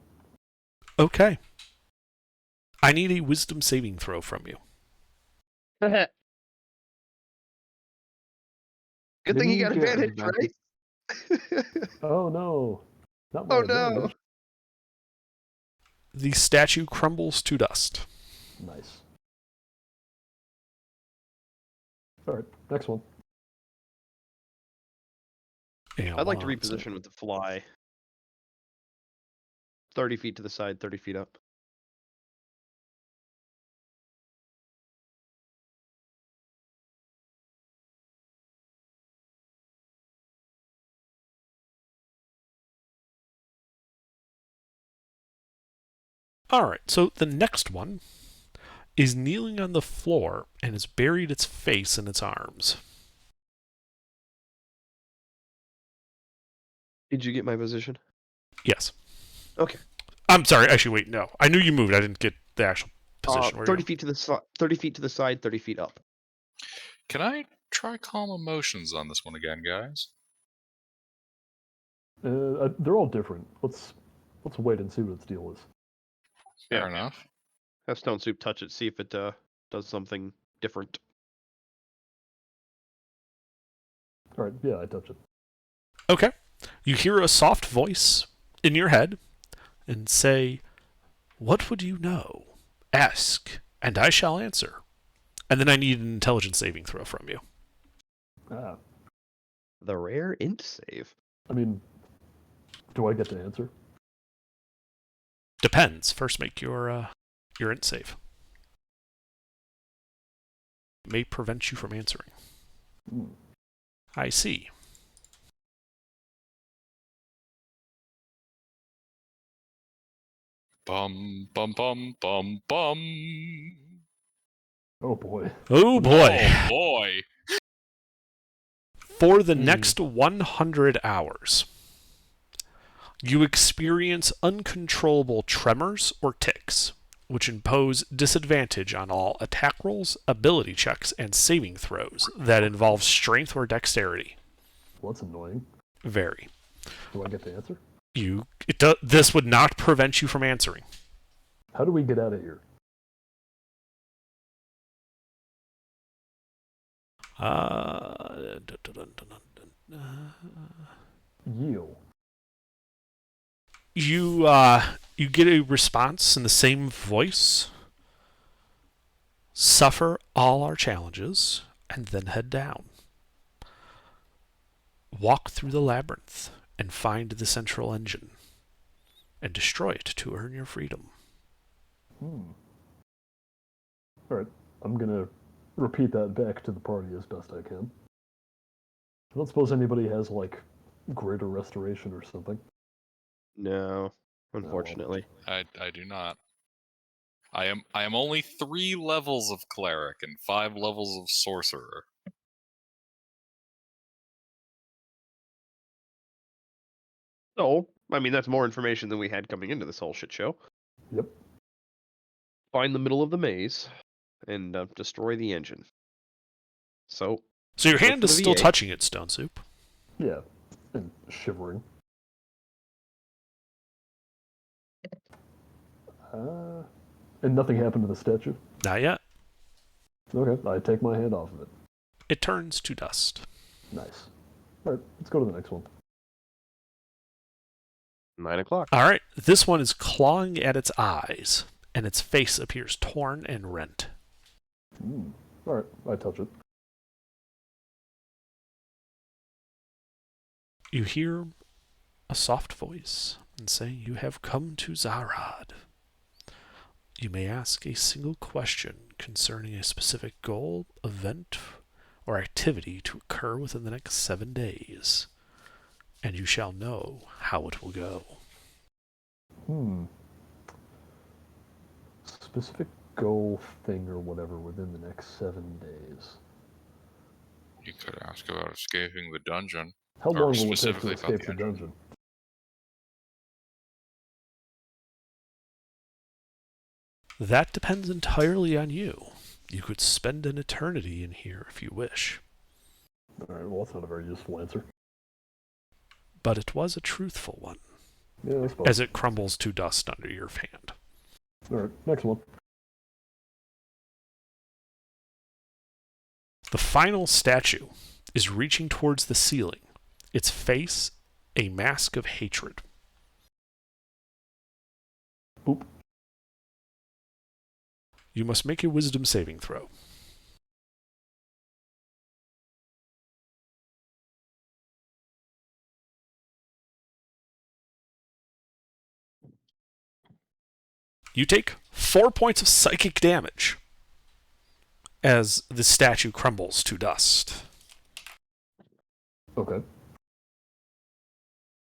Okay. I need a wisdom saving throw from you. Good thing you got Didn't you advantage, get right? Oh no. Not my Oh no. advantage. The statue crumbles to dust. Nice. Alright, next one. I'd like to reposition with the fly. 30 feet to the side, 30 feet up. Alright, so the next one is kneeling on the floor and has buried its face in its arms. Did you get my position? Yes. Okay. I'm sorry, actually, wait, no. I knew you moved. I didn't get the actual position. 30 feet to the 30 feet to the side, 30 feet up. Can I try calm emotions on this one again, guys? They're all different. Let's wait and see what its deal is. Fair enough. Have Stone Soup touch it, see if it does something different. All right, yeah, I touch it. Okay. You hear a soft voice in your head and say, "What would you know? Ask, and I shall answer." And then I need an intelligence saving throw from you. Ah, The rare int save. I mean, do I get to answer? Depends. First, make your int save. It may prevent you from answering. Hmm. I see. Bum, bum, bum, bum, bum. Oh boy. Oh boy. Oh, boy. For the next 100 hours, you experience uncontrollable tremors or tics, which impose disadvantage on all attack rolls, ability checks, and saving throws that involve strength or dexterity. Well, that's annoying. Very. Do I get to answer? This would not prevent you from answering. How do we get out of here? Yield. You get a response in the same voice. Suffer all our challenges, and then head down. Walk through the labyrinth and find the central engine, and destroy it to earn your freedom. Alright, I'm gonna repeat that back to the party as best I can. I don't suppose anybody has, like, greater restoration or something. No, unfortunately. I do not. I am only 3 levels of cleric and 5 levels of sorcerer. So, I mean, that's more information than we had coming into this whole shit show. Yep. Find the middle of the maze and destroy the engine. So your hand for is the still VA. touching it, Stone Soup. Yeah. And shivering. And nothing happened to the statue? Not yet. Okay, I take my hand off of it. It turns to dust. Nice. Alright, let's go to the next one. 9 o'clock. All right, this one is clawing at its eyes, and its face appears torn and rent. Alright, I touch it. You hear a soft voice saying, "You have come to Zarad. You may ask a single question concerning a specific goal, event, or activity to occur within the next 7 days, and you shall know how it will go." Specific goal thing or whatever within the next 7 days. You could ask about escaping the dungeon. How Or long will it take to specifically about escape the the dungeon? That depends entirely on you. You could spend an eternity in here if you wish. Alright, well, that's not a very useful answer. But it was a truthful one, Yeah, I suppose. as it crumbles to dust under your hand. Alright, next one. The final statue is reaching towards the ceiling, its face a mask of hatred. Boop. You must make a wisdom saving throw. You take 4 points of psychic damage as the statue crumbles to dust. Okay.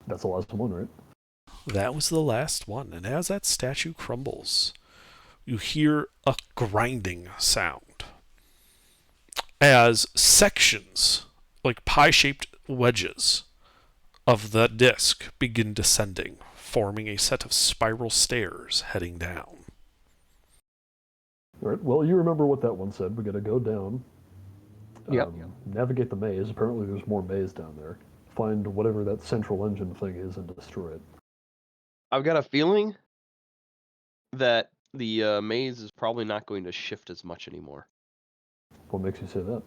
That's the last one, right? that was the last one. And as that statue crumbles, you hear a grinding sound as sections, like pie-shaped wedges, of the disc begin descending, forming a set of spiral stairs heading down. All right. Well, you remember what that one said. We got to go down. Yep. Navigate the maze. Apparently, there's more maze down there. Find whatever that central engine thing is and destroy it. I've got a feeling that the maze is probably not going to shift as much anymore What makes you say that?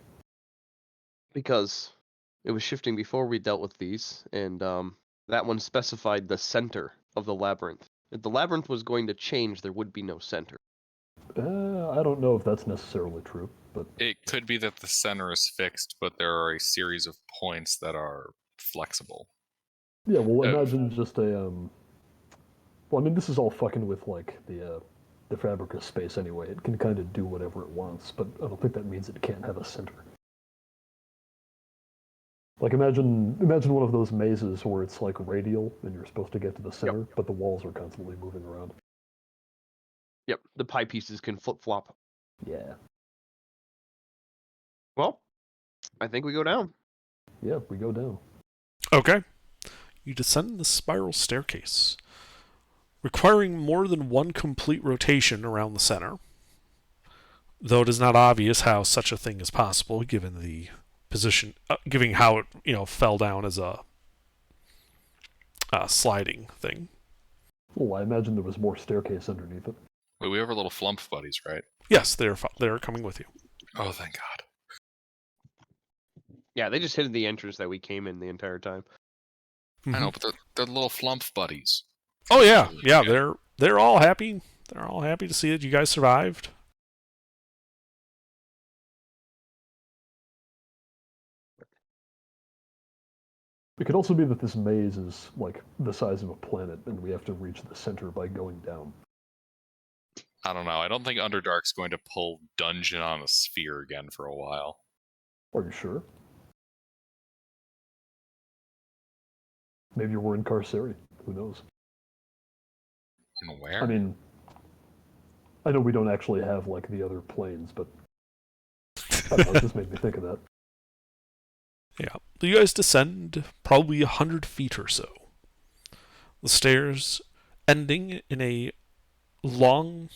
because it was shifting before we dealt with these, and that one specified the center of the labyrinth. If the labyrinth was going to change, there would be no center. I don't know if that's necessarily true, but It could be that the center is fixed, but there are a series of points that are flexible. yeah. Well, Uh, imagine just a Well, I mean, this is all fucking with like the fabric of space anyway. It can kind of do whatever it wants, but I don't think that means it can't have a center. Like imagine one of those mazes where it's like radial and you're supposed to get to the center, but the walls are constantly moving around. Yep, the pie pieces can flip-flop. Yeah. Well, I think we go down. Yeah, we go down. Okay. You descend the spiral staircase, requiring more than one complete rotation around the center, though it is not obvious how such a thing is possible given the position, given how it fell down as a sliding thing. Well, I imagine there was more staircase underneath it. Wait, we have our little flump buddies, right? Yes, they're coming with you. Oh, thank God. Yeah, they just hid the entrance that we came in the entire time. I know, but they're little flump buddies. Oh yeah, they're all happy. They're all happy to see that you guys survived. It could also be that this maze is like the size of a planet and we have to reach the center by going down. I don't know. I don't think Underdark's going to pull Dungeon on a Sphere again for a while. Are you sure? Maybe we're in Carceri. Who knows? And where? I mean, I know we don't actually have like the other planes, but I don't know, it just made me think of that. Yeah. You guys descend probably 100 feet or so. The stairs ending in a long-ish,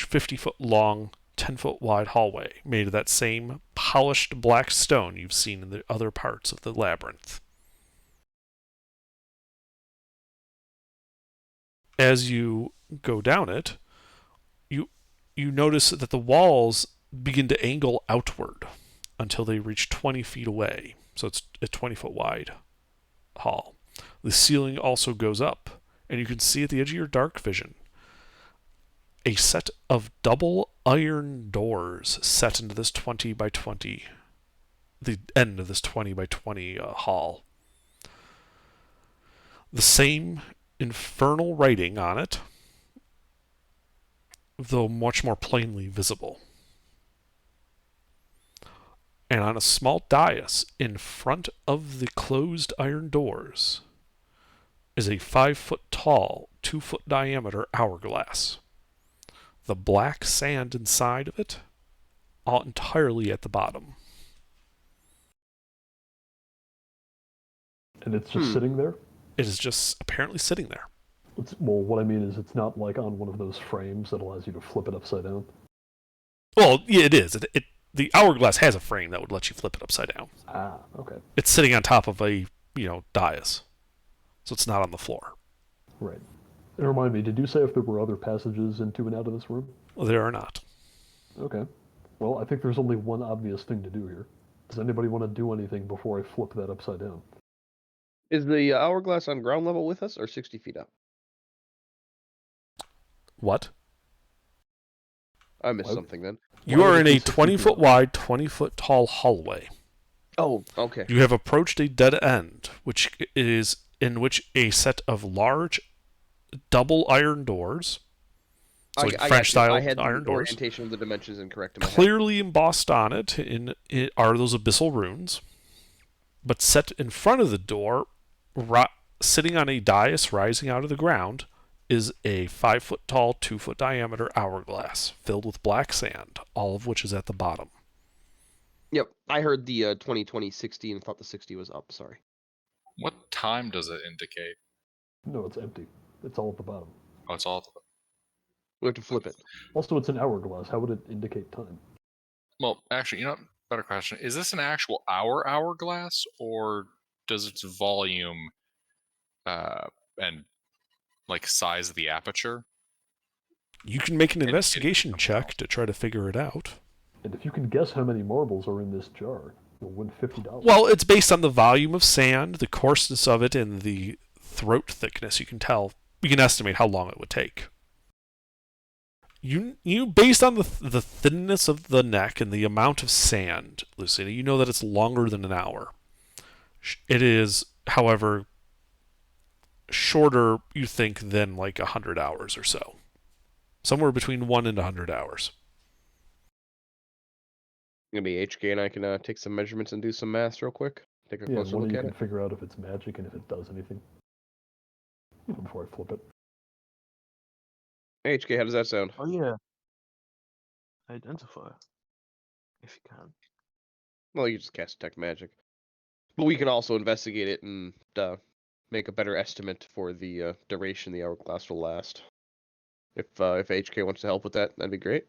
50-foot long, 10-foot wide hallway made of that same polished black stone you've seen in the other parts of the labyrinth. As you go down it, you notice that the walls begin to angle outward until they reach 20 feet away. So it's a 20-foot wide hall. The ceiling also goes up, and you can see at the edge of your dark vision a set of double iron doors set into this 20 by 20, the end of this 20 by 20 hall. The same infernal writing on it, though much more plainly visible. And on a small dais in front of the closed iron doors is a 5-foot tall, 2-foot diameter hourglass. The black sand inside of it, all entirely at the bottom. And it's just sitting there? It is just apparently sitting there. Well, what I mean is it's not like on one of those frames that allows you to flip it upside down. Well, yeah, it is. The hourglass has a frame that would let you flip it upside down. Ah, okay. It's sitting on top of a, dais. So it's not on the floor. Right. And remind me, did you say if there were other passages into and out of this room? Well, there are not. Okay. Well, I think there's only one obvious thing to do here. Does anybody want to do anything before I flip that upside down? Is the hourglass on ground level with us or 60 feet up? What? I missed What? something then. You Why are would in it be a 60 20-foot feet up? wide, 20-foot tall hallway. Oh, okay. You have approached a dead end, which is in which a set of large double iron doors, so like I got you. French-style I had iron the doors, orientation of the dimensions incorrect in my head. clearly embossed on it are those abyssal runes, but set in front of the door sitting on a dais rising out of the ground is a 5-foot tall, 2-foot diameter hourglass filled with black sand, all of which is at the bottom. Yep, I heard the 2020 60 and thought the 60 was up. Sorry. What time does it indicate? No, it's empty. It's all at the bottom. Oh, it's all. We have to flip it. Also, it's an hourglass. How would it indicate time? Well, actually, better question. Is this an actual hourglass, or does its volume and like size of the aperture? You can make an It- investigation check to try to figure it out. And if you can guess how many marbles are in this jar, you'll win $50. Well, it's based on the volume of sand, the coarseness of it, and the throat thickness. You can estimate how long it would take. You based on the thinness of the neck and the amount of sand, Lucina, you know that it's longer than an hour. It is, however, shorter, you think, than like 100 hours or so. Somewhere between 1 and 100 hours. Gonna be HK and I can take some measurements and do some math real quick. Take a Yeah, closer one of look you at can it. figure out if it's magic and if it does anything. Before I flip it. Hey, HK, how does that sound? Oh yeah. Identify. If you can. Well, you just cast detect magic, but we can also investigate it and make a better estimate for the duration the hourglass will last. If HK wants to help with that, that'd be great.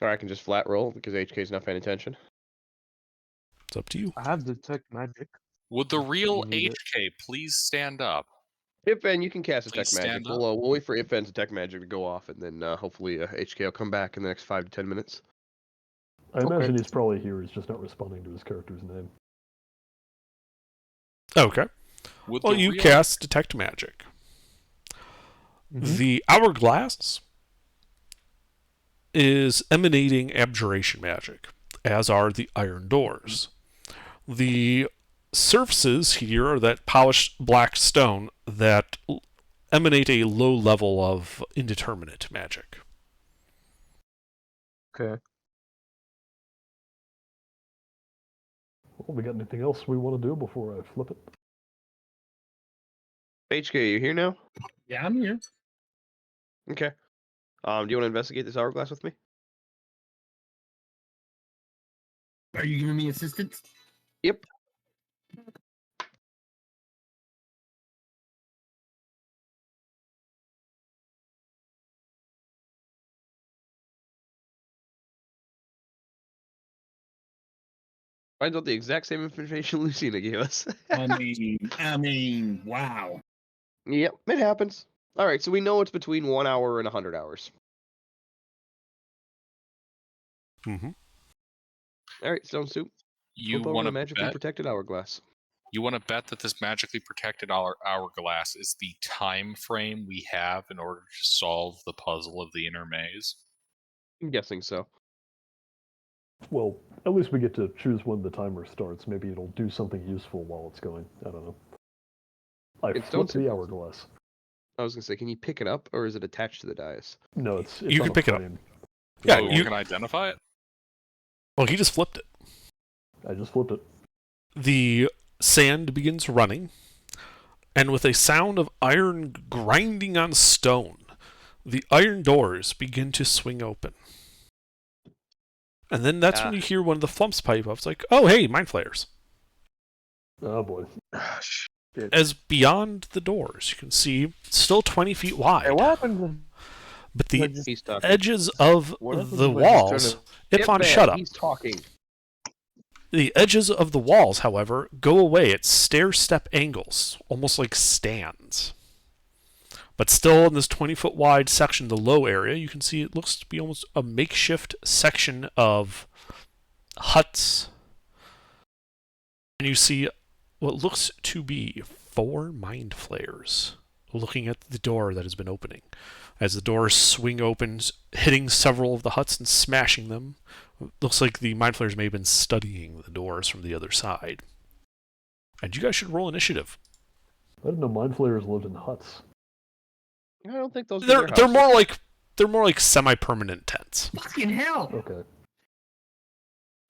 Or I can just flat roll because HK's not paying attention. It's up to you. I have detect magic. Would the real You need it. HK please stand up? Ifn, you can cast Please detect magic. stand up. We'll wait for Ifn's detect magic to go off, and then hopefully HK will come back in the next 5 to 10 minutes. I imagine he's probably here. He's just not responding to his character's name. Okay. Would Well, the you real... cast detect magic. Mhm. The hourglass is emanating abjuration magic, as are the iron doors. The surfaces here are that polished black stone that emanate a low level of indeterminate magic. Okay. Well, we got anything else we want to do before I flip it? HK, you here now? Yeah, I'm here. Okay. Do you want to investigate this hourglass with me? Are you giving me assistance? Yep. Finds out the exact same information Lucina gave us. I mean, wow. Yep, it happens. All right, so we know it's between 1 hour and 100 hours. Mm-hmm. All right, Stone Soup. You Flip over want the to magically bet? protected hourglass. You want to bet that this magically protected hourglass is the time frame we have in order to solve the puzzle of the inner maze? I'm guessing so. Well, at least we get to choose when the timer starts. Maybe it'll do something useful while it's going. I don't know. I It's flipped don't- the hourglass. I was gonna say, can you pick it up, or is it attached to the dais? No, it's You on can a pick it up. frame. Yeah, Oh, you can identify it? Well, he just flipped it. I just flipped it. The sand begins running, and with a sound of iron grinding on stone, the iron doors begin to swing open. And then that's when Ah. you hear one of the flumps pipe up. It's like, oh, hey, mind flayers. Oh boy. As beyond the doors, you can see still 20 feet wide, Hey, what happened? but the He's talking. edges of What happens the if I just turn walls... it- Ifan, Ifan, shut up. He's talking. The edges of the walls, however, go away at stair-step angles, almost like stands. But still in this 20-foot wide section, the low area, you can see it looks to be almost a makeshift section of huts. And you see what looks to be 4 mind flayers looking at the door that has been opening. As the doors swing open, hitting several of the huts and smashing them. Looks like the mind flayers may have been studying the doors from the other side. And you guys should roll initiative. I didn't know mind flayers lived in huts. I don't think those. They're more like semi-permanent tents. Fucking hell. Okay.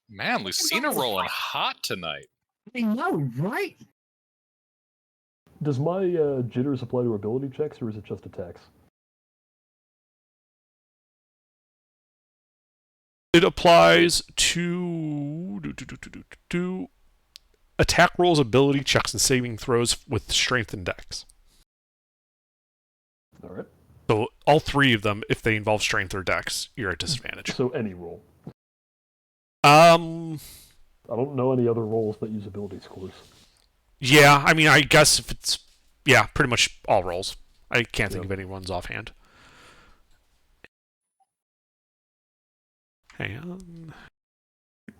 Man, Lucina rolling hot tonight. I know, right? Does my jitters apply to ability checks, or is it just attacks? It applies to attack rolls, ability checks, and saving throws with strength and dex. All right. So all three of them, if they involve strength or dex, you're at disadvantage. So any roll. I don't know any other rolls that use ability scores. Yeah, I mean, I guess if it's... Yeah, pretty much all rolls. I can't think Yep. of any ones offhand. Hang on.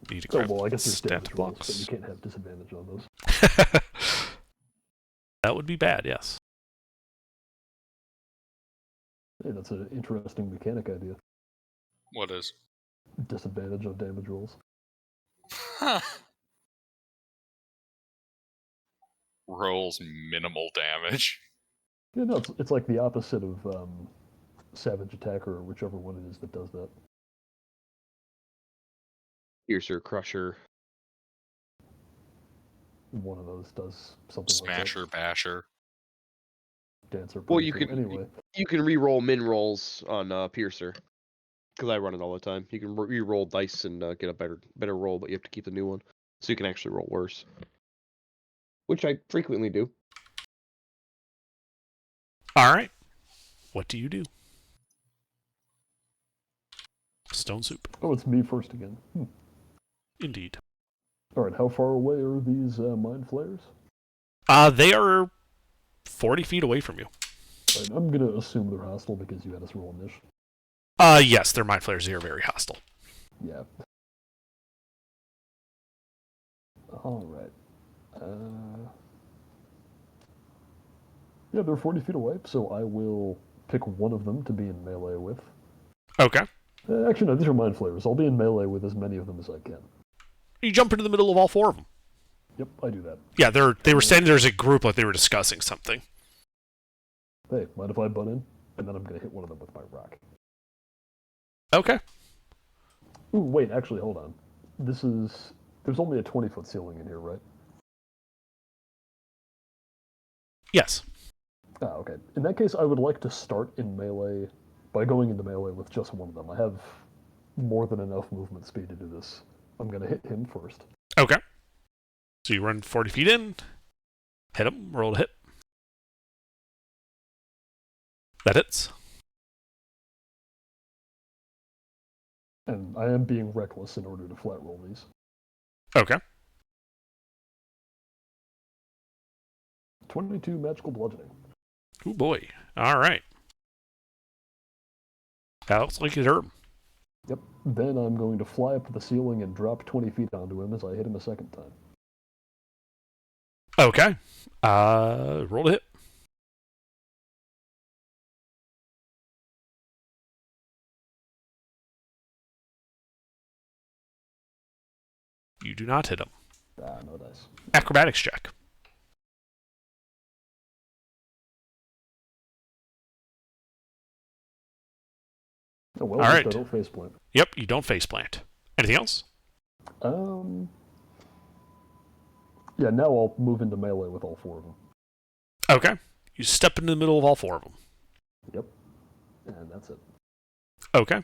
Need to Oh, grab well, I guess there's stat damage rolls, but you blocks. can't have disadvantage on those. That would be bad, yes. Hey, that's an interesting mechanic idea. What is? Disadvantage on damage rolls. Rolls minimal damage. Yeah, no, it's like the opposite of Savage Attacker, or whichever one it is that does that. Piercer, Crusher. One of those does something Smasher, basher. like that. Dancer. Well, you Punisher. can- Anyway, You can re-roll min rolls on Piercer. Because I run it all the time. You can re-roll dice and get a better roll, but you have to keep the new one. So you can actually roll worse. Which I frequently do. Alright. What do you do? Stone soup. oh, it's me first again. Indeed. All right, how far away are these mind flayers? They are 40 feet away from you. Right, I'm gonna assume they're hostile because you had us roll niche. Yes, their mind flayers are very hostile. Yeah. All right. Yeah, they're 40 feet away, so I will pick one of them to be in melee with. Okay. Actually, no, these are mind flayers. I'll be in melee with as many of them as I can. You jump into the middle of all four of them. Yep, I do that. Yeah, they were standing there as a group like they were discussing something. Hey, mind if I butt in? And then I'm gonna hit one of them with my rock. Okay. Ooh, wait, actually, hold on. There's only a 20-foot ceiling in here, right? Yes. Ah, okay. In that case, I would like to start in melee by going into melee with just one of them. I have more than enough movement speed to do this. I'm gonna hit him first. Okay. So you run 40 feet in, hit him, roll to hit. That hits. And I am being reckless in order to flat roll these. Okay. 22 magical bludgeoning. Oh boy. All right. That looks like it hurt him. Yep. Then I'm going to fly up to the ceiling and drop 20 feet onto him as I hit him a second time. Okay. Roll to hit. You do not hit him. Ah, no dice. Acrobatics check. Oh, well, All at right. least I don't faceplant. Yep, you don't faceplant. Anything else? Yeah, now I'll move into melee with all four of them. Okay. You step into the middle of all four of them. Yep. And that's it. Okay.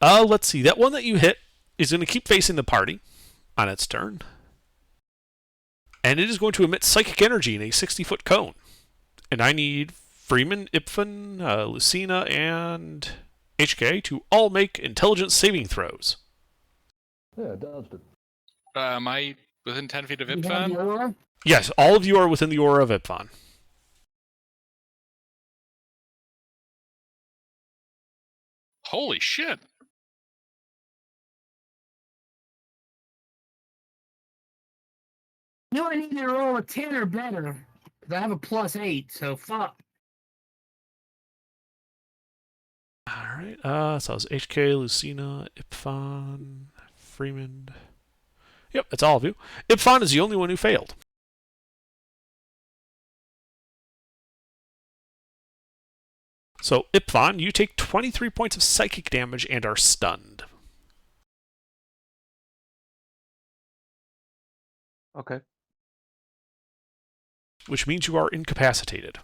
Let's see. That one that you hit is going to keep facing the party on its turn. And it is going to emit psychic energy in a 60-foot cone. And I need Freeman, Ipfan, Lucina, and HK to all make intelligence saving throws. Yeah, I dodged it. Am I within 10 feet of You have Ipfan? the aura? Yes, all of you are within the aura of Ipfan. Holy shit! You only need to roll a 10 or better. Because I have a +8, so fuck. Alright, so it's HK, Lucina, Ipfan, Freeman. Yep, that's all of you. Ipfan is the only one who failed. So, Ipfan, you take 23 points of psychic damage and are stunned. Okay. which means you are incapacitated.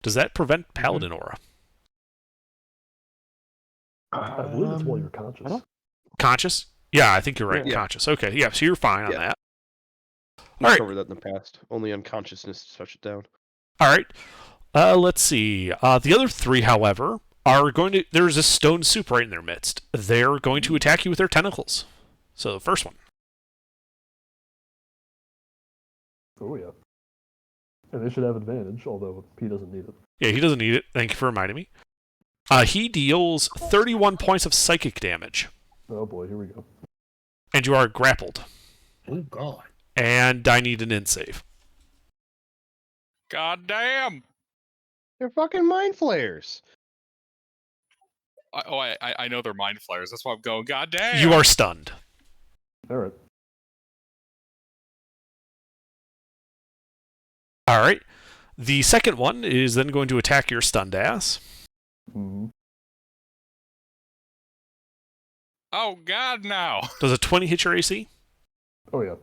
Does that prevent Paladin Aura? I believe it's while you're conscious. don't- Conscious? Yeah, I think you're right. Yeah. Conscious. Okay, yeah, so you're fine on Yeah. that. We've Alright. covered that in the past. Only unconsciousness to touch it down. All right. Let's see. The other three, however, are going to. There's a stone soup right in their midst. They're going to attack you with their tentacles. So the first one. Oh yeah. And they should have advantage, although he doesn't need it. Yeah, he doesn't need it. Thank you for reminding me. He deals 31 points of psychic damage, Oh boy, here we go. and you are grappled. Oh God. And I need an in save. God damn! They're fucking mind flayers. I know they're mind flayers. That's why I'm going. God damn! You are stunned. All right. All right. The second one is then going to attack your stunned ass. Mm-hmm. Oh God, no! Does a 20 hit your AC? Oh yeah.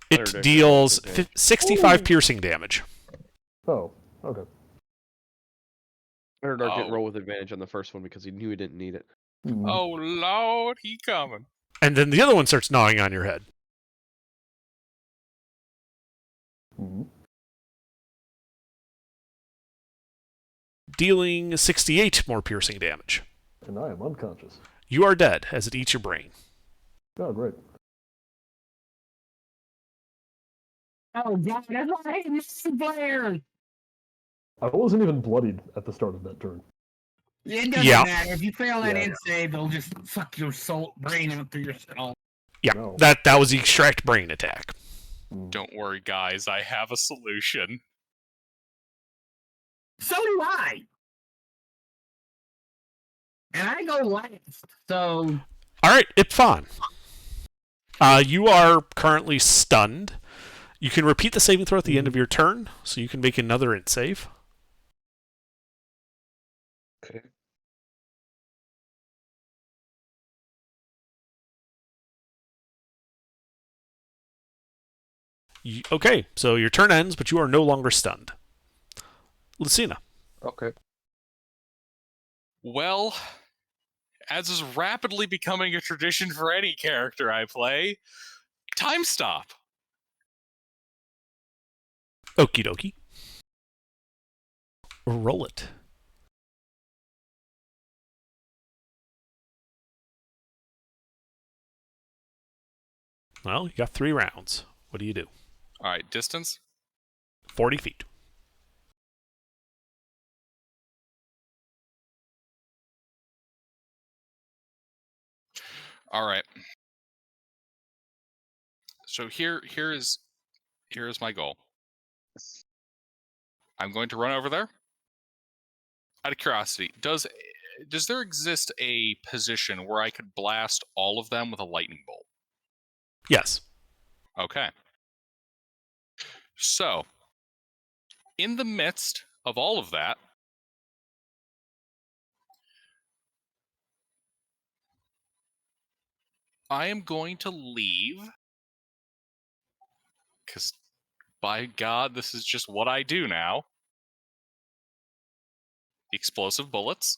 It Better deals advantage. 65 piercing damage. Oh, okay. Erdark didn't Oh. roll with advantage on the first one because he knew he didn't need it. Mhm. Oh Lord, he coming. And then the other one starts gnawing on your head. Mhm. Dealing 68 more piercing damage. And I am unconscious. You are dead as it eats your brain. Oh, great. Oh God, that's why I hate this player. I wasn't even bloodied at the start of that turn. It doesn't Yeah. matter. If you fail that Yeah. in save, it'll just suck your soul brain out through your skull. Yeah, No. that was the extract brain attack. Mm. Don't worry, guys. I have a solution. So do I. And I go last. So All right, Ipfon. You are currently stunned. You can repeat the saving throw at the end of your turn, so you can make another int save. Okay. Okay, so your turn ends, but you are no longer stunned. Lucina. Okay. Well, as is rapidly becoming a tradition for any character I play, time stop. Okie dokie. Roll it. Well, you got 3 rounds. What do you do? All right, distance. 40 feet. All right. So here is my goal. I'm going to run over there. Out of curiosity, does there exist a position where I could blast all of them with a lightning bolt? Yes. Okay. So, in the midst of all of that, I am going to leave, because by God, this is just what I do now. Explosive bullets.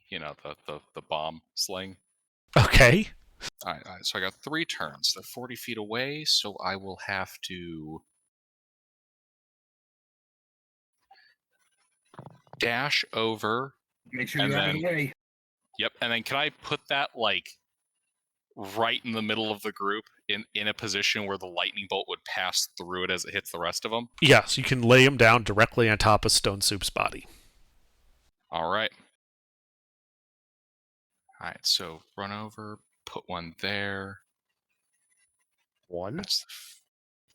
You know, the bomb sling. Okay. All right, so I got 3 turns. They're 40 feet away, so I will have to dash over. make sure And you're out of then- the way. Yep, and then can I put that, like, right in the middle of the group in a position where the lightning bolt would pass through it as it hits the rest of them? Yes, you can lay him down directly on top of Stone Soup's body. All right. All right, so run over, put one there. One. That's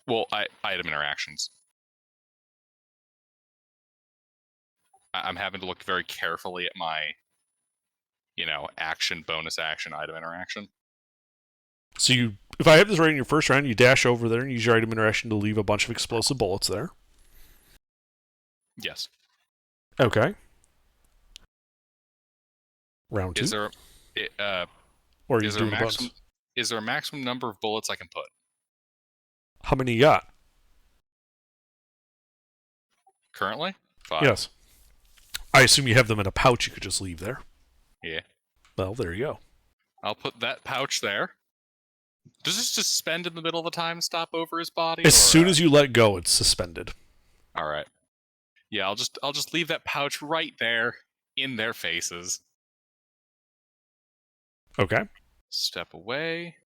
item interactions. I'm having to look very carefully at my, action, bonus action, item interaction. So if I have this right in your first round, you dash over there and use your item interaction to leave a bunch of explosive bullets there. Yes. Okay. Round 2. Is there, or are you is there a doing the maximum? bonus? is there a maximum number of bullets I can put? How many you got? Currently? 5. Yes. I assume you have them in a pouch you could just leave there. Yeah. Well, there you go. I'll put that pouch there. Does this just suspend in the middle of the time stop over his body? As soon as you let go, it's suspended. All right. Yeah, I'll just leave that pouch right there in their faces. Okay. Step away.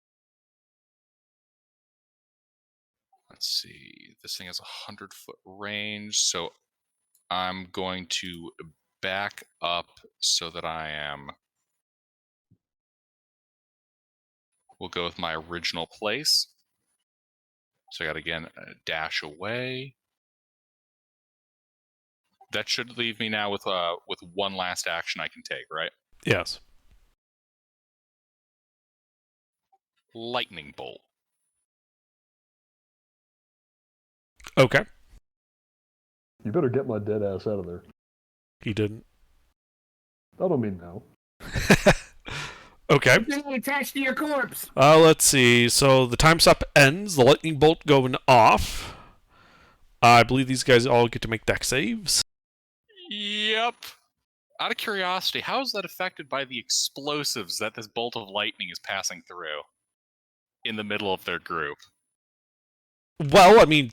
Let's see. This thing has 100-foot range, so I'm going to back up so that I am. We'll go with my original place. So I got again dash away. That should leave me now with one last action I can take, right? Yes. Lightning bolt. Okay. You better get my dead ass out of there. He didn't. I don't mean now. Okay. Then attached to your corpse. Let's see. So the time stop ends. The lightning bolt going off. I believe these guys all get to make deck saves. Yep. Out of curiosity, how is that affected by the explosives that this bolt of lightning is passing through in the middle of their group? Well, I mean,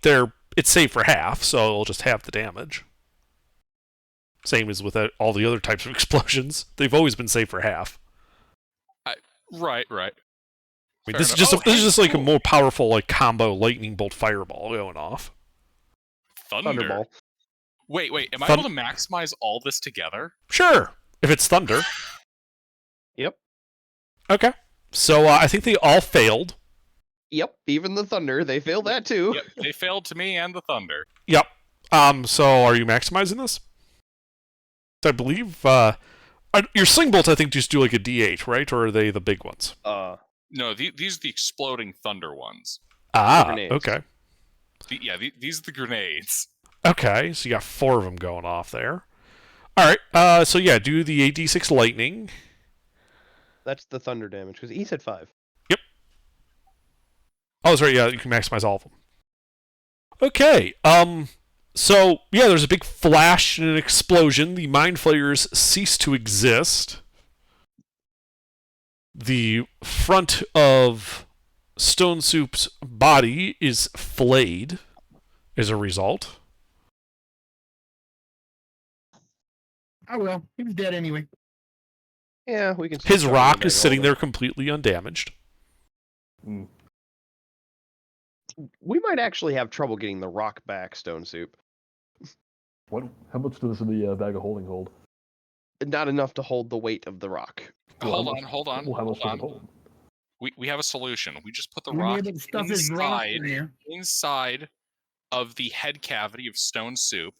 it's safe for half, so it'll just have the damage. Same as with all the other types of explosions. They've always been safe for half. Right. I mean, Fair this is enough. just like a cool. more powerful like combo lightning bolt fireball going off. Thunder. Thunderball. Wait. Am I able to maximize all this together? Sure, if it's thunder. Yep. Okay. So I think they all failed. Yep. Even the thunder, they failed that too. Yep, they failed to me and the thunder. Yep. So are you maximizing this? I believe your sling bolts I think just do like a D8, right? Or are they the big ones? No, these are the exploding thunder ones. Grenades. Okay. These are the grenades. Okay, so you got 4 of them going off there. All right. So yeah, do the 8d6 lightning. That's the thunder damage because he said 5. Oh, that's right. Yeah, you can maximize all of them. Okay. So yeah, there's a big flash and an explosion. The mind flayers cease to exist. The front of Stone Soup's body is flayed as a result. Oh well, he was dead anyway. Yeah, we can. His rock is sitting there completely undamaged. Mm. We might actually have trouble getting the rock back, Stone Soup. What? How much does the bag of holding hold? Not enough to hold the weight of the rock. Hold on. Well, how much does it hold? We have a solution. We just put the We rock need to stuff his rock in there. inside of the head cavity of Stone Soup,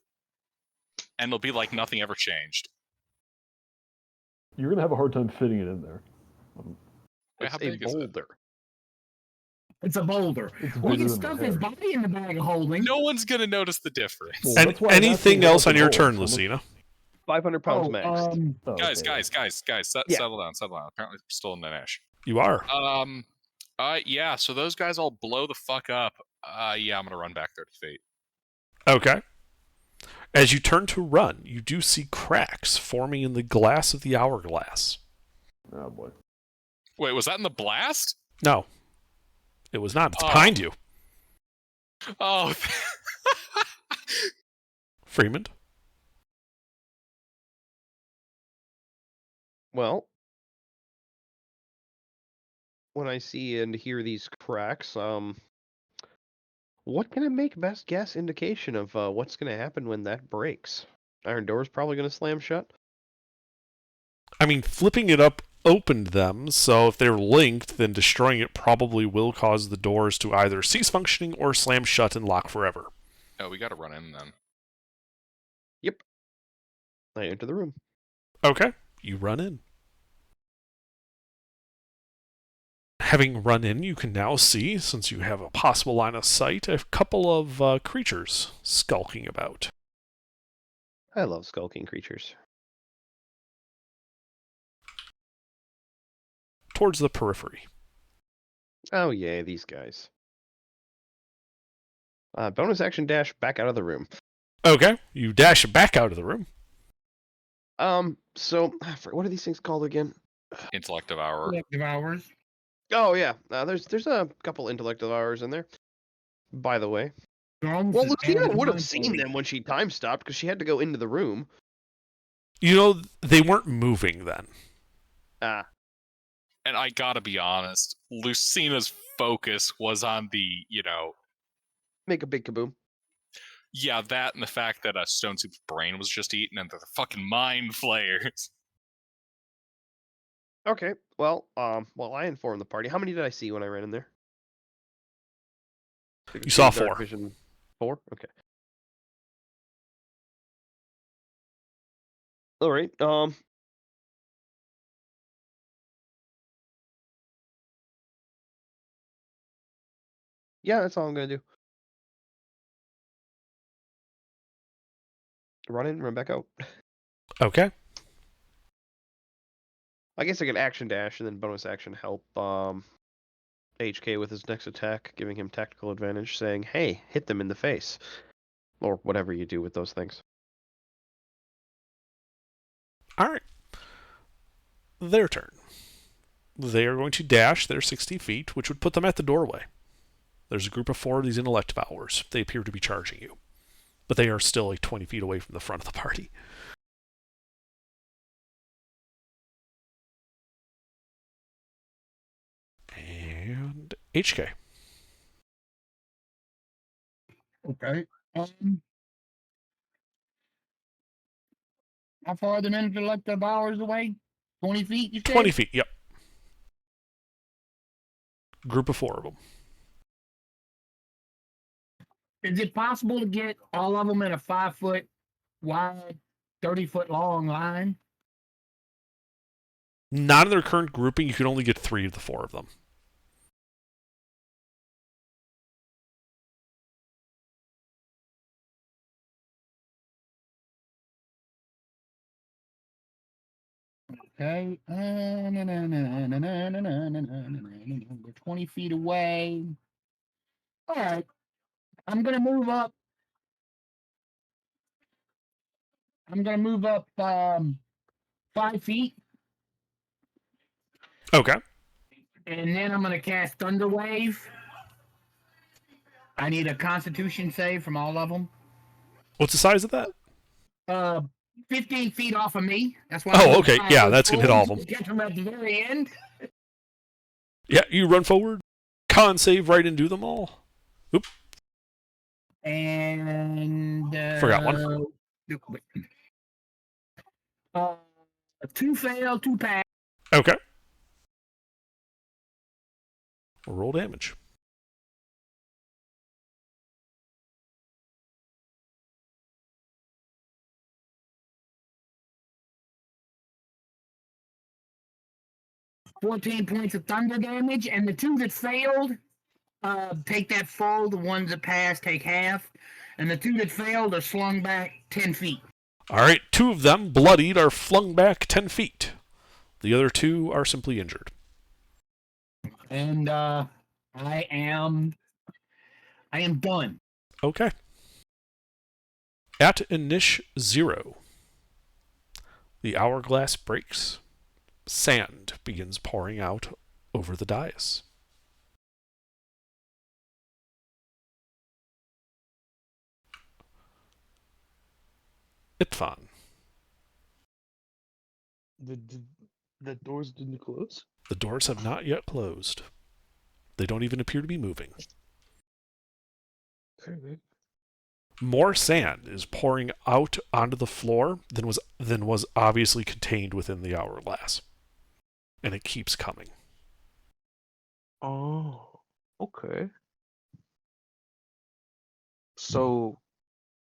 and it'll be like nothing ever changed. You're gonna have a hard time fitting it in there. Wait, It's how a big is it? boulder. It's a boulder. It's We bigger can than stuff my his head. body in the bag of holding. No one's gonna notice the difference. Well, And that's why I'm asking anything about else on the your gold. turn, How much- Lucina? 500 pounds Oh, max. Oh, Guys, okay. Yeah. settle down. Apparently, we're still in the niche. You are. Yeah. So those guys all blow the fuck up. Yeah, I'm gonna run back 30 feet. Okay. As you turn to run, you do see cracks forming in the glass of the hourglass. Oh boy. Wait, was that in the blast? No, it was not. It's Oh. behind you, Oh. Freeman. Well, when I see and hear these cracks, what can I make best guess indication of what's going to happen when that breaks? Iron door's probably going to slam shut. I mean, flipping it up opened them, so if they're linked, then destroying it probably will cause the doors to either cease functioning or slam shut and lock forever. Oh, we gotta run in then. I enter the room. Okay, you run in. Having run in, you can now see, since you have a possible line of sight, a couple of creatures skulking about. I love skulking creatures. Towards the periphery. Oh, yay, these guys. Bonus action dash back out of the room. Okay, you dash back out of the room. So, what are these things called again? Intellect Devour. Collective hours. Oh, yeah. There's a couple intellect hours in there. By the way. Drones Well, is Lucina added would have mindfully. seen them when she time stopped because she had to go into the room. You know, they weren't moving then. Ah, And I gotta be honest, Lucina's focus was on the, make a big kaboom. yeah, that and the fact that Stone Soup's brain was just eaten and the fucking mind flayers. Okay, well, I informed the party. How many did I see when I ran in there? You saw Dark 4. Vision 4? Okay. Alright, yeah, that's all I'm gonna do. Run in, run back out. Okay. I guess I can action dash and then bonus action help HK with his next attack, giving him tactical advantage, saying, hey, hit them in the face. Or whatever you do with those things. Alright. Their turn. They are going to dash their 60 feet, which would put them at the doorway. There's a group of 4 of these intellect devours. They appear to be charging you. But they are still like 20 feet away from the front of the party. And HK. Okay. How far are the intellect hours away? 20 feet, you said? 20 feet, yep. Group of 4 of them. Is it possible to get all of them in a 5-foot wide, 30-foot long line? Not in their current grouping, you can only get 3 of the 4 of them. Okay. 20 feet away. All right. I'm going to move up. I'm going to move up 5 feet. Okay. And then I'm going to cast Thunder Wave. I need a Constitution save from all of them. What's the size of that? 15 feet off of me. That's why. Oh, okay. Yeah, that's going to hit all of them. Get them at the very end. Yeah, you run forward. Con save right and do them all. Oop. And Forgot one. 2 fail, 2 pass. Okay. Roll damage. $14 points of thunder damage, and the 2 that failed take that full. The ones that passed take half, and the 2 that failed are slung back 10 feet. All right, 2 of them, bloodied, are flung back 10 feet. The other 2 are simply injured. And I am done. Okay. At Inish 0, the hourglass breaks. Sand begins pouring out over the dais. Itfan. The doors didn't close? The doors have not yet closed. They don't even appear to be moving. Okay. More sand is pouring out onto the floor than was obviously contained within the hourglass. And it keeps coming. Oh, okay. So,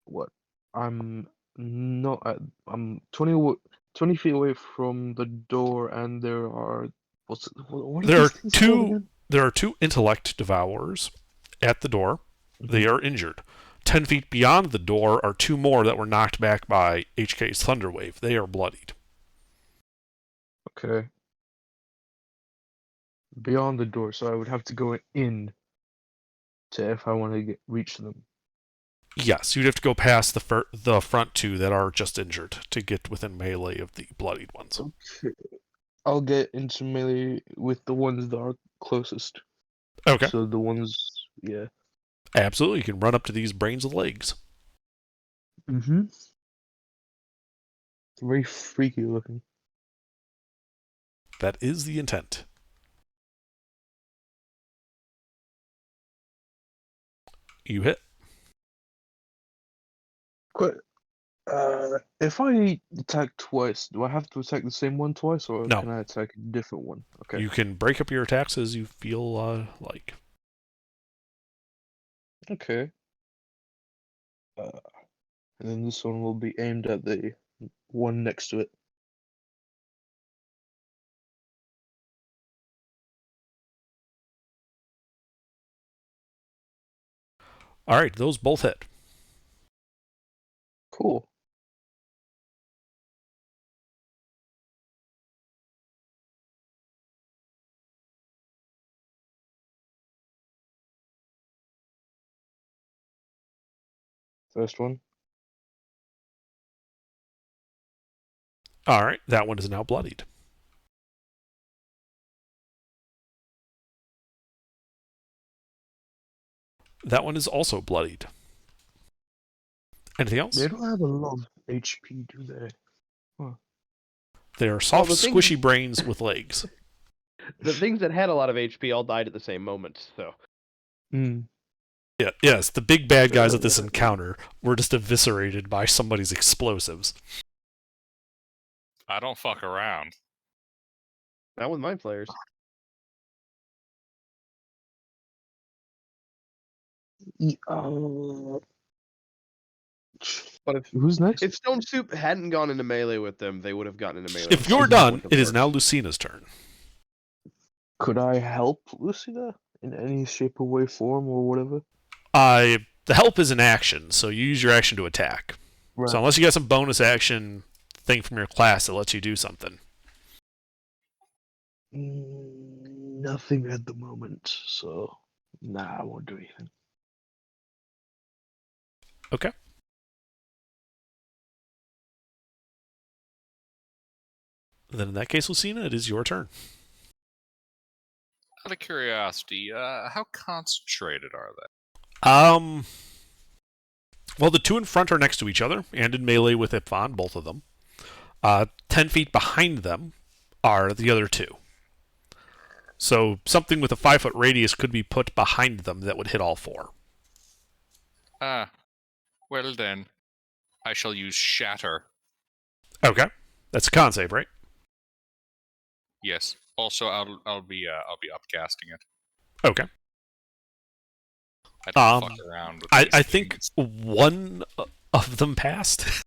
what? I'm 20 feet away from the door, and there are what are There are these things called again? There are 2 intellect devourers at the door. They are injured. 10 feet beyond the door are 2 more that were knocked back by HK's Thunder Wave. They are bloodied. Okay. beyond the door, so I would have to go in to if I want to reach them. Yes, you'd have to go past the front two that are just injured to get within melee of the bloodied ones. Okay. I'll get into melee with the ones that are closest. Okay. So the ones, yeah. Absolutely, you can run up to these brains with legs. Mm-hmm. Very freaky looking. That is the intent. You hit. Quite. If I attack twice, do I have to attack the same one twice, or No. can I attack a different one? Okay. You can break up your attacks as you feel like. Okay. And then this one will be aimed at the one next to it. All right, those both hit. Cool. First one. All right, that one is now bloodied. That one is also bloodied. Anything else? They don't have a lot of HP, do they? They are soft, the thing- squishy brains with legs. The things that had a lot of HP all died at the same moment, so. Hmm. Yeah, yes, the big bad guys at this encounter were just eviscerated by somebody's explosives. I don't fuck around. Not with my players. But Who's next? if Stone Soup hadn't gone into melee with them, they would have gotten into melee. If with you're them. done, With them it is first. now Lucina's turn. Could I help Lucina in any shape or way, form, or whatever? The help is an action, so you use your action to attack. Right. So unless you get some bonus action thing from your class that lets you do something. Nothing at the moment, so nah, I won't do anything. Okay. Then in that case, Lucina, it is your turn. Out of curiosity, how concentrated are they? Well, the two in front are next to each other, and in melee with Ipfon, both of them. 10 feet behind them are the other two. So something with a 5-foot radius could be put behind them that would hit all four. Ah, well then, I shall use Shatter. Okay. That's a con save, right? Yes. Also, I'll be upcasting it. Okay. I don't fuck around with I these think things. one of them passed.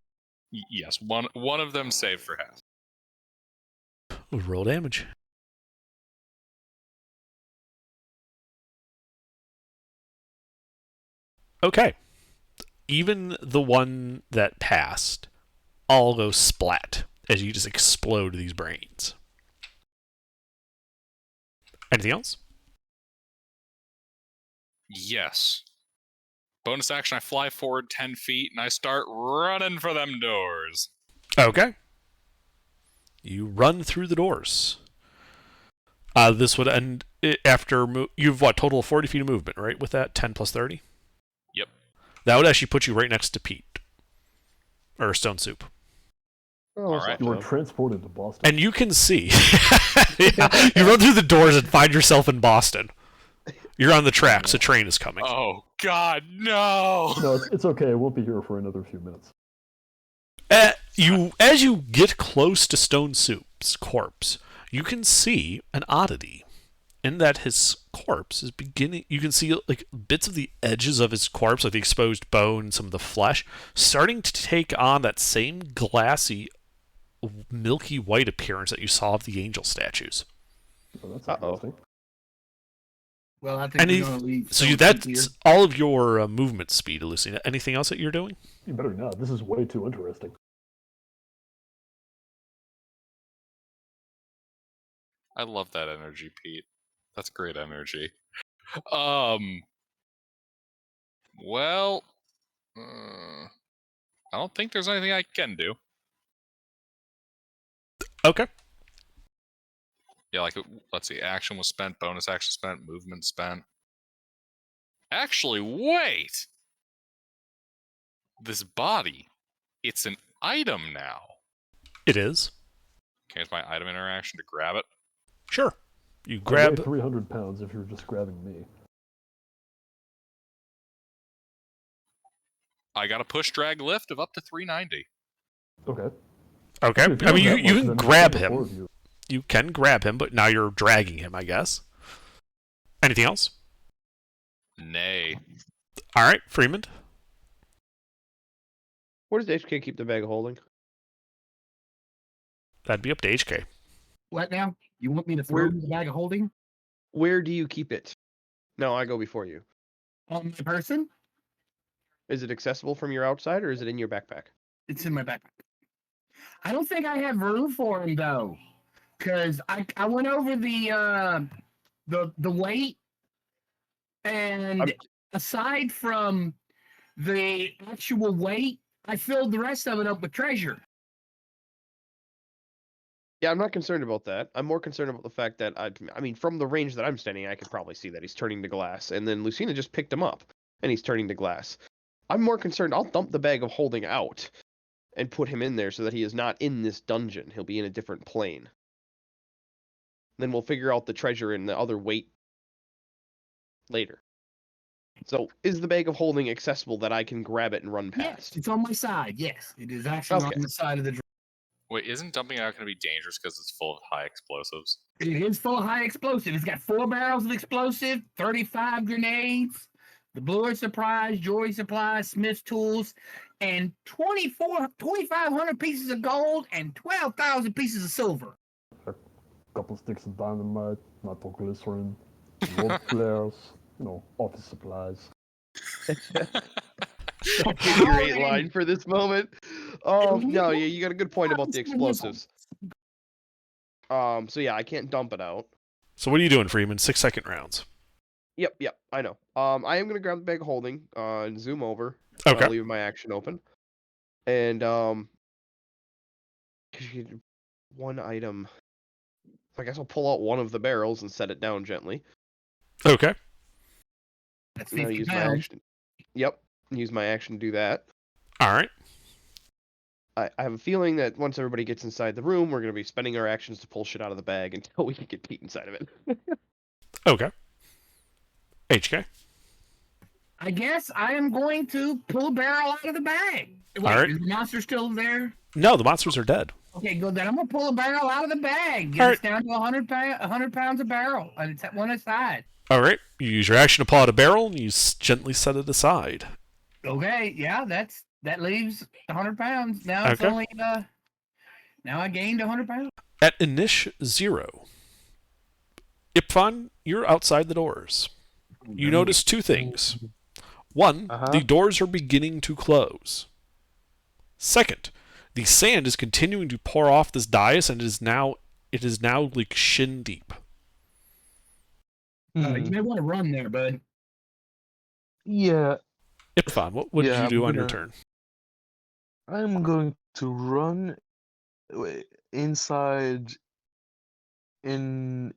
Yes, one of them saved for half. Roll damage. Okay. Even the one that passed all go splat as you just explode these brains. Anything else? Yes. Bonus action, I fly forward 10 feet and I start running for them doors. Okay. You run through the doors. This would end after you've total of 40 feet of movement, right? With that 10 plus 30. Yep. That would actually put you right next to Pete or Stone Soup, Oh, All right. You were transported to Boston. and you can see. Yeah, you run through the doors and find yourself in Boston. You're on the tracks. A train is coming. Oh, God, no! No, it's okay. I won't be here for another few minutes. As you get close to Stone Soup's corpse, you can see an oddity in that his corpse is beginning. You can see like bits of the edges of his corpse, like the exposed bone, some of the flesh, starting to take on that same glassy, milky white appearance that you saw of the angel statues. Oh, that's Uh-oh. interesting. Well, I think Any- we're going to leave. So Stone that's Soup here. all of your movement speed, Lucina. Anything else that you're doing? You better not. This is way too interesting. I love that energy, Pete. That's great energy. Well, I don't think there's anything I can do. Okay. Yeah, like, let's see. Action was spent, bonus action spent, movement spent. Actually, wait! This body, it's an item now. It is. Can I use my item interaction to grab it? Sure. You I grab. weigh 300 pounds if you're just grabbing me. I got a push, drag, lift of up to 390. Okay. Okay. If I mean, have that you much, can then grab the four him. of you. You can grab him, but now you're dragging him, I guess. Anything else? Nay. All right, Freeman. Where does HK keep the bag of holding? That'd be up to HK. What now? You want me to throw Where- the bag of holding Where do you keep it? No, I go before you. on my person? Is it accessible from your outside, or is it in your backpack? It's in my backpack. I don't think I have room for him though, because I went over the weight, and aside from the actual weight, I filled the rest of it up with treasure. Yeah, I'm not concerned about that. I'm more concerned about the fact that I mean, from the range that I'm standing, I could probably see that he's turning to glass, and then Lucina just picked him up, and he's turning to glass. I'm more concerned. I'll dump the bag of holding out, and put him in there so that he is not in this dungeon. He'll be in a different plane. Then we'll figure out the treasure and the other weight later. So, is the bag of holding accessible that I can grab it and run Yes, past? it's on my side. Yes, it is actually Okay. on the side of the. Wait, isn't dumping it out going to be dangerous because it's full of high explosives? It is full of high explosive. It's got 4 barrels of explosive, 35 grenades, the Blue Earth Surprise, Joy Supplies, Smith's Tools, and 2,500 pieces of gold and 12,000 pieces of silver. Couple sticks of dynamite, nitroglycerin, road flares, office supplies. Figure 8 line for this moment. Oh no, yeah, you got a good point about the explosives. So yeah, I can't dump it out. So what are you doing, Freeman? 6-second rounds. Yep, I know. I am gonna grab the bag of holding, and zoom over. Okay. Leave my action open. And one item. I guess I'll pull out one of the barrels and set it down gently. Okay. That's And I'll 50 use my pounds. action. Yep, use my action to do that. All right. I have a feeling that once everybody gets inside the room, we're gonna be spending our actions to pull shit out of the bag until we can get Pete inside of it. Okay. HK. I guess I am going to pull a barrel out of the bag. Wait, right. is the monster still there? No, the monsters are dead. Okay, good. Then I'm gonna pull a barrel out of the bag. Get All us right. down to 100 pounds a barrel, and it's at one aside. All right. You use your action to pull out a barrel, and you gently set it aside. Okay, yeah, that leaves 100 pounds. Now it's Okay. only now I gained 100 pounds. At Inish 0, Ipfan, you're outside the doors. You notice 2 things. One, the doors are beginning to close. Second, the sand is continuing to pour off this dais, and it is now like shin deep. You may want to run there, bud. Yeah, Ipfan, what would Yeah, you do I'm on your gonna- turn? I'm going to run inside. I'm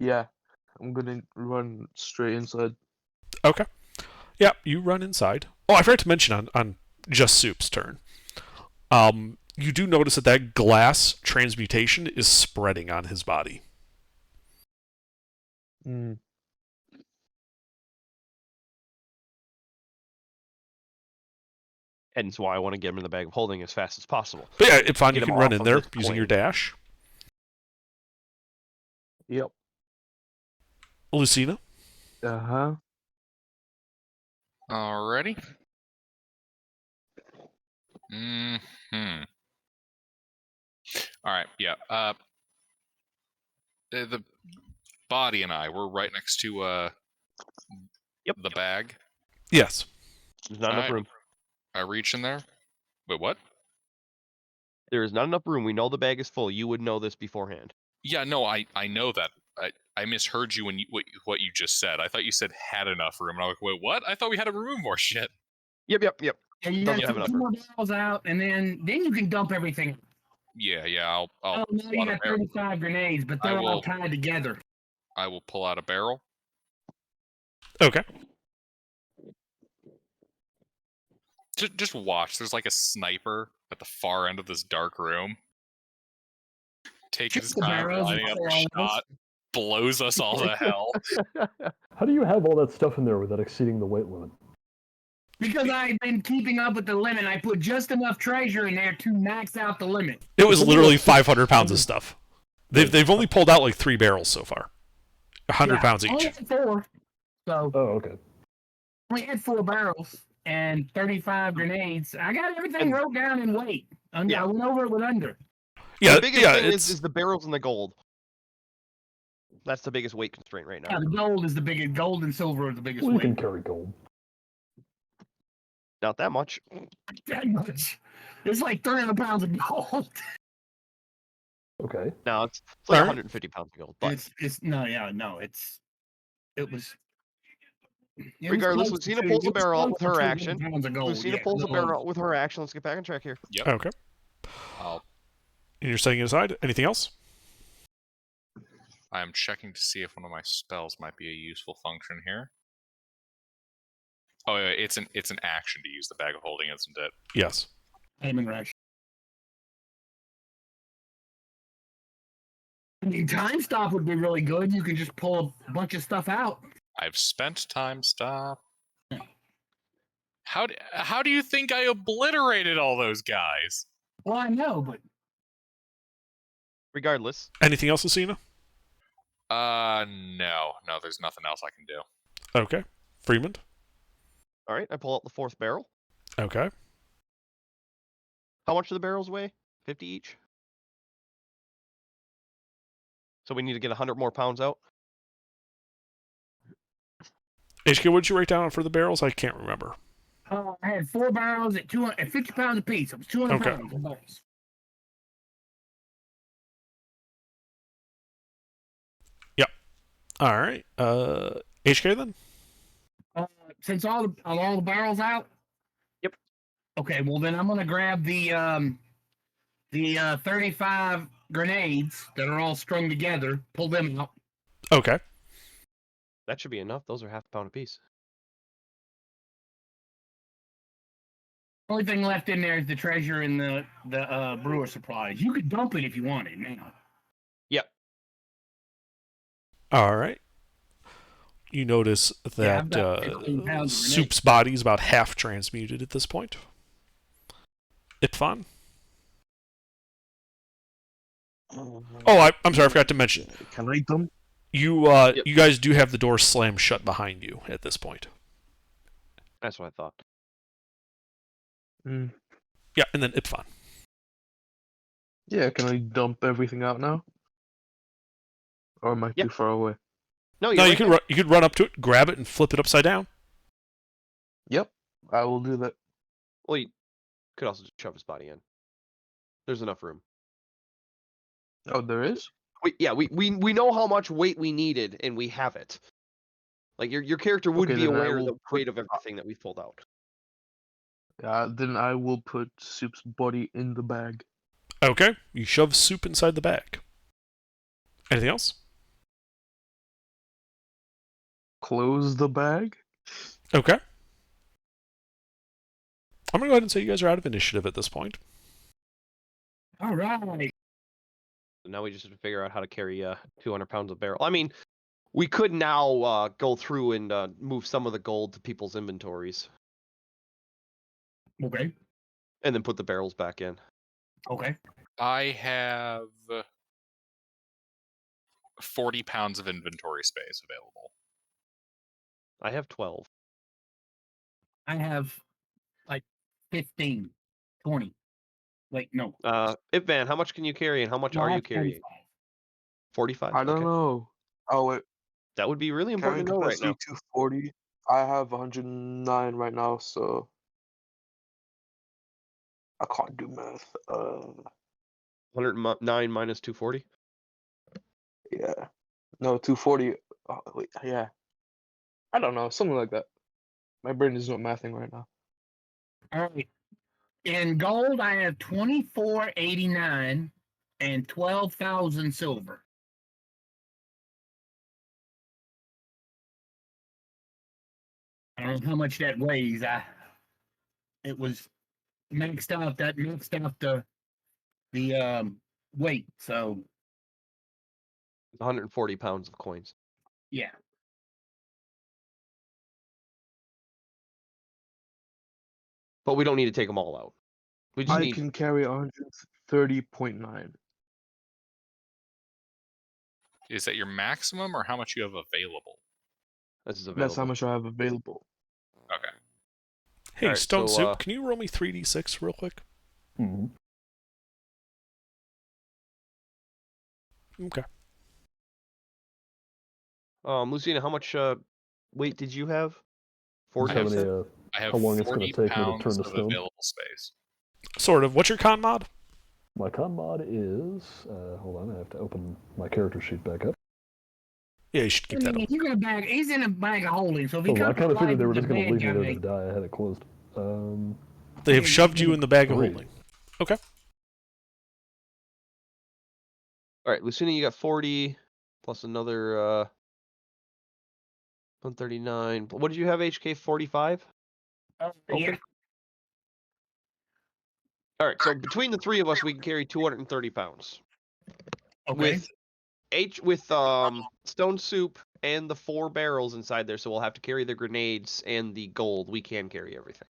gonna run straight inside. Okay. Yeah, you run inside. Oh, I forgot to mention on Just Soup's turn. You do notice that glass transmutation is spreading on his body. Mm. Hence why I want to get him in the bag of holding as fast as possible. But yeah, Ipfan, you Get him can run off in of there this using your plane. dash. Yep. Lucina? Uh-huh. Alrighty. Alright, yeah. The body and I, we're right next to the bag. There's Yes. not enough Alright. room. I reach in there. Wait, what? There is not enough room. We know the bag is full. You would know this beforehand. Yeah, no, I know that. I misheard you when what you just said. I thought you said had enough room, and I was like, wait, what? I thought we had to remove more shit. Yep. And you Doesn't got have two enough more barrels out, and then you can dump everything. Yeah, I'll Oh, now pull you out a got barrel. 35 grenades, but I they're all will- tied together. I will pull out a barrel. Okay. Just watch. There's like a sniper at the far end of this dark room. Taking his Shoot the time, barrels lining and up kill a all of us. shot, blows us all to hell. How do you have all that stuff in there without exceeding the weight limit? Because I've been keeping up with the limit, I put just enough treasure in there to max out the limit. It was literally 500 pounds of stuff. They've only pulled out like 3 barrels so far. 100 pounds I only each. had 4, so Oh, okay. we had 4 barrels and 35 grenades. I got everything And- wrote down in weight. Yeah. I went over it with under. Yeah, The biggest yeah, thing it's is the barrels and the gold. That's the biggest weight constraint right now. Yeah, the gold is the biggest. Gold and silver are the biggest Well, you weight. can carry gold. Not that much. That much. It's like 300 pounds of gold. Okay. No, it's like Alright. 150 pounds of gold. But It's no, yeah, no, it was. Regardless, Lucina pulls a barrel out with her action. Lucina Lucina pulls a barrel out with her action. Let's get back on track here. okay. I'll And you're setting it aside. Anything else? I'm checking to see if one of my spells might be a useful function here. Oh, yeah, it's an action to use the bag of holding, isn't it? Yes. Aiming rush. I mean, time stop would be really good. You can just pull a bunch of stuff out. I've spent time stop. How do you think I obliterated all those guys? Well, I know, but Regardless, Anything else, Lucina? No, there's nothing else I can do. Okay. Freeman? all right, I pull out the 4th barrel. Okay. How much do the barrels weigh? 50 each. So we need to get 100 more pounds out. HK, what did you write down for the barrels? I can't remember. I had 4 barrels at 50 pounds apiece. It was 200 Okay. pounds of barrels. All right. HK then? Since all the barrels out. Yep. Okay, well then I'm gonna grab the 35 grenades that are all strung together, pull them out. Okay. That should be enough. Those are half a pound apiece. Only thing left in there is the treasure and the brewer supplies. You could dump it if you wanted now. All right. You notice Yeah, I've that got 15 pounds of Soup's body is about half transmuted at this point. Ipfon? Oh, I'm sorry, I forgot to mention. Can I dump? You Yep. you guys do have the door slammed shut behind you at this point. That's what I thought. Mm. Yeah, and then Ipfon. Yeah, can I dump everything out now? Or am I Yeah. too far away? No, No, you're you right could there. you could run up to it, grab it, and flip it upside down. Yep, I will do that. Well, you could also just shove his body in. There's enough room. Oh, there is? We know how much weight we needed, and we have it. Like your character would Okay, be then I aware of will the put- weight of everything that we've pulled out. Then I will put Soup's body in the bag. Okay. You shove Soup inside the bag. Anything else? Close the bag? Okay. I'm gonna go ahead and say you guys are out of initiative at this point. All right. Now we just have to figure out how to carry 200 pounds of barrel. I mean, we could now go through and move some of the gold to people's inventories, Okay. and then put the barrels back in. Okay. I have 40 pounds of inventory space available. I have 12. I have like 15, 20. Wait, no. Van, how much can you carry, and how much No, I are you have carrying? 45. I don't Okay. know. Oh, wait. That would be really Carrying important to know right capacity now. 240. I have 109 right now, so I can't do math. 109 minus 240. Yeah. No, 240. Oh, wait, yeah. I don't know, something like that. My brain is not mathing right now. All right. In gold, I have 2489 and 12,000 silver. I don't know how much that weighs. It was maxed out. That maxed out the weight. So 140 pounds of coins. yeah. But we don't need to take them all out. We just I need. can carry 130.9. Is that your maximum or how much you have available? This is available. That's how much I have available. Okay. Hey, Alright, Stone so, Soup, can you roll me 3d6 real quick? Hmm. Okay. Lucina, how much weight did you have? Just 40. how you many, said? I have how long it's 40 gonna take me to pounds turn to of stone? available space. Sort of. What's your con mod? My con mod is. Hold on, I have to open my character sheet back up. Yeah, you should keep that open. He's in a bag. He's in a bag of holding. So if he Oh, I comes kind of figured they were with just the going to bad leave me there guy, to die. I had it closed. They have Yeah, shoved you you in the bag of 3. holding. Okay. All right, Lucina, you got 40 plus another 139. What did you have, HK? 45? yeah. Open? All right, so between the three of us, we can carry 230 pounds. Okay. With Stone Soup and the 4 barrels inside there, so we'll have to carry the grenades and the gold. We can carry everything.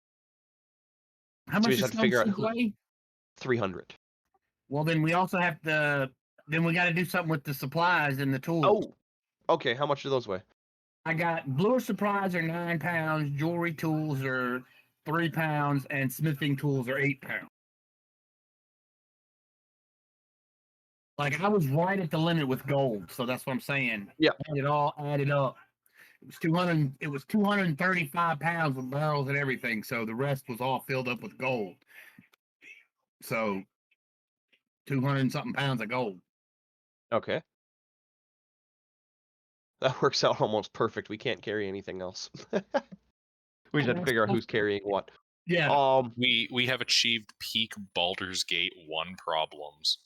How So we much just does have to figure out Stone who. Soup weigh? 300. Well, then we also have to. Then we got to do something with the supplies and the tools. Oh, okay. How much do those weigh? I got bluer supplies are 9 pounds, jewelry tools are 3 pounds, and smithing tools are 8 pounds. Like I was right at the limit with gold, so that's what I'm saying. Yeah. It all added up. It was 200. It was 235 pounds with barrels and everything. So the rest was all filled up with gold. So 200 and something pounds of gold. Okay. That works out almost perfect. We can't carry anything else. We just have to figure out who's carrying what. Yeah. We have achieved peak Baldur's Gate 1 problems.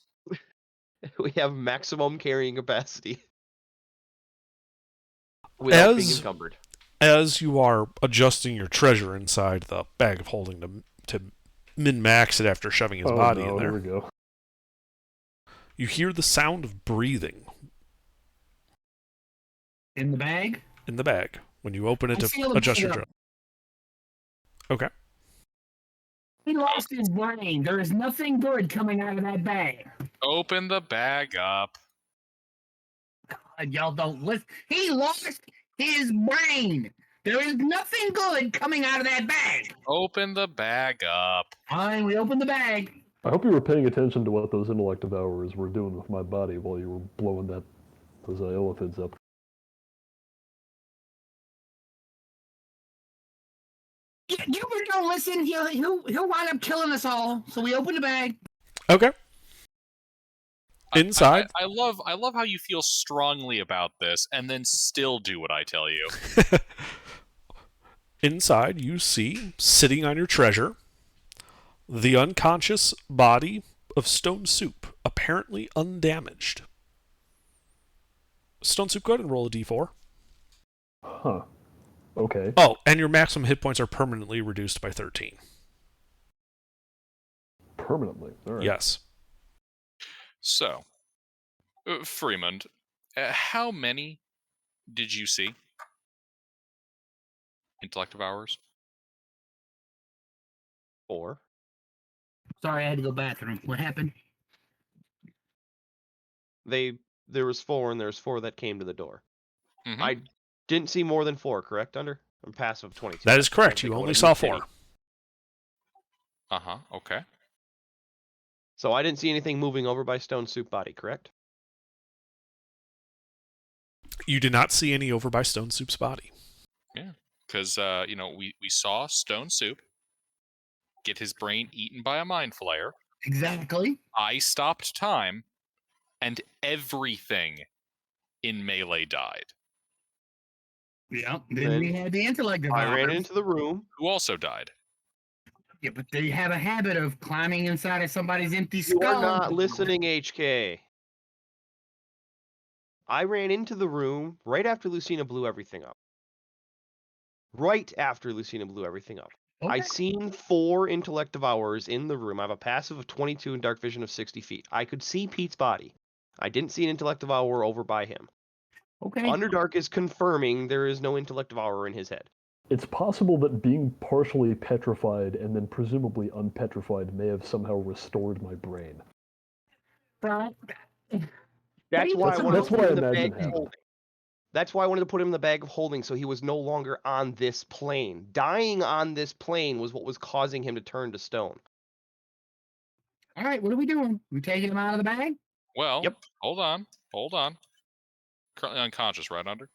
We have maximum carrying capacity without being encumbered. As you are adjusting your treasure inside the bag of holding to min-max it after shoving his body in there, Here we go. you hear the sound of breathing In the bag? in the bag when you open it I to seal the adjust bag your up. treasure. Okay. He lost his brain. There is nothing good coming out of that bag. Open the bag up. God, y'all don't listen. He lost his brain. There is nothing good coming out of that bag. Open the bag up. Fine, we open the bag. I hope you were paying attention to what those intellect devourers were doing with my body while you were blowing those illithids up. Gilbert don't listen. He'll wind up killing us all. So we open the bag. Okay. Inside. I love how you feel strongly about this and then still do what I tell you. Inside, you see, sitting on your treasure, the unconscious body of Stone Soup, apparently undamaged. Stone Soup, go ahead and roll a d4. Huh. Okay. Oh, and your maximum hit points are permanently reduced by 13. Permanently. All right. Yes. So, Fremond, how many did you see? Intellect of ours? 4. Sorry, I had to go bathroom. What happened? There was 4, and there's 4 that came to the door. Mhm. I didn't see more than 4, correct, Under? I'm passive 22. That is I correct. think You I only would've saw missed any. 4. Uh-huh, okay. So I didn't see anything moving over by Stone Soup body, correct? You did not see any over by Stone Soup's body. Yeah, because, we saw Stone Soup get his brain eaten by a mind flayer. Exactly. I stopped time, and everything in melee died. Yeah. Then we had the intellect I ran devourers. into the room. Who also died. Yeah, but they have a habit of climbing inside of somebody's empty You skull. are not listening, HK. I ran into the room right after Lucina blew everything up. Right after Lucina blew everything up. I Okay. seen 4 intellect devourers in the room. I have a passive of 22 and dark vision of 60 feet. I could see Pete's body. I didn't see an intellect devourer over by him. Okay. Underdark is confirming there is no intellect devourer in his head. It's possible that being partially petrified and then presumably unpetrified may have somehow restored my brain. Bro, That's why I wanted That's to put what him in I the imagine bag of happened. holding. That's why I wanted to put him in the bag of holding so he was no longer on this plane. Dying on this plane was what was causing him to turn to stone. all right, what are we doing? We taking him out of the bag? Well, Yep. hold on. Currently unconscious, right, Under?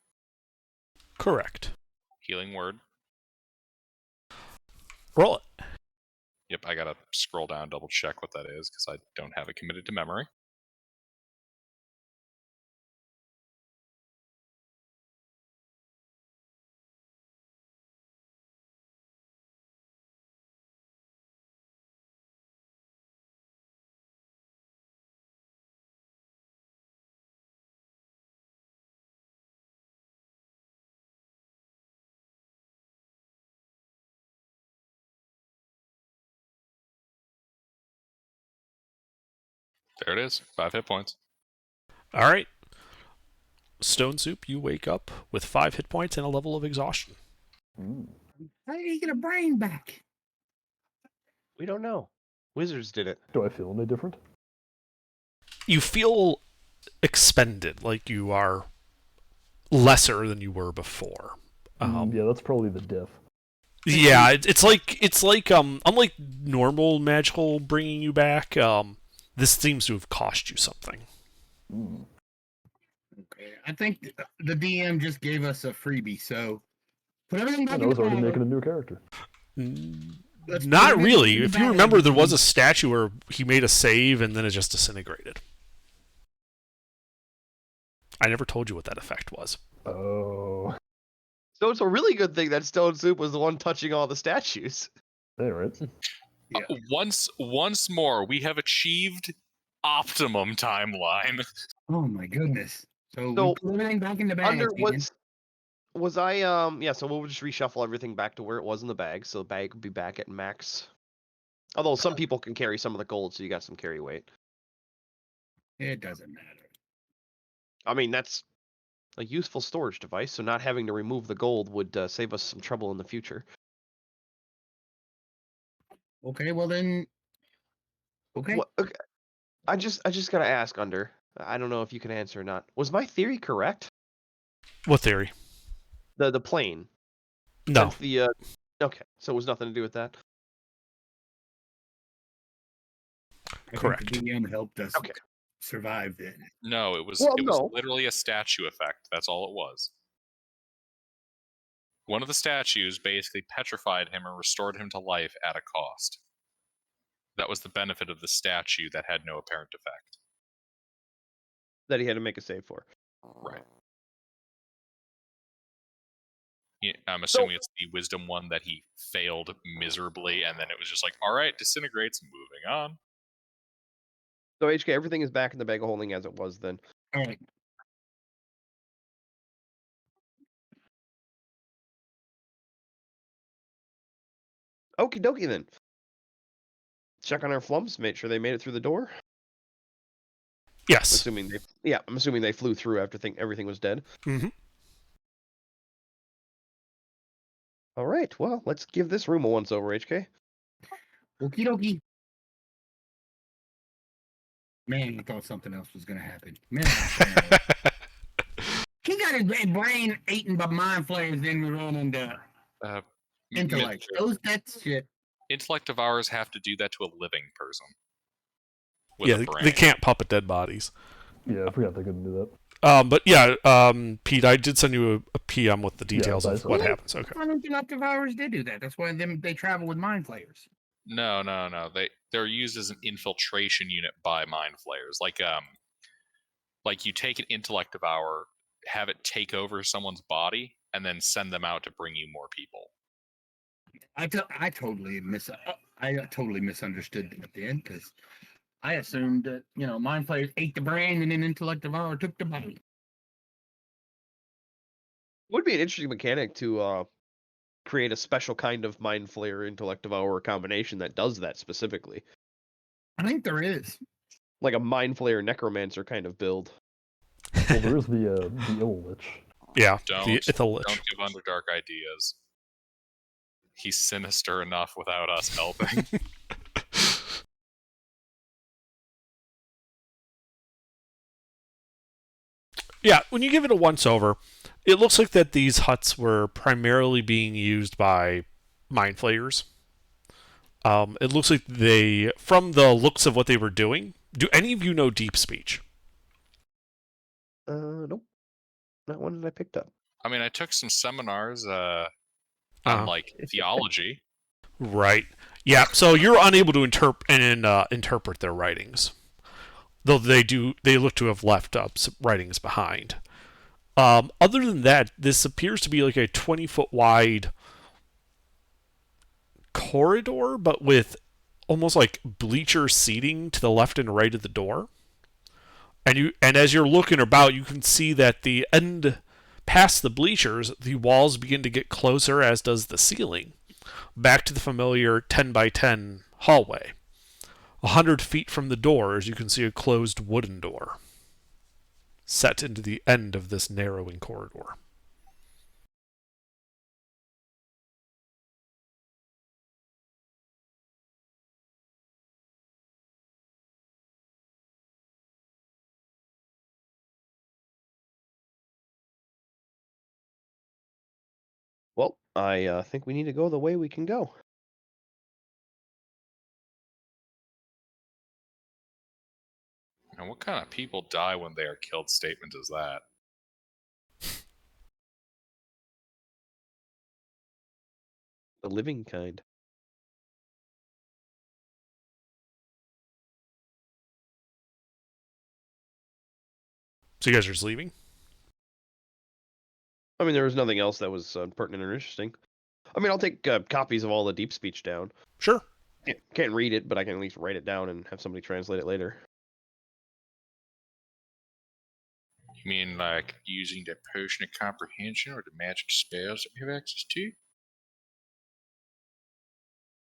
Correct. Healing word. Roll it. Yep, I gotta scroll down, double check what that is, because I don't have it committed to memory. There it is. 5 hit points. All right. Stone Soup, you wake up with 5 hit points and a level of exhaustion. How did he get a brain back? We don't know. Wizards did it. Do I feel any different? You feel expended, like you are lesser than you were before. Yeah, that's probably the diff. Yeah, it's like unlike normal magical bringing you back, this seems to have cost you something. Okay, I think the DM just gave us a freebie, so put everything back I in was the already bag. making a new character. Let's put Not everything really. in the If you bag. remember, there was a statue where he made a save and then it just disintegrated. I never told you what that effect was. Oh, So it's a really good thing that Stone Soup was the one touching all the statues. there, right? Yeah. Once more, we have achieved optimum timeline. Oh my goodness. So, So, we put everything back in the bag. Under Steven. was I yeah, so we'll just reshuffle everything back to where it was in the bag, so the bag will be back at max. Although some people can carry some of the gold, so you got some carry weight. It doesn't matter. I mean, that's a useful storage device, so not having to remove the gold would save us some trouble in the future. Okay, well then. Okay. Okay. I just gotta ask, Under. I don't know if you can answer or not. Was my theory correct? What theory? The plane. No. Since the okay, so it was nothing to do with that. I think Correct. The DM helped us Okay. survive that. No, it was Well, it was no. literally a statue effect. That's all it was. One of the statues basically petrified him and restored him to life at a cost. That was the benefit of the statue that had no apparent effect. That he had to make a save for. Right. Yeah, I'm assuming it's the wisdom one that he failed miserably, and then it was just like, all right, disintegrates, moving on. So HK, everything is back in the bag of holding as it was then. All right. Okie dokie then. Check on our flumps, make sure they made it through the door. Yes. I'm assuming they flew through after everything was dead. Mm-hmm. All right, well, let's give this room a once over, HK. Okie dokie. Man, I thought something else was gonna happen. Man, he got his brain eaten by mind flayers, then we ran into intellect. That's shit. Intellect devourers have to do that to a living person. Yeah, they can't puppet dead bodies. Yeah, I forgot they couldn't do that. But yeah, Pete, I did send you a PM with the details of what happens. Okay. Intellect devourers did do that. That's why they travel with mind flayers. No. They're used as an infiltration unit by mind flayers. Like you take an intellect devourer have it take over someone's body and then send them out to bring you more people. I totally misunderstood that then, because I assumed that mind flayers ate the brain and then intellect devour took the body. Would be an interesting mechanic to create a special kind of mind flayer intellect devour combination that does that specifically, I think there is. like a mind flayer necromancer kind of build. Well, there is the Ill Lich. Yeah, Don't, the Ithel Lich. don't give Underdark ideas. He's sinister enough without us helping. Yeah, when you give it a once-over, it looks like that these huts were primarily being used by mind flayers. It looks like they, from the looks of what they were doing, do any of you know deep speech? Nope. Not one that I picked up. I mean, I took some seminars on Uh-huh. like theology. Right. Yeah. So you're unable to interpret their writings, though they look to have left some writings behind. Other than that, this appears to be like a 20-foot wide corridor, but with almost like bleacher seating to the left and right of the door. And as you're looking about, you can see that the end past the bleachers, the walls begin to get closer, as does the ceiling, back to the familiar 10 by 10 hallway. 100 feet from the door, as you can see a closed wooden door set into the end of this narrowing corridor. Well, I think we need to go the way we can go. And what kind of people die when they are killed statement is that? The living kind. So you guys are just leaving? I mean, there was nothing else that was pertinent or interesting. I mean, I'll take copies of all the deep speech down. Sure. Can't read it, but I can at least write it down and have somebody translate it later. You mean like using the potion of comprehension or the magic spells that we have access to?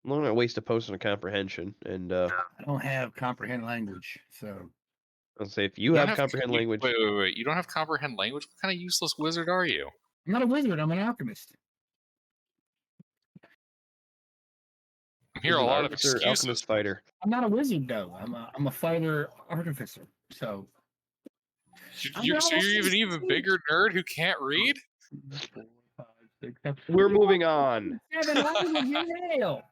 I'm not gonna waste a potion of comprehension, and I don't have comprehend language, so I'll say if you have comprehend language. Wait. You don't have comprehend language? What kind of useless wizard are you? I'm not a wizard. I'm an alchemist. I hear a he's an lot of artificer, excuses. alchemist fighter. I'm not a wizard though. I'm a fighter artificer. So You're even bigger nerd who can't read? 4, 5, 6, 7. We're moving on. 7 languages, hell.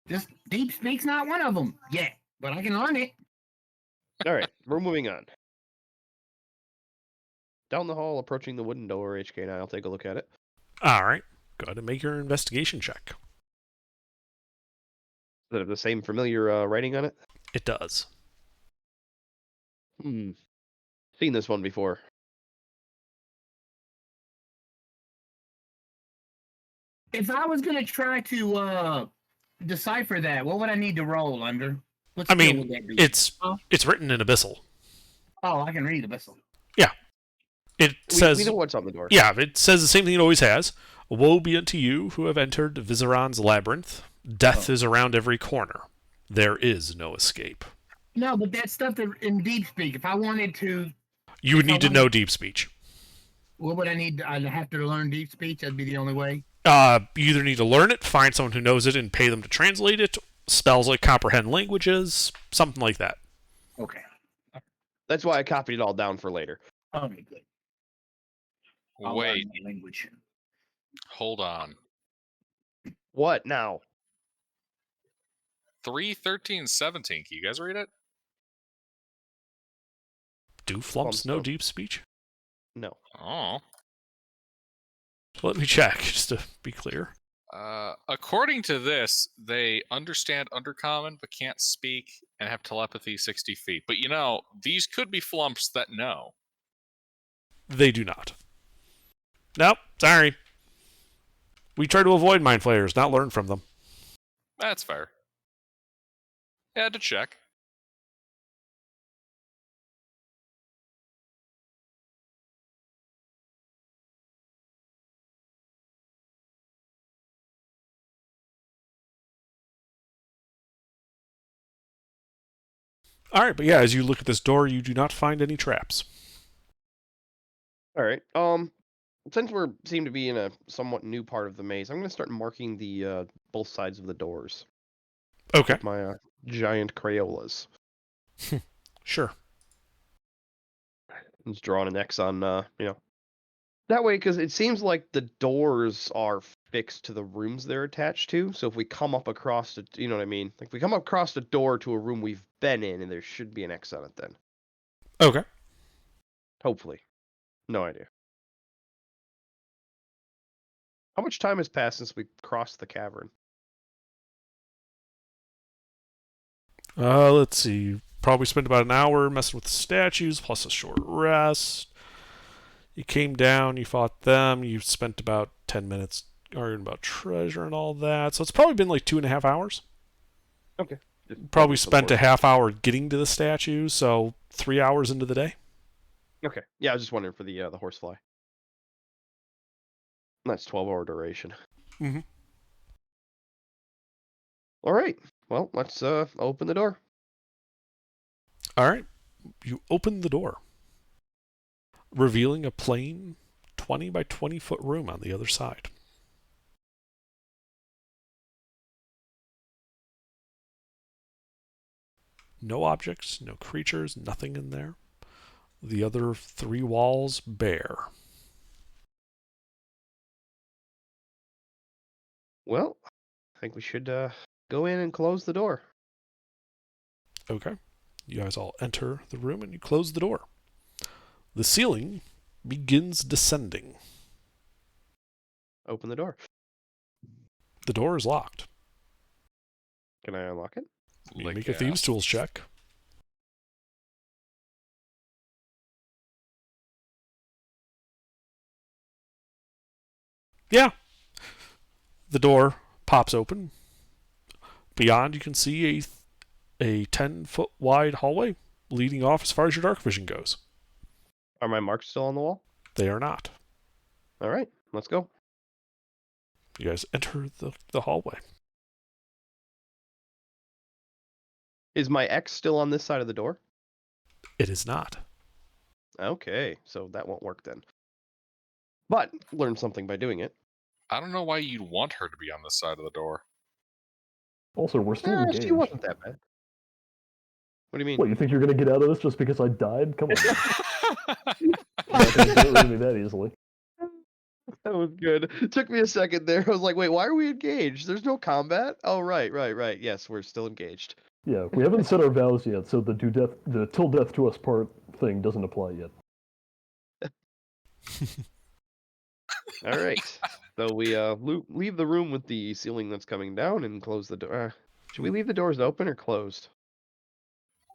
Just deep speak's not one of them yet, but I can learn it. All right, we're moving on. Down the hall, approaching the wooden door, HK and I'll take a look at it. All right. Go ahead and make your investigation check. Does it have the same familiar writing on it? It does. Seen this one before. If I was gonna try to decipher that, what would I need to roll under? What I skill mean, would that be? it's written in Abyssal. Oh, I can read Abyssal. It says we know what's on the door. Yeah, it says the same thing it always has. Woe be unto you who have entered Vizeron's labyrinth. Death is around every corner. There is no escape. No, but that stuff that in deep speak. If I wanted to, You would need to know deep speech. what would I need? I'd have to learn deep speech. That'd be the only way. You either need to learn it, find someone who knows it, and pay them to translate it. Spells like comprehend languages, something like that. Okay. That's why I copied it all down for later. Okay, good. I'll Wait, learn that language. hold on. What now? 3:13:17. Can you guys read it? Do flumps know don't. deep speech? No. Oh. Let me check, just to be clear. According to this, they understand Undercommon but can't speak and have telepathy 60 feet. But these could be flumps that know. They do not. Nope, sorry. We try to avoid mind flayers, not learn from them. That's fair. Had to check. All right, but yeah, as you look at this door, you do not find any traps. All right. Since we seem to be in a somewhat new part of the maze, I'm going to start marking the both sides of the doors Okay, with my giant Crayolas. sure. Just drawing an X on, that way, because it seems like the doors are fixed to the rooms they're attached to. So if we come up across it, you know what I mean? Like, if we come up across the door to a room we've been in, and there should be an X on it then. Okay. Hopefully. No idea. How much time has passed since we crossed the cavern? Let's see. Probably spent about an hour messing with the statues, plus a short rest. You came down, you fought them, you spent about 10 minutes arguing about treasure and all that. So it's probably been like 2.5 hours. Okay. Probably spent a half hour getting to the statues, so 3 hours into the day. Okay. Yeah, I was just wondering for the horsefly. That's 12-hour duration. Mm-hmm. All right. Well, let's open the door. All right. You open the door, revealing a plain 20 by 20 foot room on the other side. No objects, no creatures, nothing in there. The other 3 walls bare. Well, I think we should go in and close the door. Okay. You guys all enter the room and you close the door. The ceiling begins descending. Open the door. The door is locked. Can I unlock it? You Lick make a thieves' ass. tools check. Yeah. The door pops open. Beyond, you can see a 10-foot wide hallway leading off as far as your dark vision goes. Are my marks still on the wall? They are not. All right, let's go. You guys enter the hallway. Is my X still on this side of the door? It is not. Okay, so that won't work then. But learn something by doing it. I don't know why you'd want her to be on this side of the door. Also, we're still engaged. She wasn't that bad. What do you mean? What, you think you're gonna get out of this just because I died? Come on. Not gonna get rid of me that easily. That was good. It took me a second there. I was like, wait, why are we engaged? There's no combat? Oh, right. Yes, we're still engaged. Yeah, we haven't said our vows yet, so the till death to us part thing doesn't apply yet. All right. So we leave the room with the ceiling that's coming down and close the door. Should we leave the doors open or closed?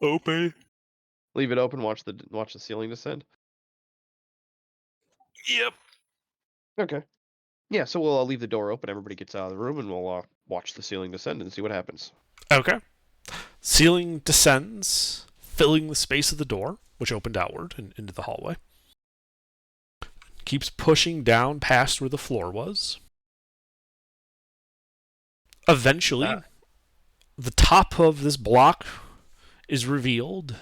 Open. Leave it open. Watch the ceiling descend. Yep. Okay. Yeah. So we'll leave the door open. Everybody gets out of the room, and we'll watch the ceiling descend and see what happens. Okay. Ceiling descends, filling the space of the door, which opened outward and into the hallway. Keeps pushing down past where the floor was. Eventually, the top of this block is revealed,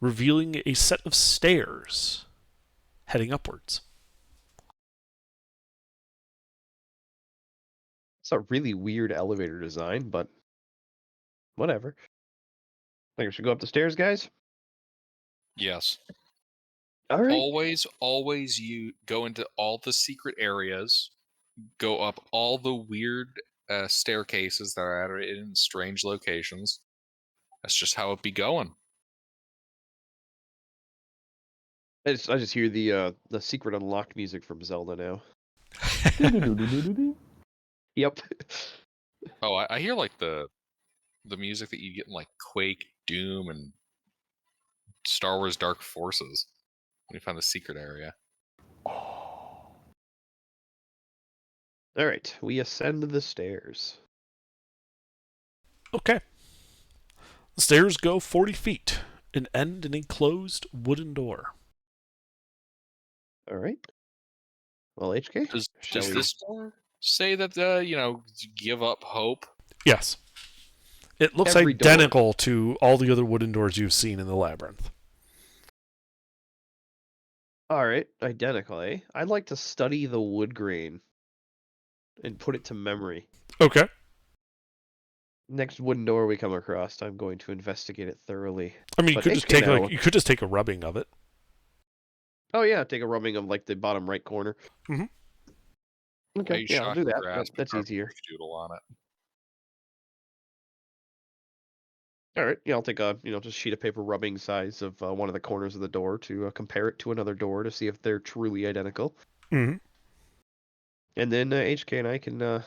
revealing a set of stairs heading upwards. It's a really weird elevator design, but whatever. Think we should go up the stairs, guys? Yes. All right. Always you go into all the secret areas, go up all the weird staircases that are in strange locations. That's just how it be going. I just hear the secret unlock music from Zelda now. Yep. Oh, I hear like the music that you get in like Quake, Doom, and Star Wars Dark Forces when you find the secret area. Oh, All right, we ascend the stairs. Okay. The stairs go 40 feet and end in a closed wooden door. All right. Well, HK, Does shall we? this door say that give up hope? Yes. It looks Every door. identical to all the other wooden doors you've seen in the labyrinth. All right, identical, eh? I'd like to study the wood grain and put it to memory. Okay. Next wooden door we come across, I'm going to investigate it thoroughly. I mean, you But could just HK take now- you could just take a rubbing of it. Oh yeah, take a rubbing of like the bottom right corner. Mhm. Okay, yeah, I'll do that. Grasp That's and easier. doodle on it. All right, yeah, I'll take a just sheet of paper rubbing size of one of the corners of the door to compare it to another door to see if they're truly identical. Mm-hmm. And then HK and I can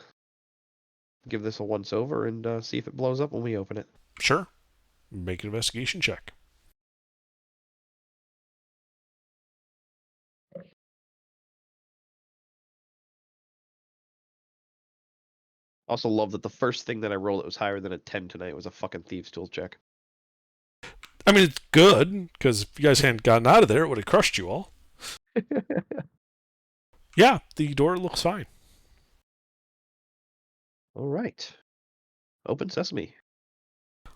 give this a once over and see if it blows up when we open it. Sure. Make an investigation check. Also love that the first thing that I rolled that was higher than a 10 tonight was a fucking Thieves' Tools check. I mean, it's good, because if you guys hadn't gotten out of there, it would have crushed you all. Yeah, the door looks fine. All right. Open sesame.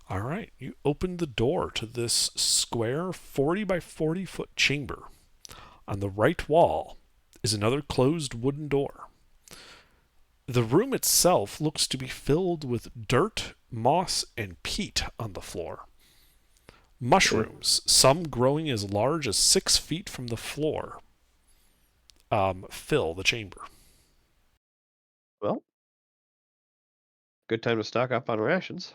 All right, you open the door to this square 40 by 40 foot chamber. On the right wall is another closed wooden door. The room itself looks to be filled with dirt, moss, and peat on the floor. Mushrooms, some growing as large as 6 feet from the floor, fill the chamber. Well, good time to stock up on rations.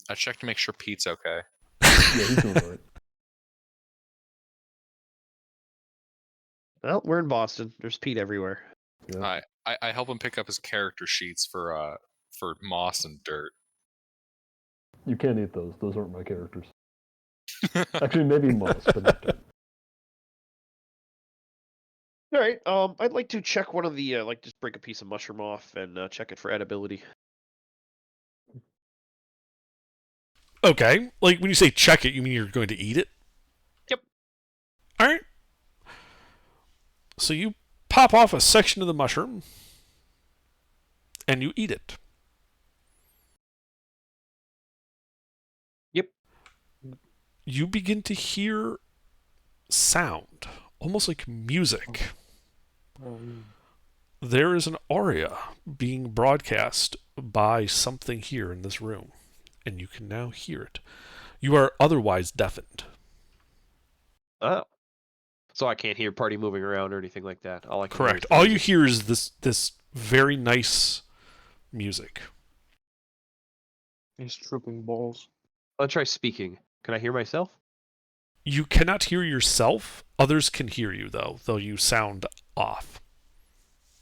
I checked to make sure Pete's okay. yeah, he's doing all right. Well, we're in Boston. There's peat everywhere. Yeah. I help him pick up his character sheets for moss and dirt. You can't eat those. Those aren't my characters. Actually, maybe moss, but not dirt. All right. I'd like to check one of the just break a piece of mushroom off and check it for edibility. Okay, like when you say check it, you mean you're going to eat it? Yep. All right. So you pop off a section of the mushroom and you eat it. Yep. You begin to hear sound, almost like music. There is an aria being broadcast by something here in this room, and you can now hear it. You are otherwise deafened. Oh. So I can't hear party moving around or anything like that. All I can Correct. Hear is All you hear is this very nice music. He's tripping balls. I'll try speaking. Can I hear myself? You cannot hear yourself. Others can hear you, though you sound off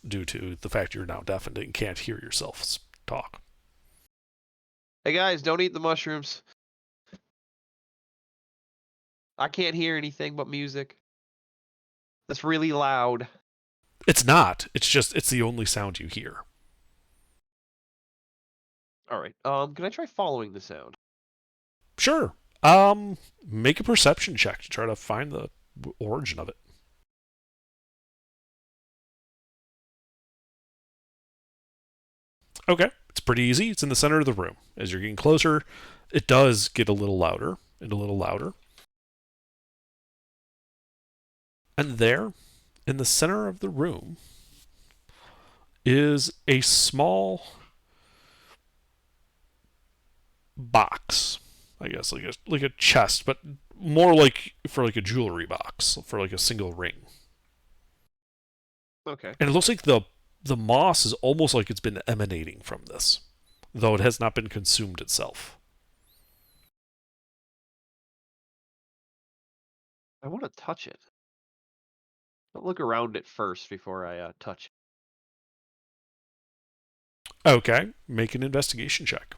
due to the fact you're now deafened and can't hear yourself talk. Hey guys, don't eat the mushrooms. I can't hear anything but music. That's really loud. It's not. It's the only sound you hear. All right. Can I try following the sound? Sure. Make a perception check to try to find the origin of it. Okay, it's pretty easy. It's in the center of the room. As you're getting closer, it does get a little louder and a little louder. And there, in the center of the room, is a small box. I guess like a chest, but more like for like a jewelry box, for like a single ring. Okay. And it looks like the moss is almost like it's been emanating from this, though it has not been consumed itself. I want to touch it. I'll look around it first before I touch it. Okay, make an investigation check.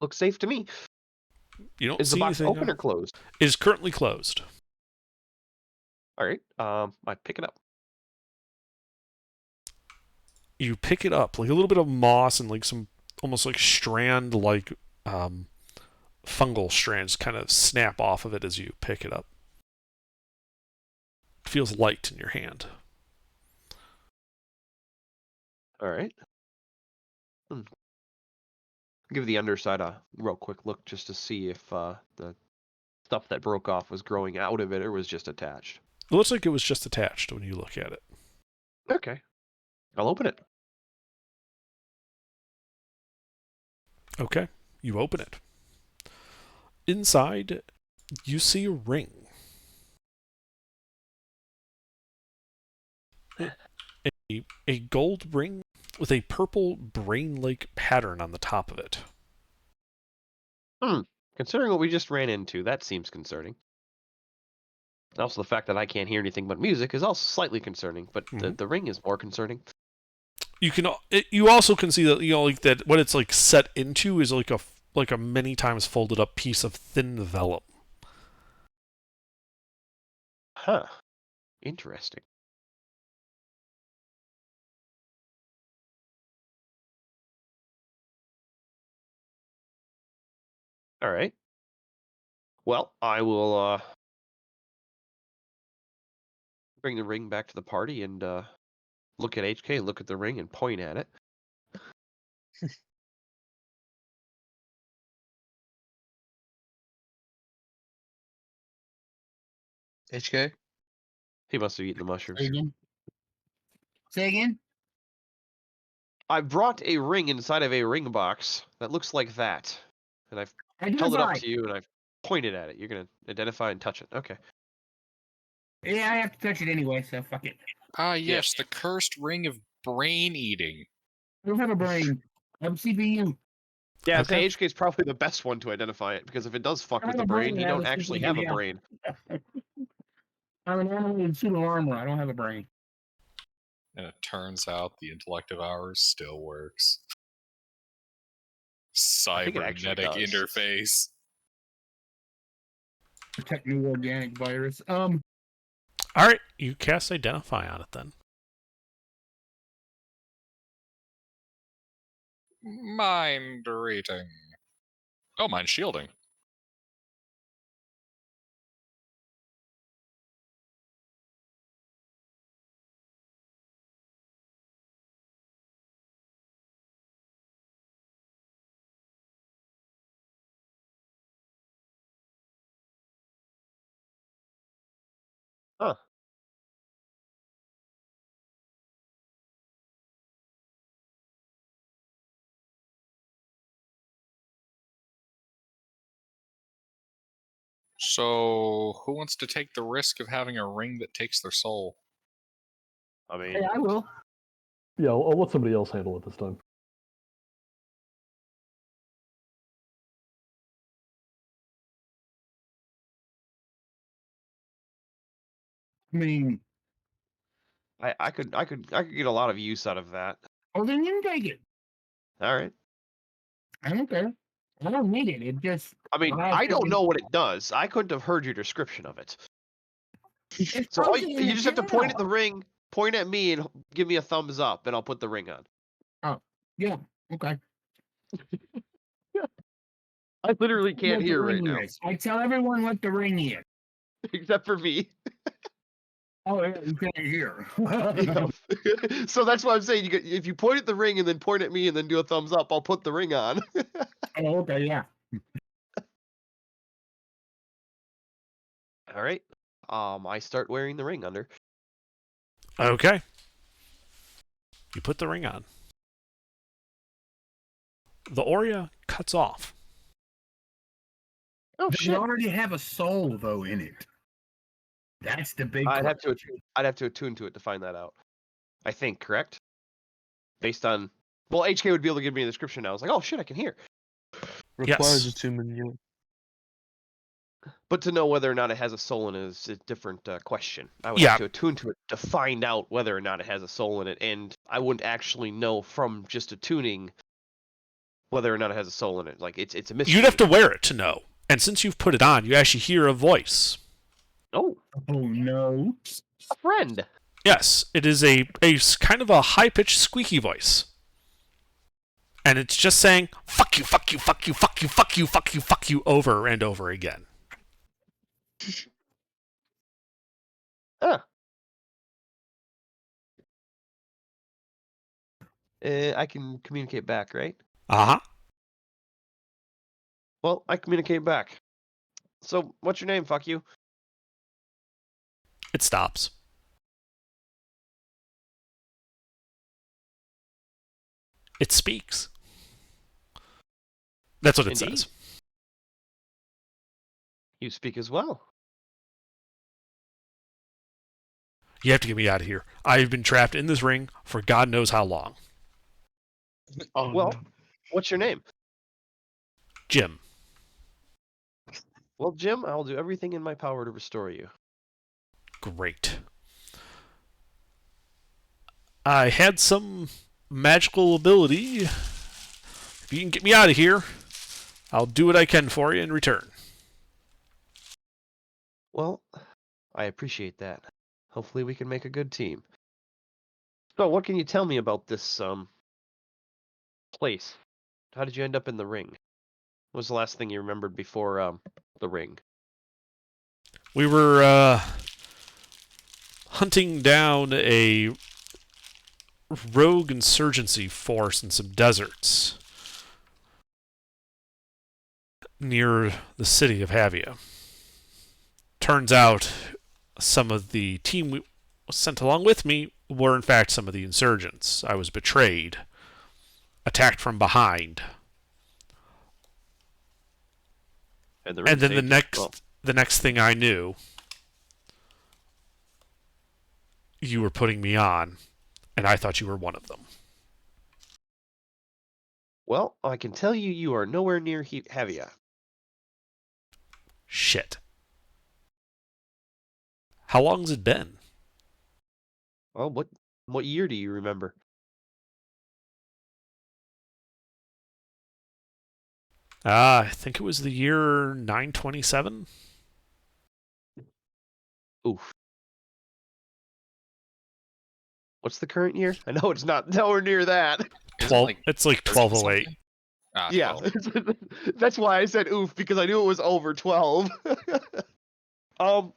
Looks safe to me. You don't Is the see box anything. open or closed? It is currently closed. All right. I pick it up. You pick it up, like a little bit of moss and like some almost like strand, like fungal strands, kind of snap off of it as you pick it up. It feels light in your hand. All right. Give the underside a real quick look just to see if the stuff that broke off was growing out of it or was just attached. It looks like it was just attached when you look at it. Okay. I'll open it. Okay, you open it. Inside, you see a ring. A gold ring with a purple brain-like pattern on the top of it. Considering what we just ran into, that seems concerning. Also, the fact that I can't hear anything but music is also slightly concerning, but the ring is more concerning. You also can see that like that what it's like set into is like a many times folded up piece of thin vellum. Huh. Interesting. All right. Well, I will bring the ring back to the party and look at HK, look at the ring, and point at it. HK? He must have eaten the mushrooms. Say again. Say again. I brought a ring inside of a ring box that looks like that, and I've held it up Identify. to you and I've pointed at it. You're gonna identify and touch it. Okay. Yeah, I have to touch it anyway, so fuck it. Ah, yes, the cursed ring of brain eating. I don't have a brain. I have a CPU. Yeah, Okay. HK is probably the best one to identify it because if it does fuck I with have the a brain, brain, you I have don't a actually CPU, have a yeah. brain. I'm an animal in suit of armor. I don't have a brain. And it turns out the intellect of ours still works. think it actually Cybernetic does. interface. Protect new organic virus. All right, you cast Identify on it then. Mind reading. Oh, mind shielding. Huh. So, who wants to take the risk of having a ring that takes their soul? I mean, Hey, I will. Yeah, I'll let somebody else handle it this time. I mean, I could get a lot of use out of that. oh, then you can take it. All right. I don't care. I don't need it. It just. I mean, Well, I don't fucking- know what it does. I couldn't have heard your description of it. It's So posted in you the just have to point at channel. the ring, point at me, and give me a thumbs up, and I'll put the ring on. Yeah. Okay. I literally can't What the hear right ring now, is. I tell everyone what the ring is. except for me. Oh, yeah, you can't hear. So that's why I'm saying if you point at the ring and then point at me and then do a thumbs up, I'll put the ring on. Oh, okay, yeah. All right. I start wearing the ring under. Okay. You put the ring on. The Aurea cuts off. Oh Does it shit! already have a soul though in it? That's the big. I'd have to question. attune to it to find that out. I think, correct? Based on well, HK would be able to give me a description now. I was like, oh shit, I can hear. Requires Yes. attunement, yeah. But to know whether or not it has a soul in it is a different question. I would Yeah. have to attune to it to find out whether or not it has a soul in it, and I wouldn't actually know from just attuning whether or not it has a soul in it. Like it's a mystery. You'd have to wear it to know. And since you've put it on, you actually hear a voice. Oh, Oh no. a friend. Yes, it is a kind of a high-pitched squeaky voice. And it's just saying, fuck you, fuck you, fuck you, fuck you, fuck you, fuck you, fuck you, over and over again. Huh. I can communicate back, right? Uh-huh. Well, I communicate back. So, what's your name, fuck you? It stops. It speaks. That's what it Indeed. says. You speak as well. You have to get me out of here. I've been trapped in this ring for God knows how long. Oh, Well, no. what's your name? Jim. Well, Jim, I'll do everything in my power to restore you. Great. I had some magical ability. If you can get me out of here, I'll do what I can for you in return. Well, I appreciate that. Hopefully we can make a good team. So, what can you tell me about this place? How did you end up in the ring? What was the last thing you remembered before the ring? We were hunting down a rogue insurgency force in some deserts near the city of Havia. Turns out some of the team sent along with me were in fact some of the insurgents. I was betrayed, attacked from behind, And and then the next thing I knew, you were putting me on, and I thought you were one of them. Well, I can tell you, you are nowhere near Havia. Shit. How long's it been? Well, what year do you remember? I think it was the year 927. Oof. What's the current year? I know it's not nowhere near that. Isn't it It's like 1208. something? Ah, Yeah, 12. that's why I said oof, because I knew it was over 12.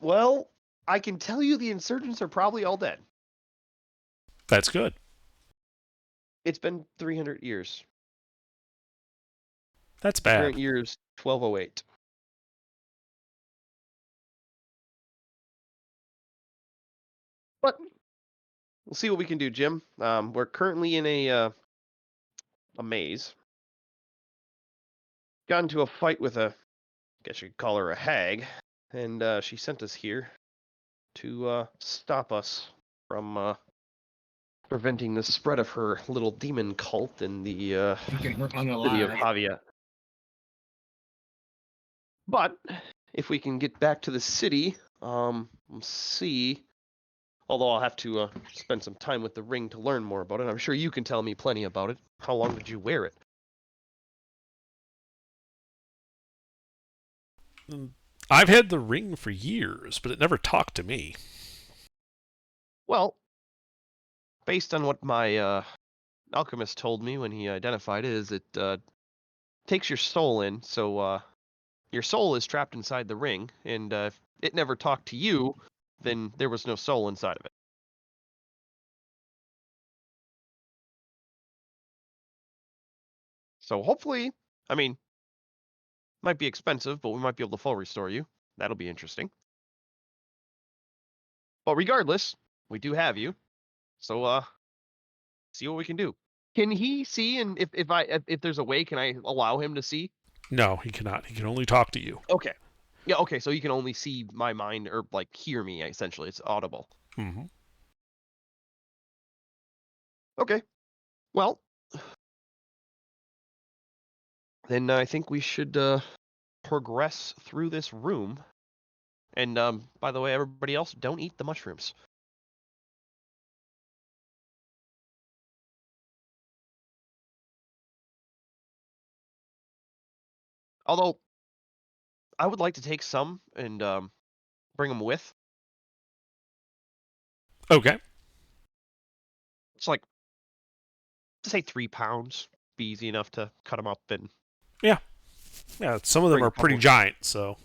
Well, I can tell you the insurgents are probably all dead. That's good. It's been 300 years. That's Current bad. year is 1208. But we'll see what we can do, Jim. We're currently in a maze. Got into a fight with I guess you could call her a hag, and she sent us here to stop us from preventing the spread of her little demon cult in the Keeping her city of unalive. Havia. But if we can get back to the city, we'll see. Although I'll have to spend some time with the ring to learn more about it. I'm sure you can tell me plenty about it. How long did you wear it? I've had the ring for years, but it never talked to me. Well, based on what my alchemist told me when he identified it, is it takes your soul in. So your soul is trapped inside the ring, and if it never talked to you, then there was no soul inside of it. So hopefully, I mean, might be expensive, but we might be able to full restore you. That'll be interesting. But regardless, we do have you. So see what we can do. Can he see? And if there's a way, can I allow him to see? No, he cannot. He can only talk to you. Okay. Yeah. Okay. So he can only see my mind or like hear me. Essentially, it's audible. Mm-hmm. Okay. Well, then I think we should progress through this room And by the way, everybody else, don't eat the mushrooms. Although, I would like to take some and bring them with. Okay. It's like, say 3 pounds. Be easy enough to cut them up and. Yeah, some of them Bring a are pretty couple. giant, so.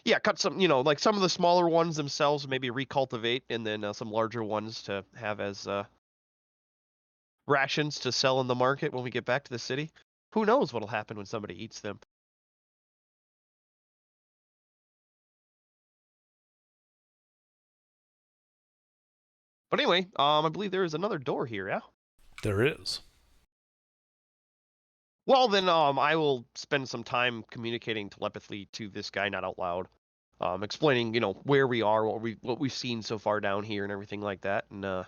Yeah, cut some, like some of the smaller ones themselves, maybe recultivate, and then some larger ones to have as rations to sell in the market when we get back to the city. Who knows what'll happen when somebody eats them? But anyway, I believe there is another door here, yeah? There is. Well, then I will spend some time communicating telepathically to this guy, not out loud. Explaining, where we are, what we've seen so far down here and everything like that, and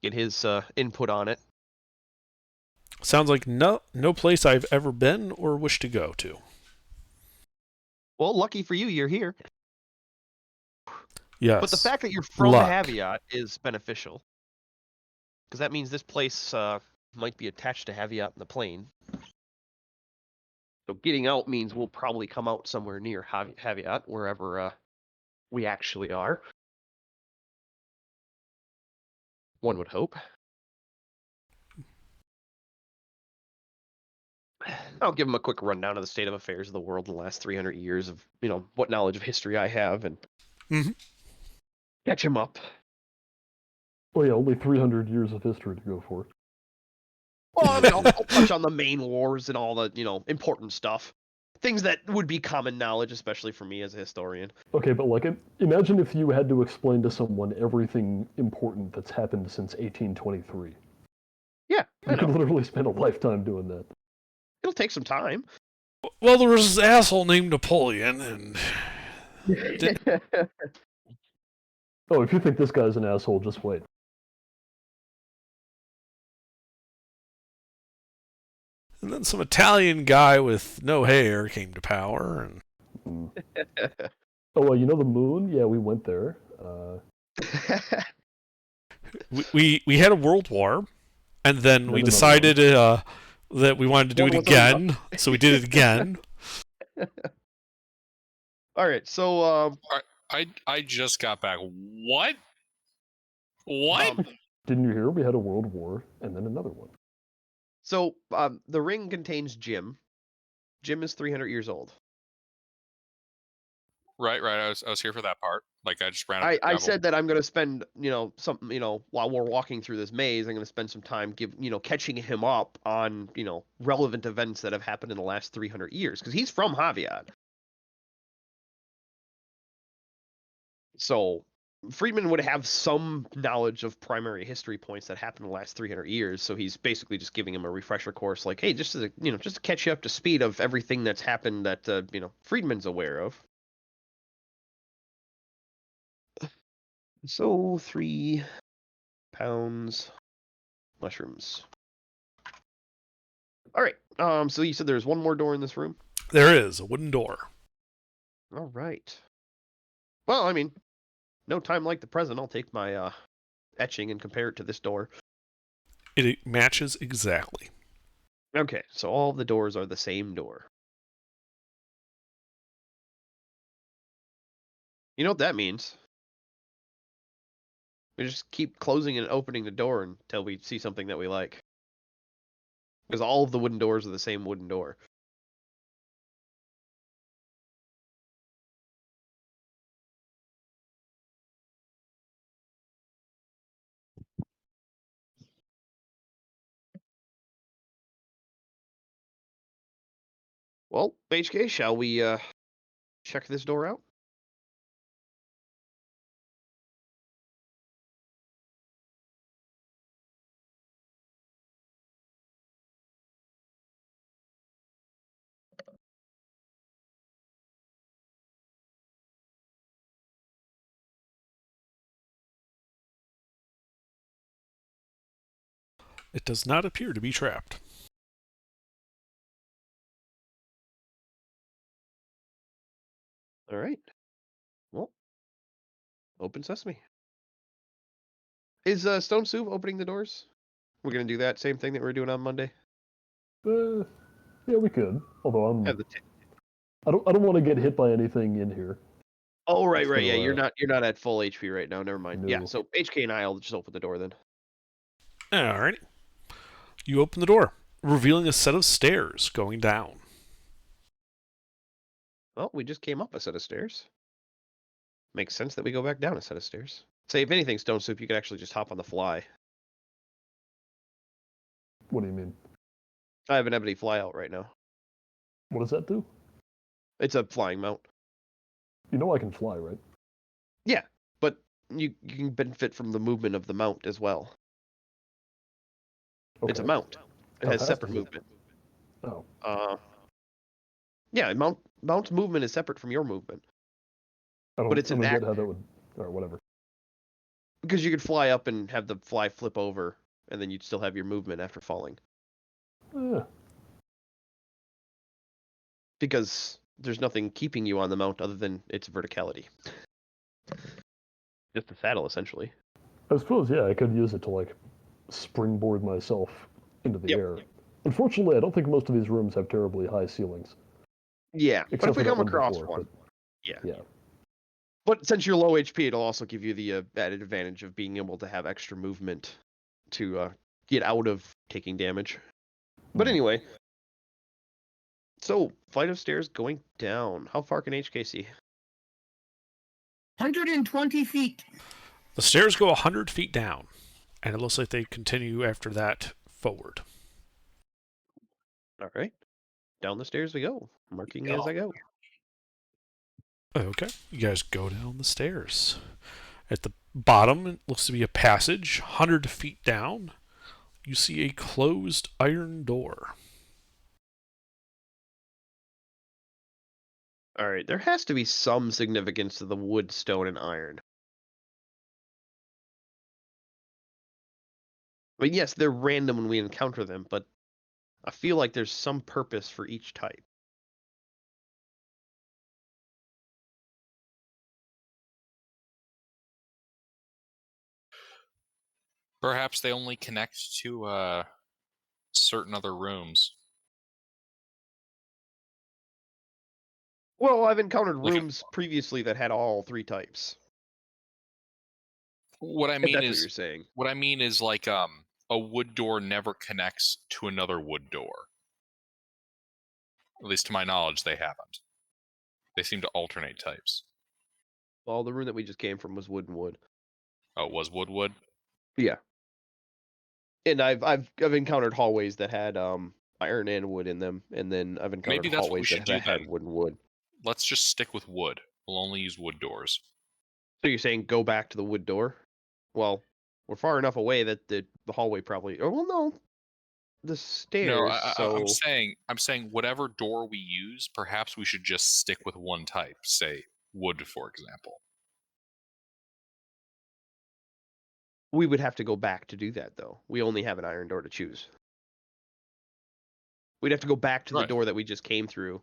get his input on it. Sounds like no place I've ever been or wish to go to. Well, lucky for you, you're here. Yes. But the fact that you're from Luck. Haviat is beneficial. Because that means this place might be attached to Haviat in the plane. So getting out means we'll probably come out somewhere near Haviat, wherever we actually are. One would hope. I'll give him a quick rundown of the state of affairs of the world in the last 300 years of, what knowledge of history I have, and catch him up. Oh yeah, only 300 years of history to go for. Well, I mean, I'll touch on the main wars and all the, important stuff. Things that would be common knowledge, especially for me as a historian. Okay, but like, imagine if you had to explain to someone everything important that's happened since 1823. Yeah, You could literally spend a lifetime doing that. It'll take some time. Well, there was this asshole named Napoleon, and Oh, if you think this guy's an asshole, just wait. then some Italian guy with no hair came to power, and Oh, well, you know the moon? Yeah, we went there. we had a world war, and then we another decided that we wanted to do One it was again, so we did it again. All right, so I just got back. What? What? Didn't you hear? We had a world war and then another one. So the ring contains Jim. Jim is 300 years old. Right. I was here for that part. Like I just ran up. I said that I'm going to spend, while we're walking through this maze, I'm going to spend some time catching him up on, relevant events that have happened in the last 300 years, because he's from Haviat. So Friedman would have some knowledge of primary history points that happened in the last 300 years. So he's basically just giving him a refresher course, like, hey, just to catch you up to speed of everything that's happened that Friedman's aware of. So 3 pounds mushrooms. All right. So you said there's one more door in this room? There is a wooden door. All right. Well, I mean, no time like the present. I'll take my etching and compare it to this door. It matches exactly. Okay, so all the doors are the same door. You know what that means? We just keep closing and opening the door until we see something that we like. Because all of the wooden doors are the same wooden door. Well, HK, shall we check this door out? It does not appear to be trapped. All right. Well, open sesame. Is Stone Soup opening the doors? We're gonna do that same thing that we were doing on Monday. Yeah, we could. Although Have the I don't want to get hit by anything in here. Oh, right. So, Yeah, you're not at full HP right now. Never mind. Yeah, No. so HK and I'll just open the door then. Alright. You open the door, revealing a set of stairs going down. Well, we just came up a set of stairs. Makes sense that we go back down a set of stairs. Say, if anything, Stone Soup, you could actually just hop on the fly. What do you mean? I have an Ebony fly out right now. What does that do? It's a flying mount. You know I can fly, right? Yeah, but you can benefit from the movement of the mount as well. Okay. It's a mount. It How has fast separate is it? movement. Oh, Yeah, mount's movement is separate from your movement. but it's I an don't get act- how that would, or whatever. Because you could fly up and have the fly flip over, and then you'd still have your movement after falling. Because there's nothing keeping you on the mount other than its verticality. Just a saddle, essentially. I suppose, yeah, I could use it to, like, springboard myself into the Yep. air. Unfortunately, I don't think most of these rooms have terribly high ceilings. Yeah, but Except if we for that come one across before, one, but yeah. yeah. But since you're low HP, it'll also give you the added advantage of being able to have extra movement to get out of taking damage. But Hmm. anyway, so flight of stairs going down. How far can HK see? 120 feet. The stairs go 100 feet down, and it looks like they continue after that forward. All right, down the stairs we go, marking as I go. Okay, you guys go down the stairs. At the bottom, it looks to be a passage. 100 feet down, you see a closed iron door. All right, there has to be some significance to the wood, stone, and iron. But yes, they're random when we encounter them, but I feel like there's some purpose for each type. Perhaps they only connect to certain other rooms. Well, I've encountered Like a- rooms previously that had all three types. What I If mean that's what is, you're saying. what I mean is like a wood door never connects to another wood door. At least to my knowledge, they haven't. They seem to alternate types. Well, the room that we just came from was wood and wood. Oh, it was wood? Yeah. And I've encountered hallways that had iron and wood in them, and then I've encountered Maybe that's what we hallways should that do had then. wood and wood. Let's just stick with wood. We'll only use wood doors. So you're saying go back to the wood door? Well, we're far enough away that the hallway probably. Oh well, no, the stairs. No, so I'm saying whatever door we use, perhaps we should just stick with one type. Say wood, for example. we would have to go back to do that, though. We only have an iron door to choose. We'd have to go back to the Right. door that we just came through.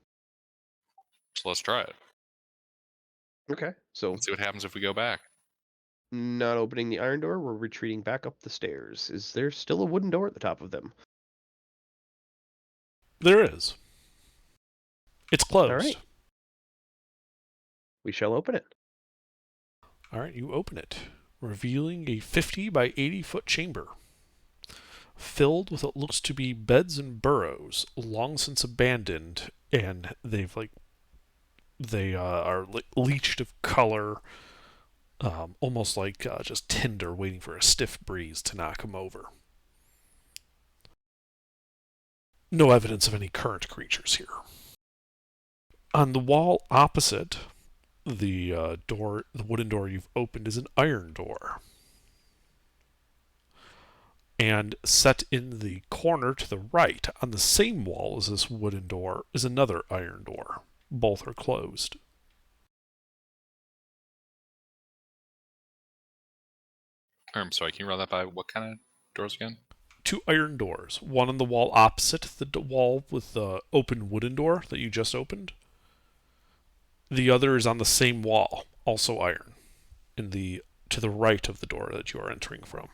So let's try it. Okay. So Let's see what happens if we go back. not opening the iron door, we're retreating back up the stairs. Is there still a wooden door at the top of them? There is. It's closed. All right. We shall open it. All right, you open it, revealing a 50 by 80 foot chamber filled with what looks to be beds and burrows, long since abandoned, and they are leached of color, almost like just tinder waiting for a stiff breeze to knock them over. No evidence of any current creatures here. On the wall opposite the wooden door you've opened is an iron door. And set in the corner to the right, on the same wall as this wooden door, is another iron door. Both are closed. I'm sorry, can you run that by what kind of doors again? Two iron doors. One on the wall opposite the wall with the open wooden door that you just opened. The other is on the same wall, also iron, to the right of the door that you are entering from.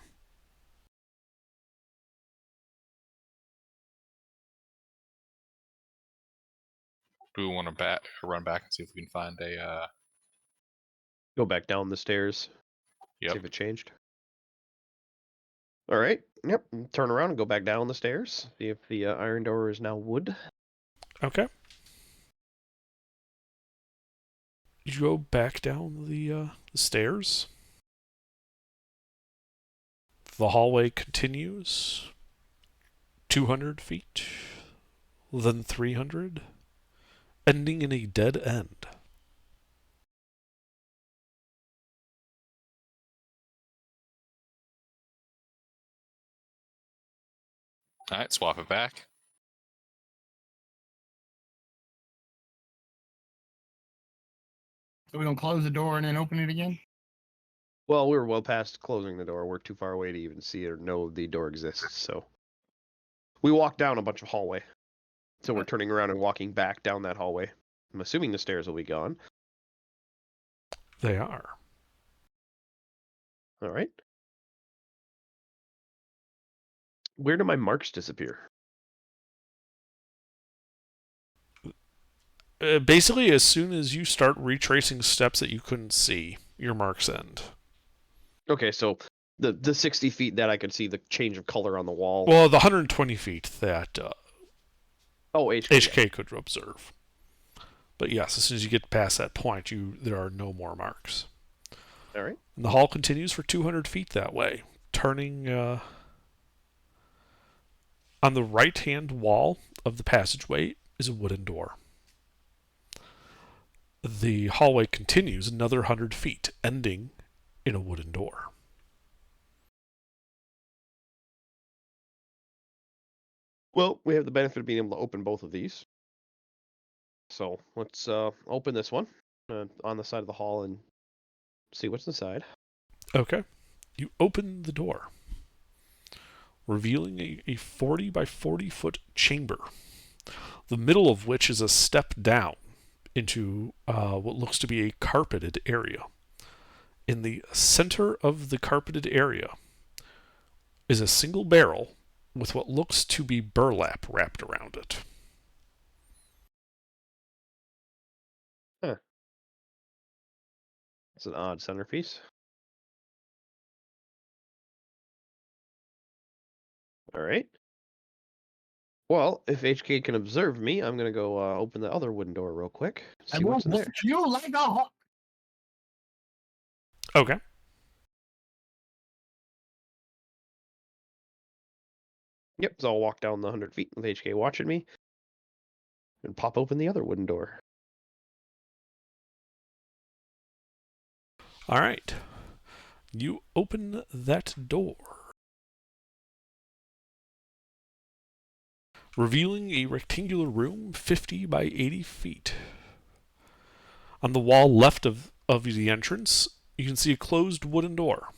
Do we want to run back and see if we can find a? Go back down the stairs. Yep. See if it changed. All right. Yep. Turn around and go back down the stairs. See if the iron door is now wood. Okay. You go back down the stairs. The hallway continues. 200 feet, then 300, ending in a dead end. All right, swap it back. So we're gonna close the door and then open it again? Well, we were well past closing the door. We're too far away to even see or know the door exists. So we walked down a bunch of hallway. So we're turning around and walking back down that hallway. I'm assuming the stairs will be gone. They are. All right. Where do my marks disappear? Basically, as soon as you start retracing steps that you couldn't see, your marks end. Okay, so the 60 feet that I could see the change of color on the wall. Well, the 120 feet that HK. HK could observe. But yes, as soon as you get past that point, there are no more marks. All right. And the hall continues for 200 feet that way, turning on the right-hand wall of the passageway is a wooden door. The hallway continues another 100 feet, ending in a wooden door. Well, we have the benefit of being able to open both of these. So let's open this one on the side of the hall and see what's inside. Okay. You open the door, revealing a 40 by 40 foot chamber, the middle of which is a step down into what looks to be a carpeted area. In the center of the carpeted area is a single barrel with what looks to be burlap wrapped around it. Huh. It's an odd centerpiece. All right. Well, if HK can observe me, I'm gonna go open the other wooden door real quick. See what's in there. You like a hawk. Okay. Yep, so I'll walk down the 100 feet with HK watching me and pop open the other wooden door. All right. You open that door, revealing a rectangular room 50 by 80 feet. On the wall left of the entrance, you can see a closed wooden door.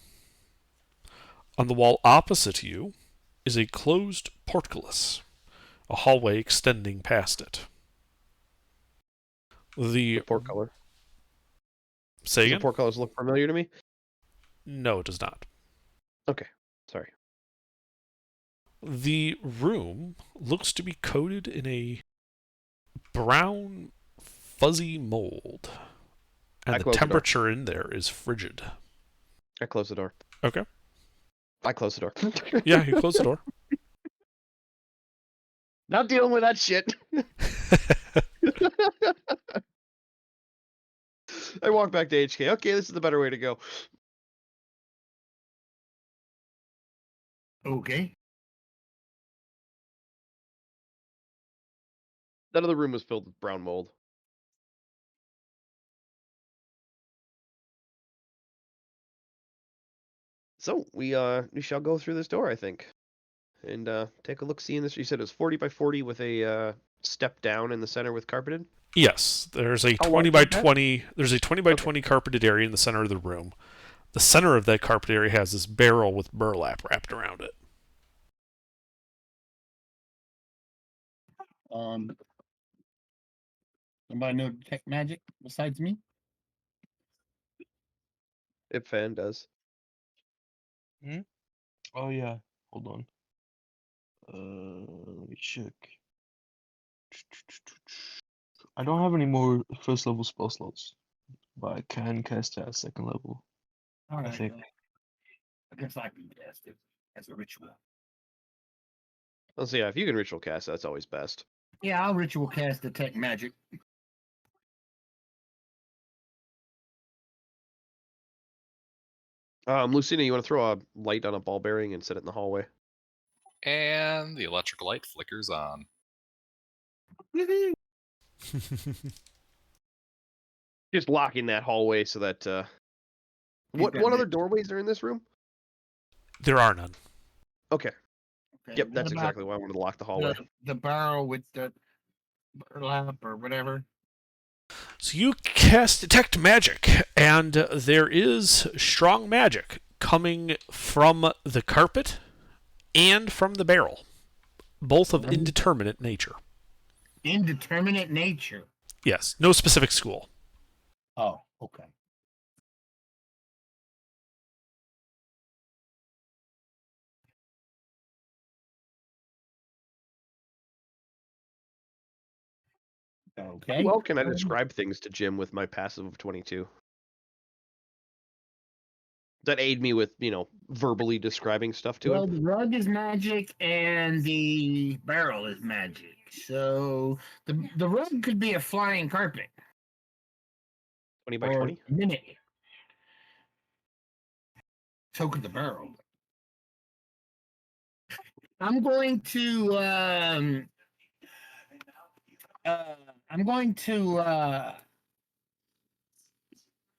On the wall opposite you is a closed portcullis, a hallway extending past it. The portcullis. Say Does again? the portcullis look familiar to me? No, it does not. Okay, sorry. The room looks to be coated in a brown, fuzzy mold, and the temperature in there is frigid. I close the door. Okay. I close the door. Yeah, you close the door. Not dealing with that shit. I walk back to HK. Okay, this is the better way to go. Okay. That other room was filled with brown mold. So we shall go through this door, I think, and take a look. See in this, you said it was 40 by 40 with a step down in the center with carpeted. Yes, there's a 20 by 20. There's a 20 by 20 carpeted area in the center of the room. The center of that carpet area has this barrel with burlap wrapped around it. Somebody know detect magic besides me? Ipfan does. Oh yeah, hold on. Let me check. I don't have any more first level spell slots, but I can cast it at second level. All right. think. well, I guess I can cast it as a ritual. Let's see. Yeah, if you can ritual cast, that's always best. Yeah, I'll ritual cast detect magic. Lucina, you want to throw a light on a ball bearing and set it in the hallway? And the electrical light flickers on. Woohoo! Just locking that hallway so that. What got other it. doorways are in this room? There are none. Okay. Okay, Yep, what that's about exactly why I wanted to lock the hallway. the barrel with the burlap or whatever. So you cast Detect Magic, and there is strong magic coming from the carpet and from the barrel, both of indeterminate nature. Indeterminate nature. Yes, no specific school. Oh, okay. Okay. Well, can I describe things to Jim with my passive of 22? That aid me with, verbally describing stuff to Well, him? the rug is magic and the barrel is magic. So the rug could be a flying carpet 20 by or 20? a minute. So could the barrel. I'm going to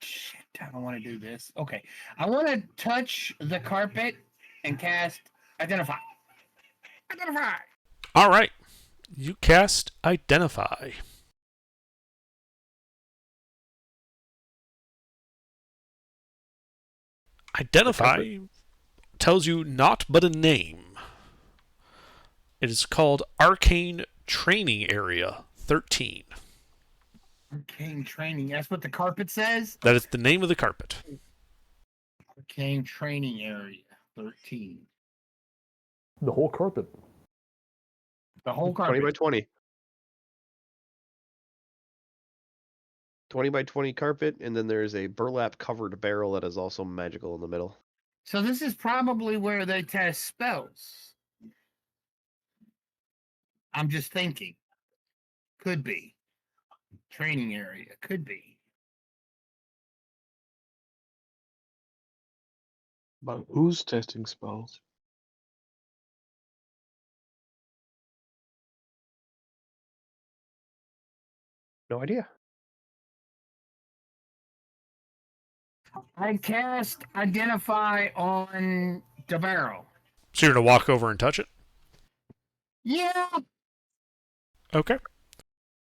shit, I don't want to do this. Okay. I want to touch the carpet and cast identify. Identify. All right. You cast Identify. Identify tells you naught but a name. It is called Arcane Training Area 13. Arcane training. That's what the carpet says. That is the name of the carpet. Arcane training area 13. The whole carpet. The whole 20 by carpet. 20. 20 by 20 carpet, and then there's a burlap covered barrel that is also magical in the middle. So this is probably where they test spells. I'm just thinking. Could be. Training area. Could be. But who's testing spells? No idea. I cast identify on the barrel. So you're going to walk over and touch it? Yeah. Okay.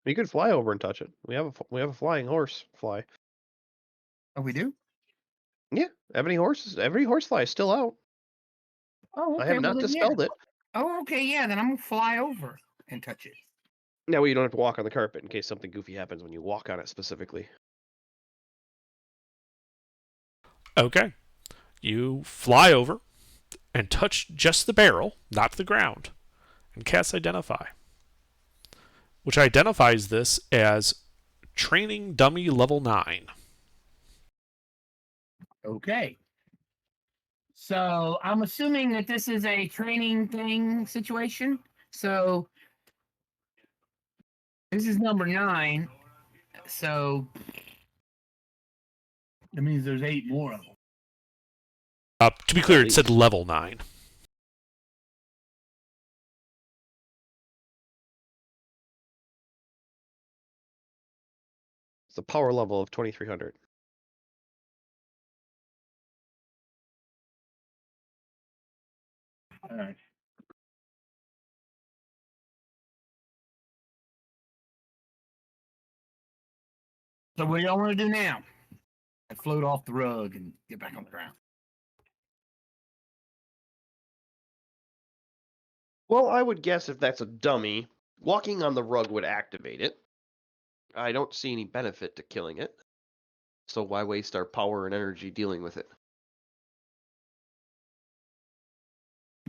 You could fly over and touch it. We have a flying horse fly. Oh, we do? Yeah, every horsefly is still out. Oh, okay. I have not well, then, dispelled it. Oh, okay. Yeah, then I'm going to fly over and touch it. That way you don't have to walk on the carpet in case something goofy happens when you walk on it specifically. Okay. You fly over and touch just the barrel, not the ground, and cast Identify, which identifies this as Training Dummy Level 9. Okay. So I'm assuming that this is a training thing situation. So this is number 9. So that means there's 8 more of them. To be clear, it said Level 9. It's a power level of 2300. All right. So what do y'all want to do now? I float off the rug and get back on the ground. Well, I would guess if that's a dummy, walking on the rug would activate it. I don't see any benefit to killing it. So why waste our power and energy dealing with it?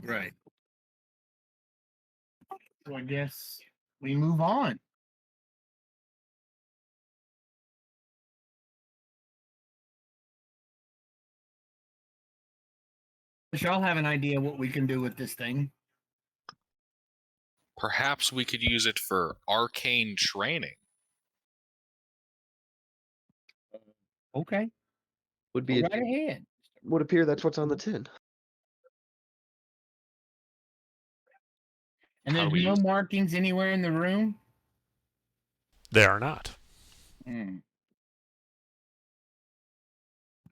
Right. So I guess we move on. Does y'all have an idea what we can do with this thing? Perhaps we could use it for arcane training. Okay. Would Go be right ahead. would appear that's what's on the tin. And How do there's we no use- markings anywhere in the room? They are not. Hmm.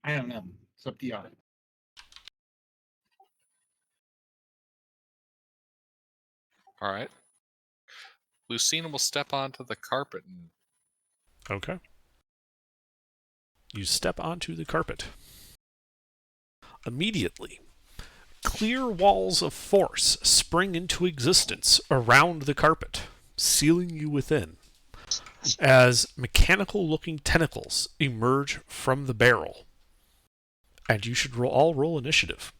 I don't know. It's up to y'all. All right. Lucina will step onto the carpet and Okay. You step onto the carpet. Immediately, clear walls of force spring into existence around the carpet, sealing you within, as mechanical-looking tentacles emerge from the barrel. And you should all roll initiative.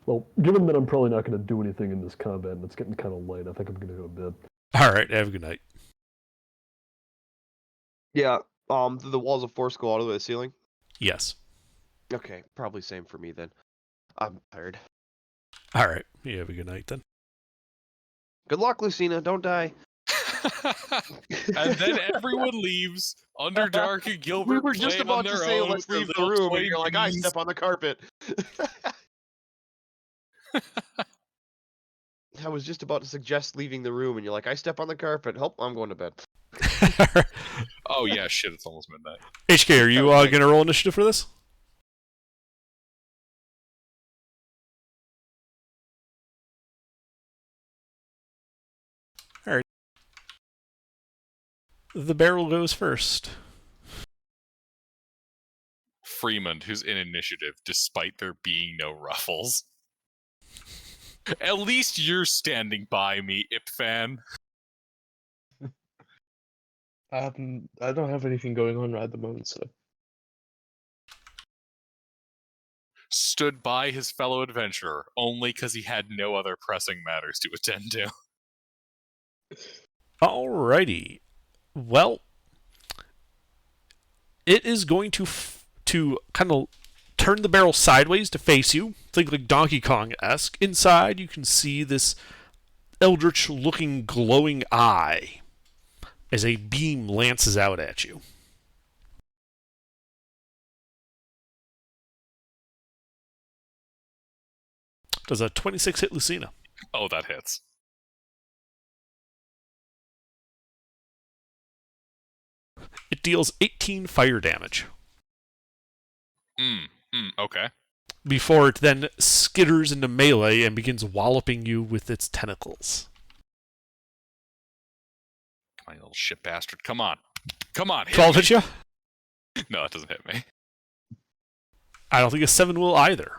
Well, given that I'm probably not going to do anything in this combat and it's getting kind of late, I think I'm going to go to bed. All right, have a good night. Yeah. The walls of force go all the way to the ceiling. Yes. Okay, probably same for me then. I'm tired. All right, you have a good night then. Good luck, Lucina. Don't die. and then everyone leaves. Underdark and Gilbert We were just playing on about to their say own let's with their leave the little room, toy and you're like, I beans. step on the carpet. I was just about to suggest leaving the room, and you're like, I step on the carpet. Oh, I'm going to bed. Oh yeah, shit! It's almost midnight. HK, are you going to roll initiative for this? All right. The barrel goes first. Freeman, who's in initiative, despite there being no ruffles. At least you're standing by me, Ipfan. I don't have anything going on right at the moment, so Stood by his fellow adventurer, only because he had no other pressing matters to attend to. Alrighty. Well, it is going to kind of turn the barrel sideways to face you. Think like Donkey Kong-esque. Inside, you can see this eldritch-looking glowing eye as a beam lances out at you. Does a 26 hit Lucina? Oh, that hits. It deals 18 fire damage Okay. before it then skitters into melee and begins walloping you with its tentacles. My little shit bastard. Come on. Come on. Hit 12 me. hit you? No, it doesn't hit me. I don't think a 7 will either.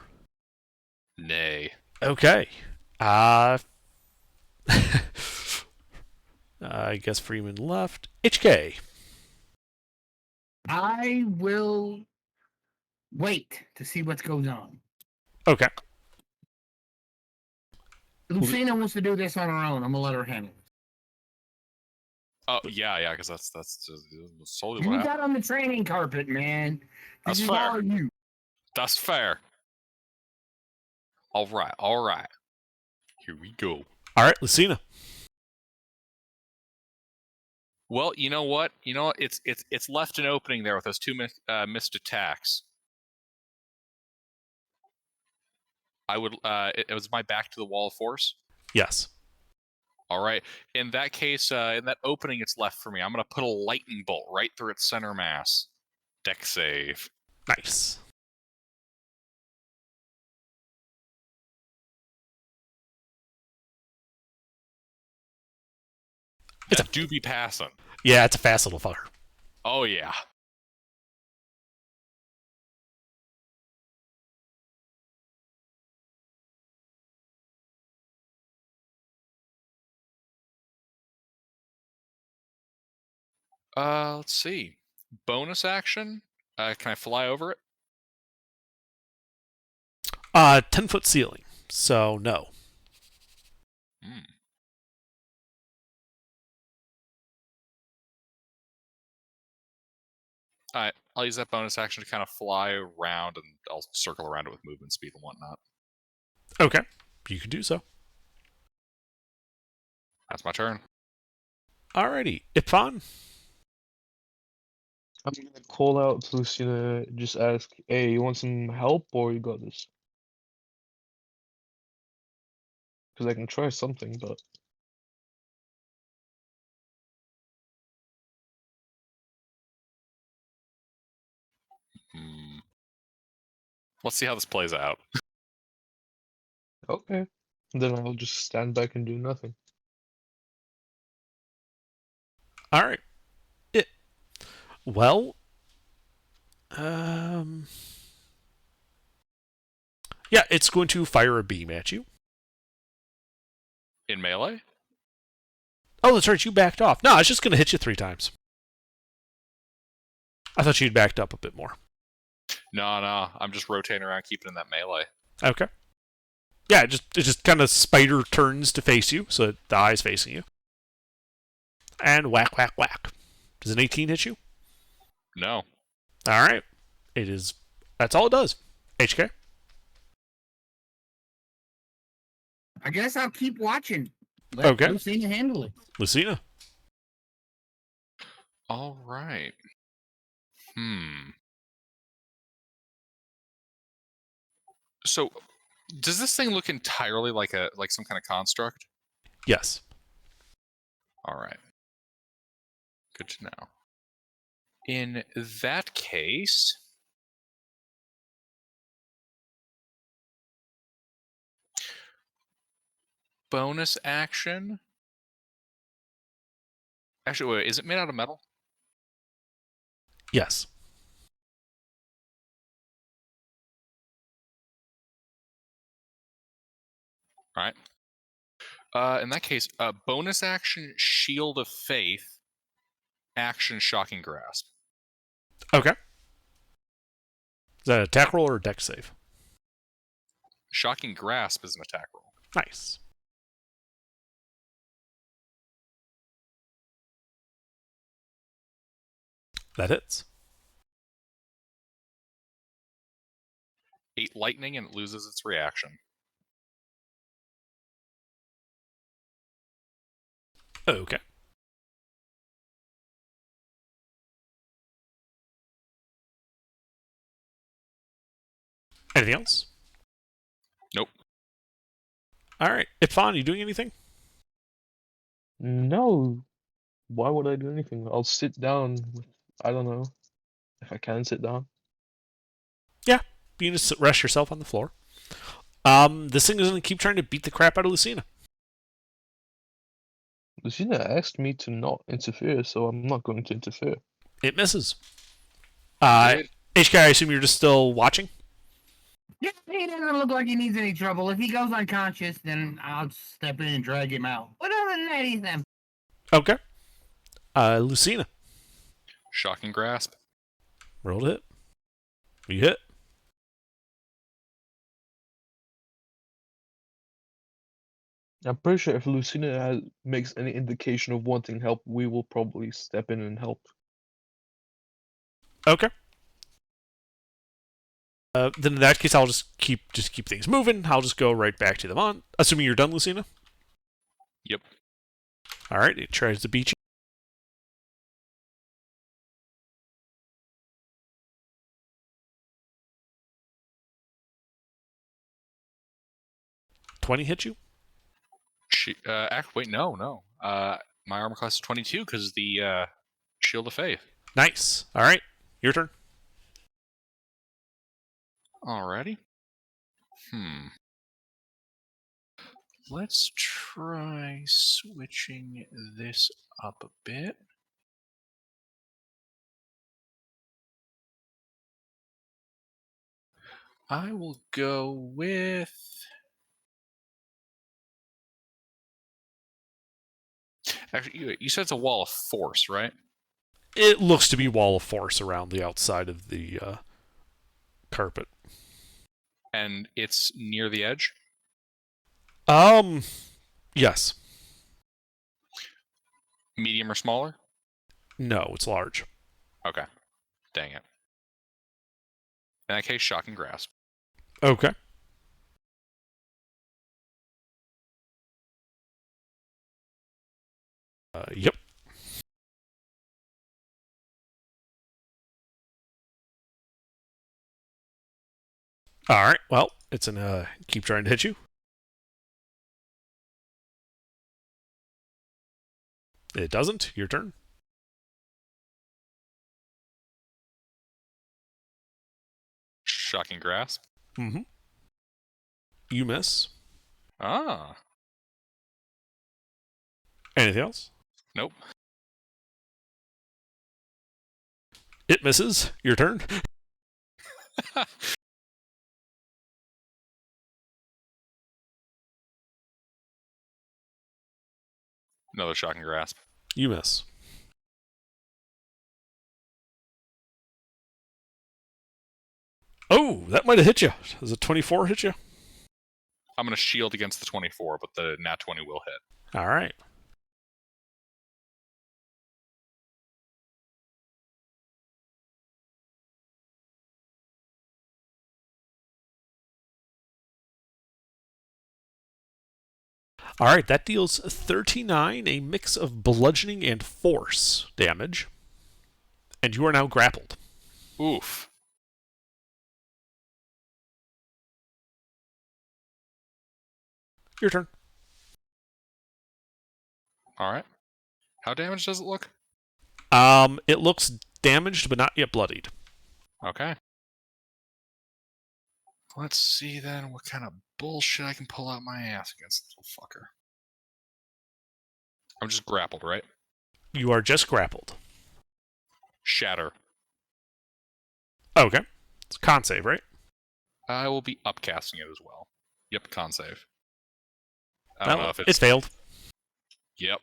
Nay. Okay. I guess Freeman left. HK. I will wait to see what goes on. Okay. Lucina wants to do this on her own. I'm gonna let her handle it. Oh, yeah, because that's solely You what happened. got on the training carpet, man. This That's is fair. all you. That's fair. All right. Here we go. All right, Lucina. Well, you know what? It's left an opening there with those two missed attacks. I would. It was my back to the wall of force. Yes. All right. In that case, in that opening it's left for me, I'm gonna put a lightning bolt right through its center mass. Deck save. Nice. It's do be passing. Yeah, it's a fast little fucker. Oh yeah. Let's see. Bonus action. Can I fly over it? 10-foot ceiling. So no. Hmm. Alright, I'll use that bonus action to kind of fly around, and I'll circle around it with movement speed and whatnot. Okay, you can do so. That's my turn. Alrighty, Ipfon. I'm gonna call out to Lucina, just ask, hey, you want some help or you got this? Because I can try something, but Hmm. Let's see how this plays out. okay. Then I'll just stand back and do nothing. Alright. Well, yeah, it's going to fire a beam at you. In melee? Oh, that's right, you backed off. No, it's just going to hit you 3 times. I thought you'd backed up a bit more. No, I'm just rotating around, keeping in that melee. Okay. Yeah, it just kind of spider turns to face you, so the eye's facing you. And whack, whack, whack. Does an 18 hit you? No. Alright. It is... That's all it does. HK? I guess I'll keep watching. Let Okay. Lucina handle it. Lucina? All right. So, does this thing look entirely like some kind of construct? Yes. All right. Good to know. In that case, bonus action. Actually, wait, is it made out of metal? Yes. All right. In that case, bonus action, Shield of Faith, action, Shocking Grasp. Okay. Is that an attack roll or a dex save? Shocking Grasp is an attack roll. Nice. That hits. 8 lightning, and it loses its reaction. Okay. Anything else? Nope. Alright. Ipfon, you doing anything? No. Why would I do anything? I'll sit down. I don't know if I can sit down. Yeah. You can just rest yourself on the floor. This thing is going to keep trying to beat the crap out of Lucina. Lucina asked me to not interfere, so I'm not going to interfere. It misses. Good. HK, I assume you're just still watching? Yeah, he doesn't look like he needs any trouble. If he goes unconscious, then I'll step in and drag him out. But other than that, he's them. Okay. Lucina. Shocking Grasp. Roll to hit. You hit. I'm pretty sure if Lucina makes any indication of wanting help, we will probably step in and help. Okay. Then in that case, I'll just keep things moving. I'll just go right back to them on. Assuming you're done, Lucina? Yep. Alright, it tries to beat you. $20 hit you? Wait, no. My armor class is 22 because of the Shield of Faith. Nice. Alright, your turn. Alrighty. Let's try switching this up a bit. I will go with... Actually, you said it's a wall of force, right? It looks to be wall of force around the outside of the carpet. And it's near the edge? Yes. Medium or smaller? No, it's large. Okay. Dang it. In that case, shocking grasp. Okay. Yep. All right. Well, it's gonna keep trying to hit you. It doesn't. Your turn. Shocking grasp. Mm-hmm. You miss. Ah. Anything else? Nope. It misses. Your turn. Another shocking grasp. You miss. Oh, that might have hit you. Does a 24 hit you? I'm going to shield against the 24, but the nat 20 will hit. All right. All right, that deals 39, a mix of bludgeoning and force damage. And you are now grappled. Oof. Your turn. All right. How damaged does it look? It looks damaged, but not yet bloodied. Okay. Let's see then what kind of bullshit I can pull out my ass against this little fucker. I'm just grappled, right? You are just grappled. Shatter. Okay. It's a con save, right? I will be upcasting it as well. Yep, con save. I don't know if it it's... failed. Yep.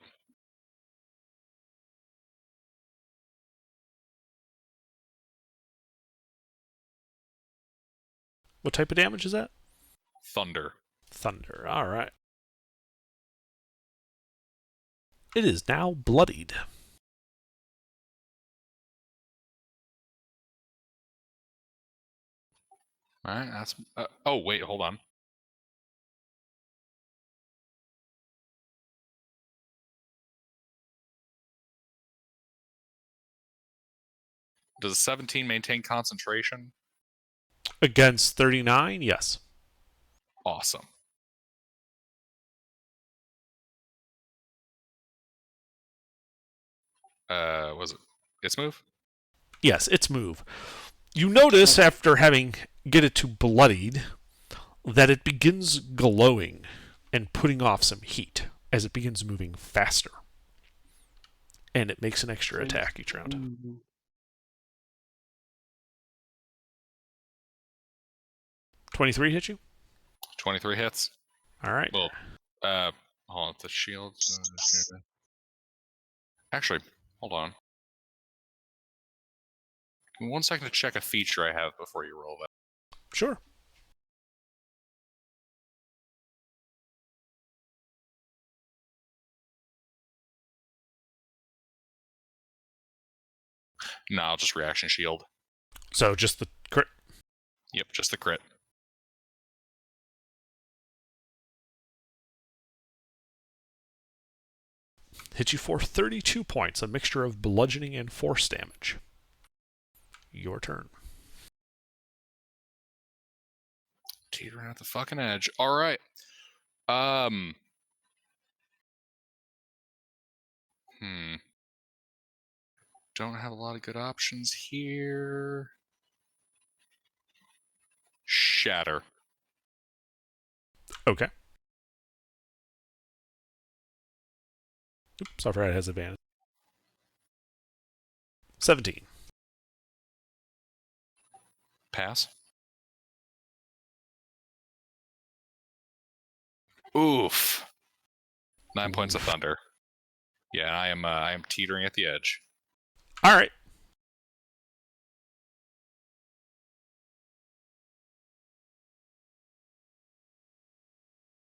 What type of damage is that? Thunder. Thunder. All right. It is now bloodied. All right, that's... oh, wait, hold on. Does a 17 maintain concentration? Against 39, yes. Awesome. Was it its move? Yes, its move. You notice after having get it to bloodied that it begins glowing and putting off some heat as it begins moving faster. And it makes an extra attack each round. 23 hit you? 23 hits. All right. Well, hold on, the shield. Actually, hold on. Give me 1 second to check a feature I have before you roll that. Sure. No, I'll just reaction shield. So just the crit. Yep, just the crit. Hit you for 32 points, a mixture of bludgeoning and force damage. Your turn. Teetering at the fucking edge. All right. Don't have a lot of good options here. Shatter. Okay. Oops, Software has advantage. 17. Pass. Oof. 9 points of thunder. Yeah, I am teetering at the edge. All right.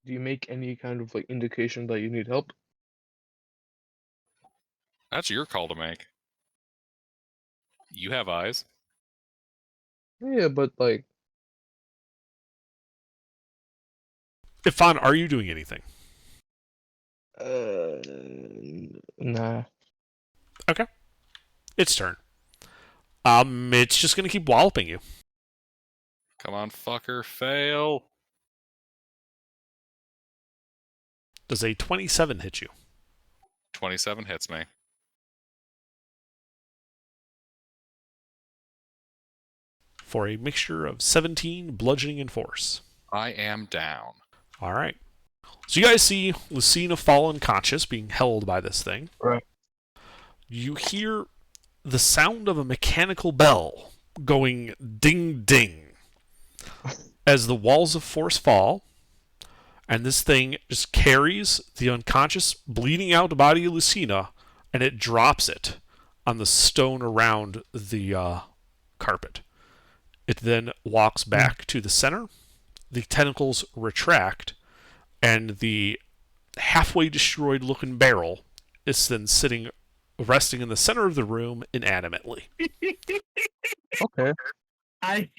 Do you make any kind of like indication that you need help? That's your call to make. You have eyes. Yeah, but like, Ifan, are you doing anything? nah. Okay. Its turn. It's just gonna keep walloping you. Come on, fucker, fail. Does a 27 hit you? 27 hits me. For a mixture of 17 bludgeoning and force. I am down. All right. So you guys see Lucina fall unconscious, being held by this thing. Right. You hear the sound of a mechanical bell going ding ding as the walls of force fall, and this thing just carries the unconscious, bleeding out body of Lucina, and it drops it on the stone around the carpet. It then walks back to the center. The tentacles retract, and the halfway destroyed looking barrel is then resting in the center of the room inanimately. Okay. I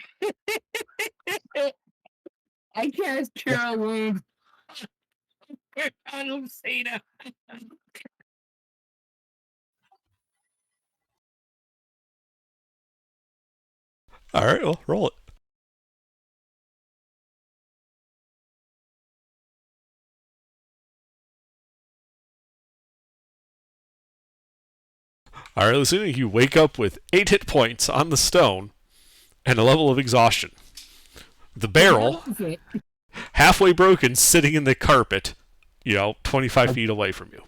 I cast Cure Wounds on Lucina. All right, well, roll it. All right, Lucina, you wake up with 8 hit points on the stone and a level of exhaustion. The barrel, halfway broken, sitting in the carpet, 25 feet away from you.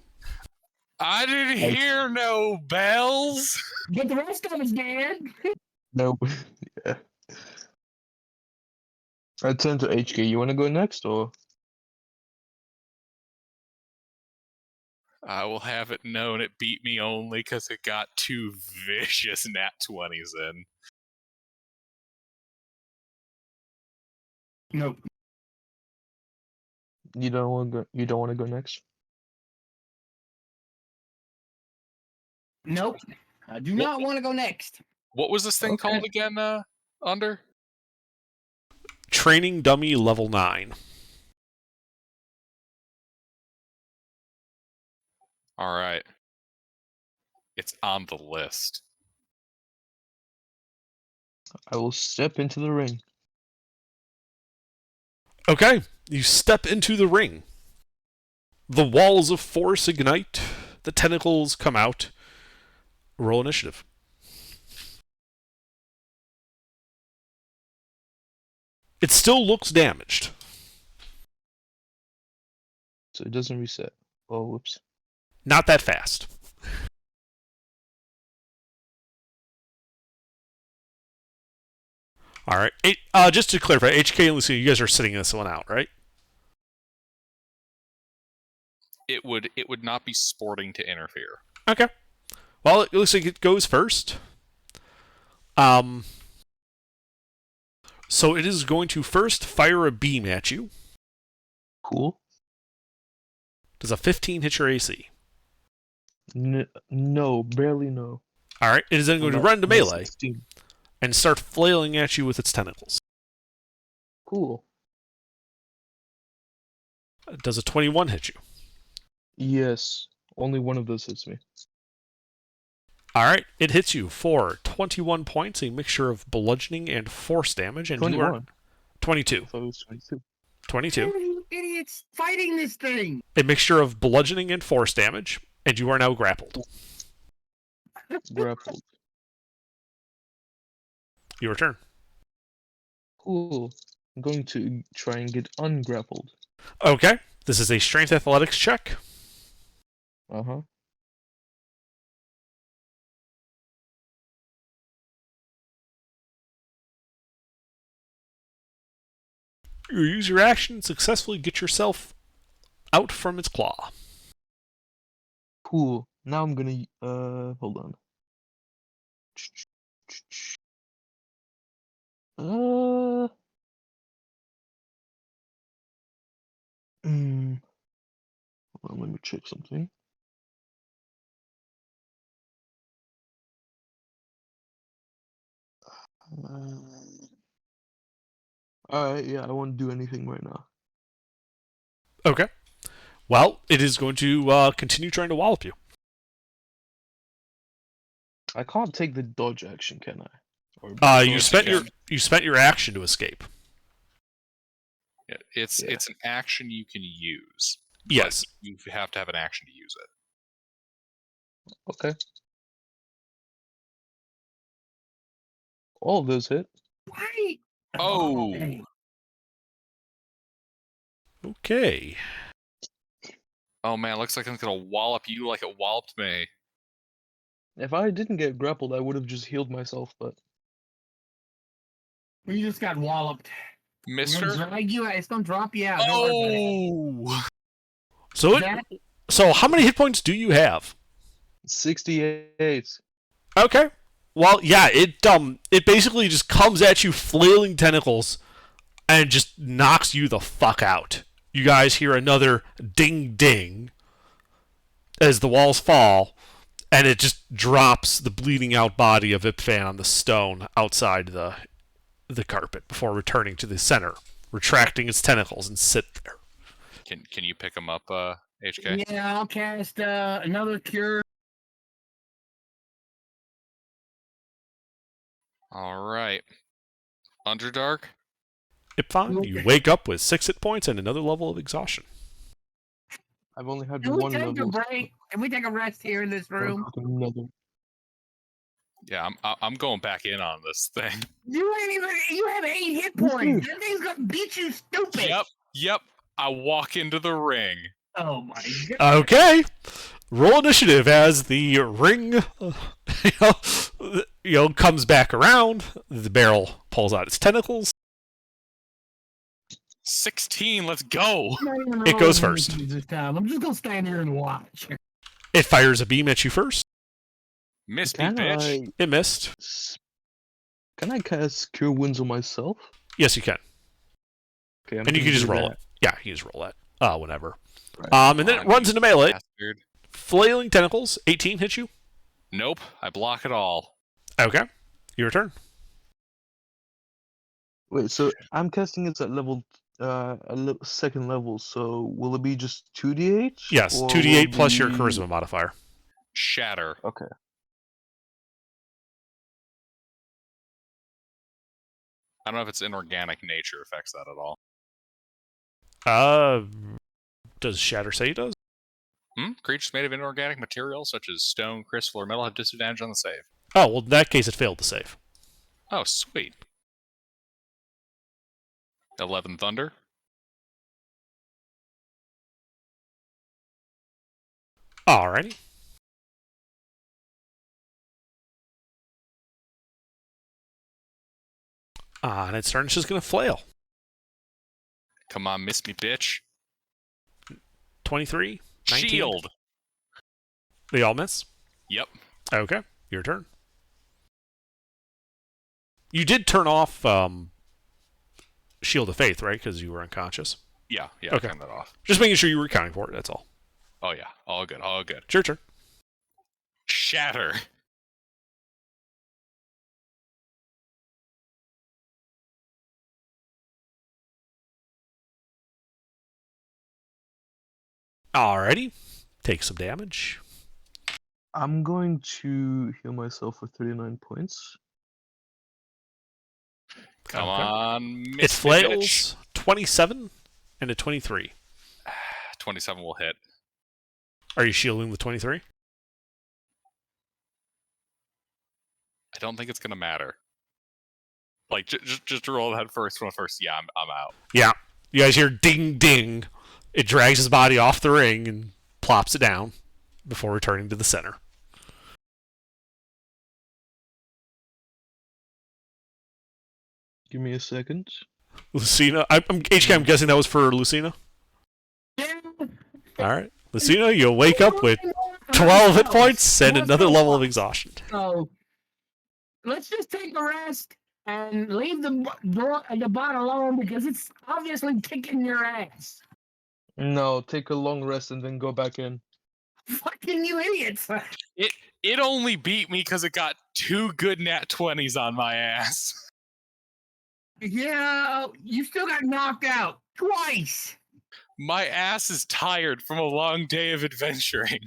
I didn't hear no bells. But the rest of us did. Nope. Yeah. I turn to HK. You want to go next, or? I will have it known it beat me only because it got 2 vicious nat 20s in. Nope. You don't want to go. You don't want to go next. Nope. I do not want to go next. What was this thing Okay. called again, Under? Training dummy level 9. Alright. It's on the list. I will step into the ring. Okay, you step into the ring. The walls of force ignite. The tentacles come out. Roll initiative. It still looks damaged. So it doesn't reset. Oh, whoops. Not that fast. All right. Just to clarify, HK and Lucy, you guys are sitting this one out, right? It would not be sporting to interfere. Okay. Well, it looks like it goes first. So it is going to first fire a beam at you. Cool. Does a 15 hit your AC? No, barely no. All right. It is then going to Not- run to not melee 16. and start flailing at you with its tentacles. Cool. Does a 21 hit you? Yes. Only one of those hits me. All right. It hits you for 21 points, a mixture of bludgeoning and force damage. And you are 21. 22. I thought it was 22. 22. Why are you idiots fighting this thing? A mixture of bludgeoning and force damage. And you are now grappled. Grappled. Your turn. Cool. I'm going to try and get ungrappled. Okay. This is a strength athletics check. Uh-huh. You use your action and successfully get yourself out from its claw. Cool. Now I'm gonna hold on. Uh. Mm, well, let me check something. Alright, yeah, I won't do anything right now. Okay. Well, it is going to continue trying to wallop you. I can't take the dodge action, can I? Or You Yes, spent you your action to escape. Yeah, it's an action you can use. but Yes. You have to have an action to use it. Okay. All of those hit. Why? Oh. Okay. Oh man, looks like I'm gonna wallop you like it walloped me. If I didn't get grappled, I would have just healed myself, but You just got walloped. It's Mister? gonna drag you out. It's gonna drop you out. Don't worry about it. Oh! So how many hit points do you have? 68. Okay. Well, yeah, it basically just comes at you flailing tentacles and just knocks you the fuck out. You guys hear another ding ding as the walls fall, and it just drops the bleeding out body of Ipfan on the stone outside the carpet before returning to the center, retracting its tentacles and sit there. Can you pick him up, HK? Yeah, I'll cast another cure. Alright. Underdark? Ipfan, you wake up with 6 hit points and another level of exhaustion. I've only had Can we one take a level. break? Can we take a rest here in this room? Another. Yeah, I'm going back in on this thing. You have 8 hit points. That thing's gonna beat you stupid. Yep. I walk into the ring. Oh my god. Okay. Roll initiative as the ring comes back around. The barrel pulls out its tentacles. 16, let's go! It goes first. This time. I'm just gonna stand here and watch. It fires a beam at you first. Missed me, Can bitch. It missed. Can I cast Cure Wounds on myself? Yes, you can. Okay, I'm And you gonna can just do roll that. it. Yeah, you just roll that. Whenever. Right. And then it runs into melee. Bastard. Flailing tentacles. 18 hits you. Nope, I block it all. Okay. Your turn. Wait, so I'm casting it at level, second level. So will it be just 2d8? Yes, or 2d8 will plus your be- charisma modifier. Shatter. Okay. I don't know if its inorganic nature affects that at all. Does Shatter say it does? Creatures made of inorganic material, such as stone, crystal, or metal, have disadvantage on the save. Oh, well, in that case, it failed to save. Oh, sweet. 11 Thunder. Alrighty. And its turn, it's just going to flail. Come on, miss me, bitch. 23? 19? Shield! They all miss? Yep. Okay, your turn. You did turn off Shield of Faith, right? Because you were unconscious. Yeah, Okay. turn that off. Just making sure you were accounting for it, that's all. Oh yeah, all good, all good. It's your turn. Shatter! Alrighty. Take some damage. I'm going to heal myself for 39 points. Come Okay. on, miss It me, bitch. flails 27 and a 23. 27 will hit. Are you shielding the 23? I don't think it's gonna matter. Like, just roll that first one first. Yeah, I'm out. Yeah. You guys hear ding ding. It drags his body off the ring and plops it down before returning to the center. Give me a second. Lucina, HK, I'm guessing that was for Lucina? Alright. Lucina, you'll wake up with 12 hit points and another level of exhaustion. So let's just take a rest and leave the bot alone because it's obviously kicking your ass. No, take a long rest and then go back in. Fucking you idiots! It only beat me because it got 2 good nat 20s on my ass. Yeah, you still got knocked out twice. My ass is tired from a long day of adventuring.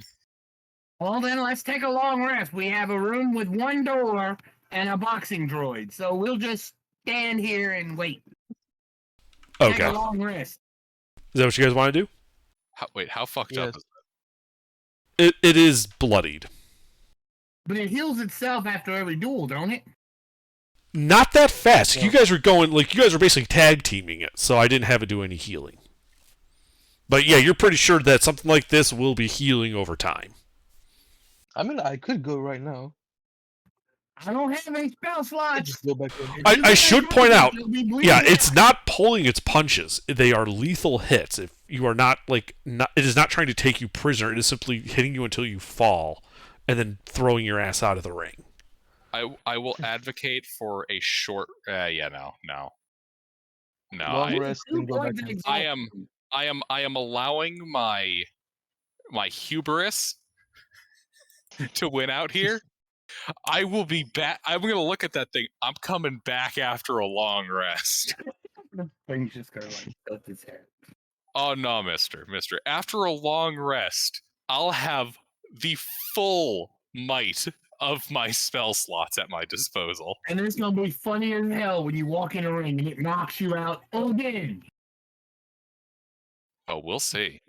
Well, then let's take a long rest. We have a room with one door and a boxing droid, so we'll just stand here and wait. Take Okay. a long rest. Is that what you guys want to do? Wait, how fucked up Yes. is It is bloodied. But it heals itself after every duel, don't it? Not that fast. Yeah. You guys were going, like, you guys were basically tag teaming it, so I didn't have it do any healing. But yeah, you're pretty sure that something like this will be healing over time. I mean, I could go right now. I don't have any spell slots. Just go back in. I should point out, yeah, it's it's not pulling its punches. They are lethal hits. If you are not, like, it is not trying to take you prisoner. It is simply hitting you until you fall, and then throwing your ass out of the ring. I will advocate for a short. No. Long rest and go back in. I am allowing my hubris to win out here. I will be back. I'm gonna look at that thing. I'm coming back after a long rest. The thing's just gonna like tilt its head. Oh no, Mister. After a long rest, I'll have the full might of my spell slots at my disposal. And it's gonna be funny as hell when you walk in a ring and it knocks you out again. Oh, we'll see.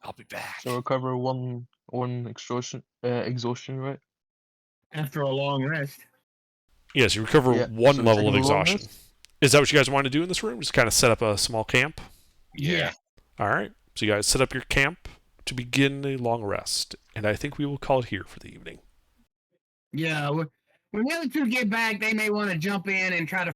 I'll be back. So recover one exhaustion, right? After a long rest. Yes, you recover Yeah, one so level of taking a long exhaustion. rest? Is that what you guys want to do in this room? Just kind of set up a small camp? Yeah. All right. So you guys set up your camp to begin a long rest. And I think we will call it here for the evening. Yeah, when the other two get back, they may want to jump in and try to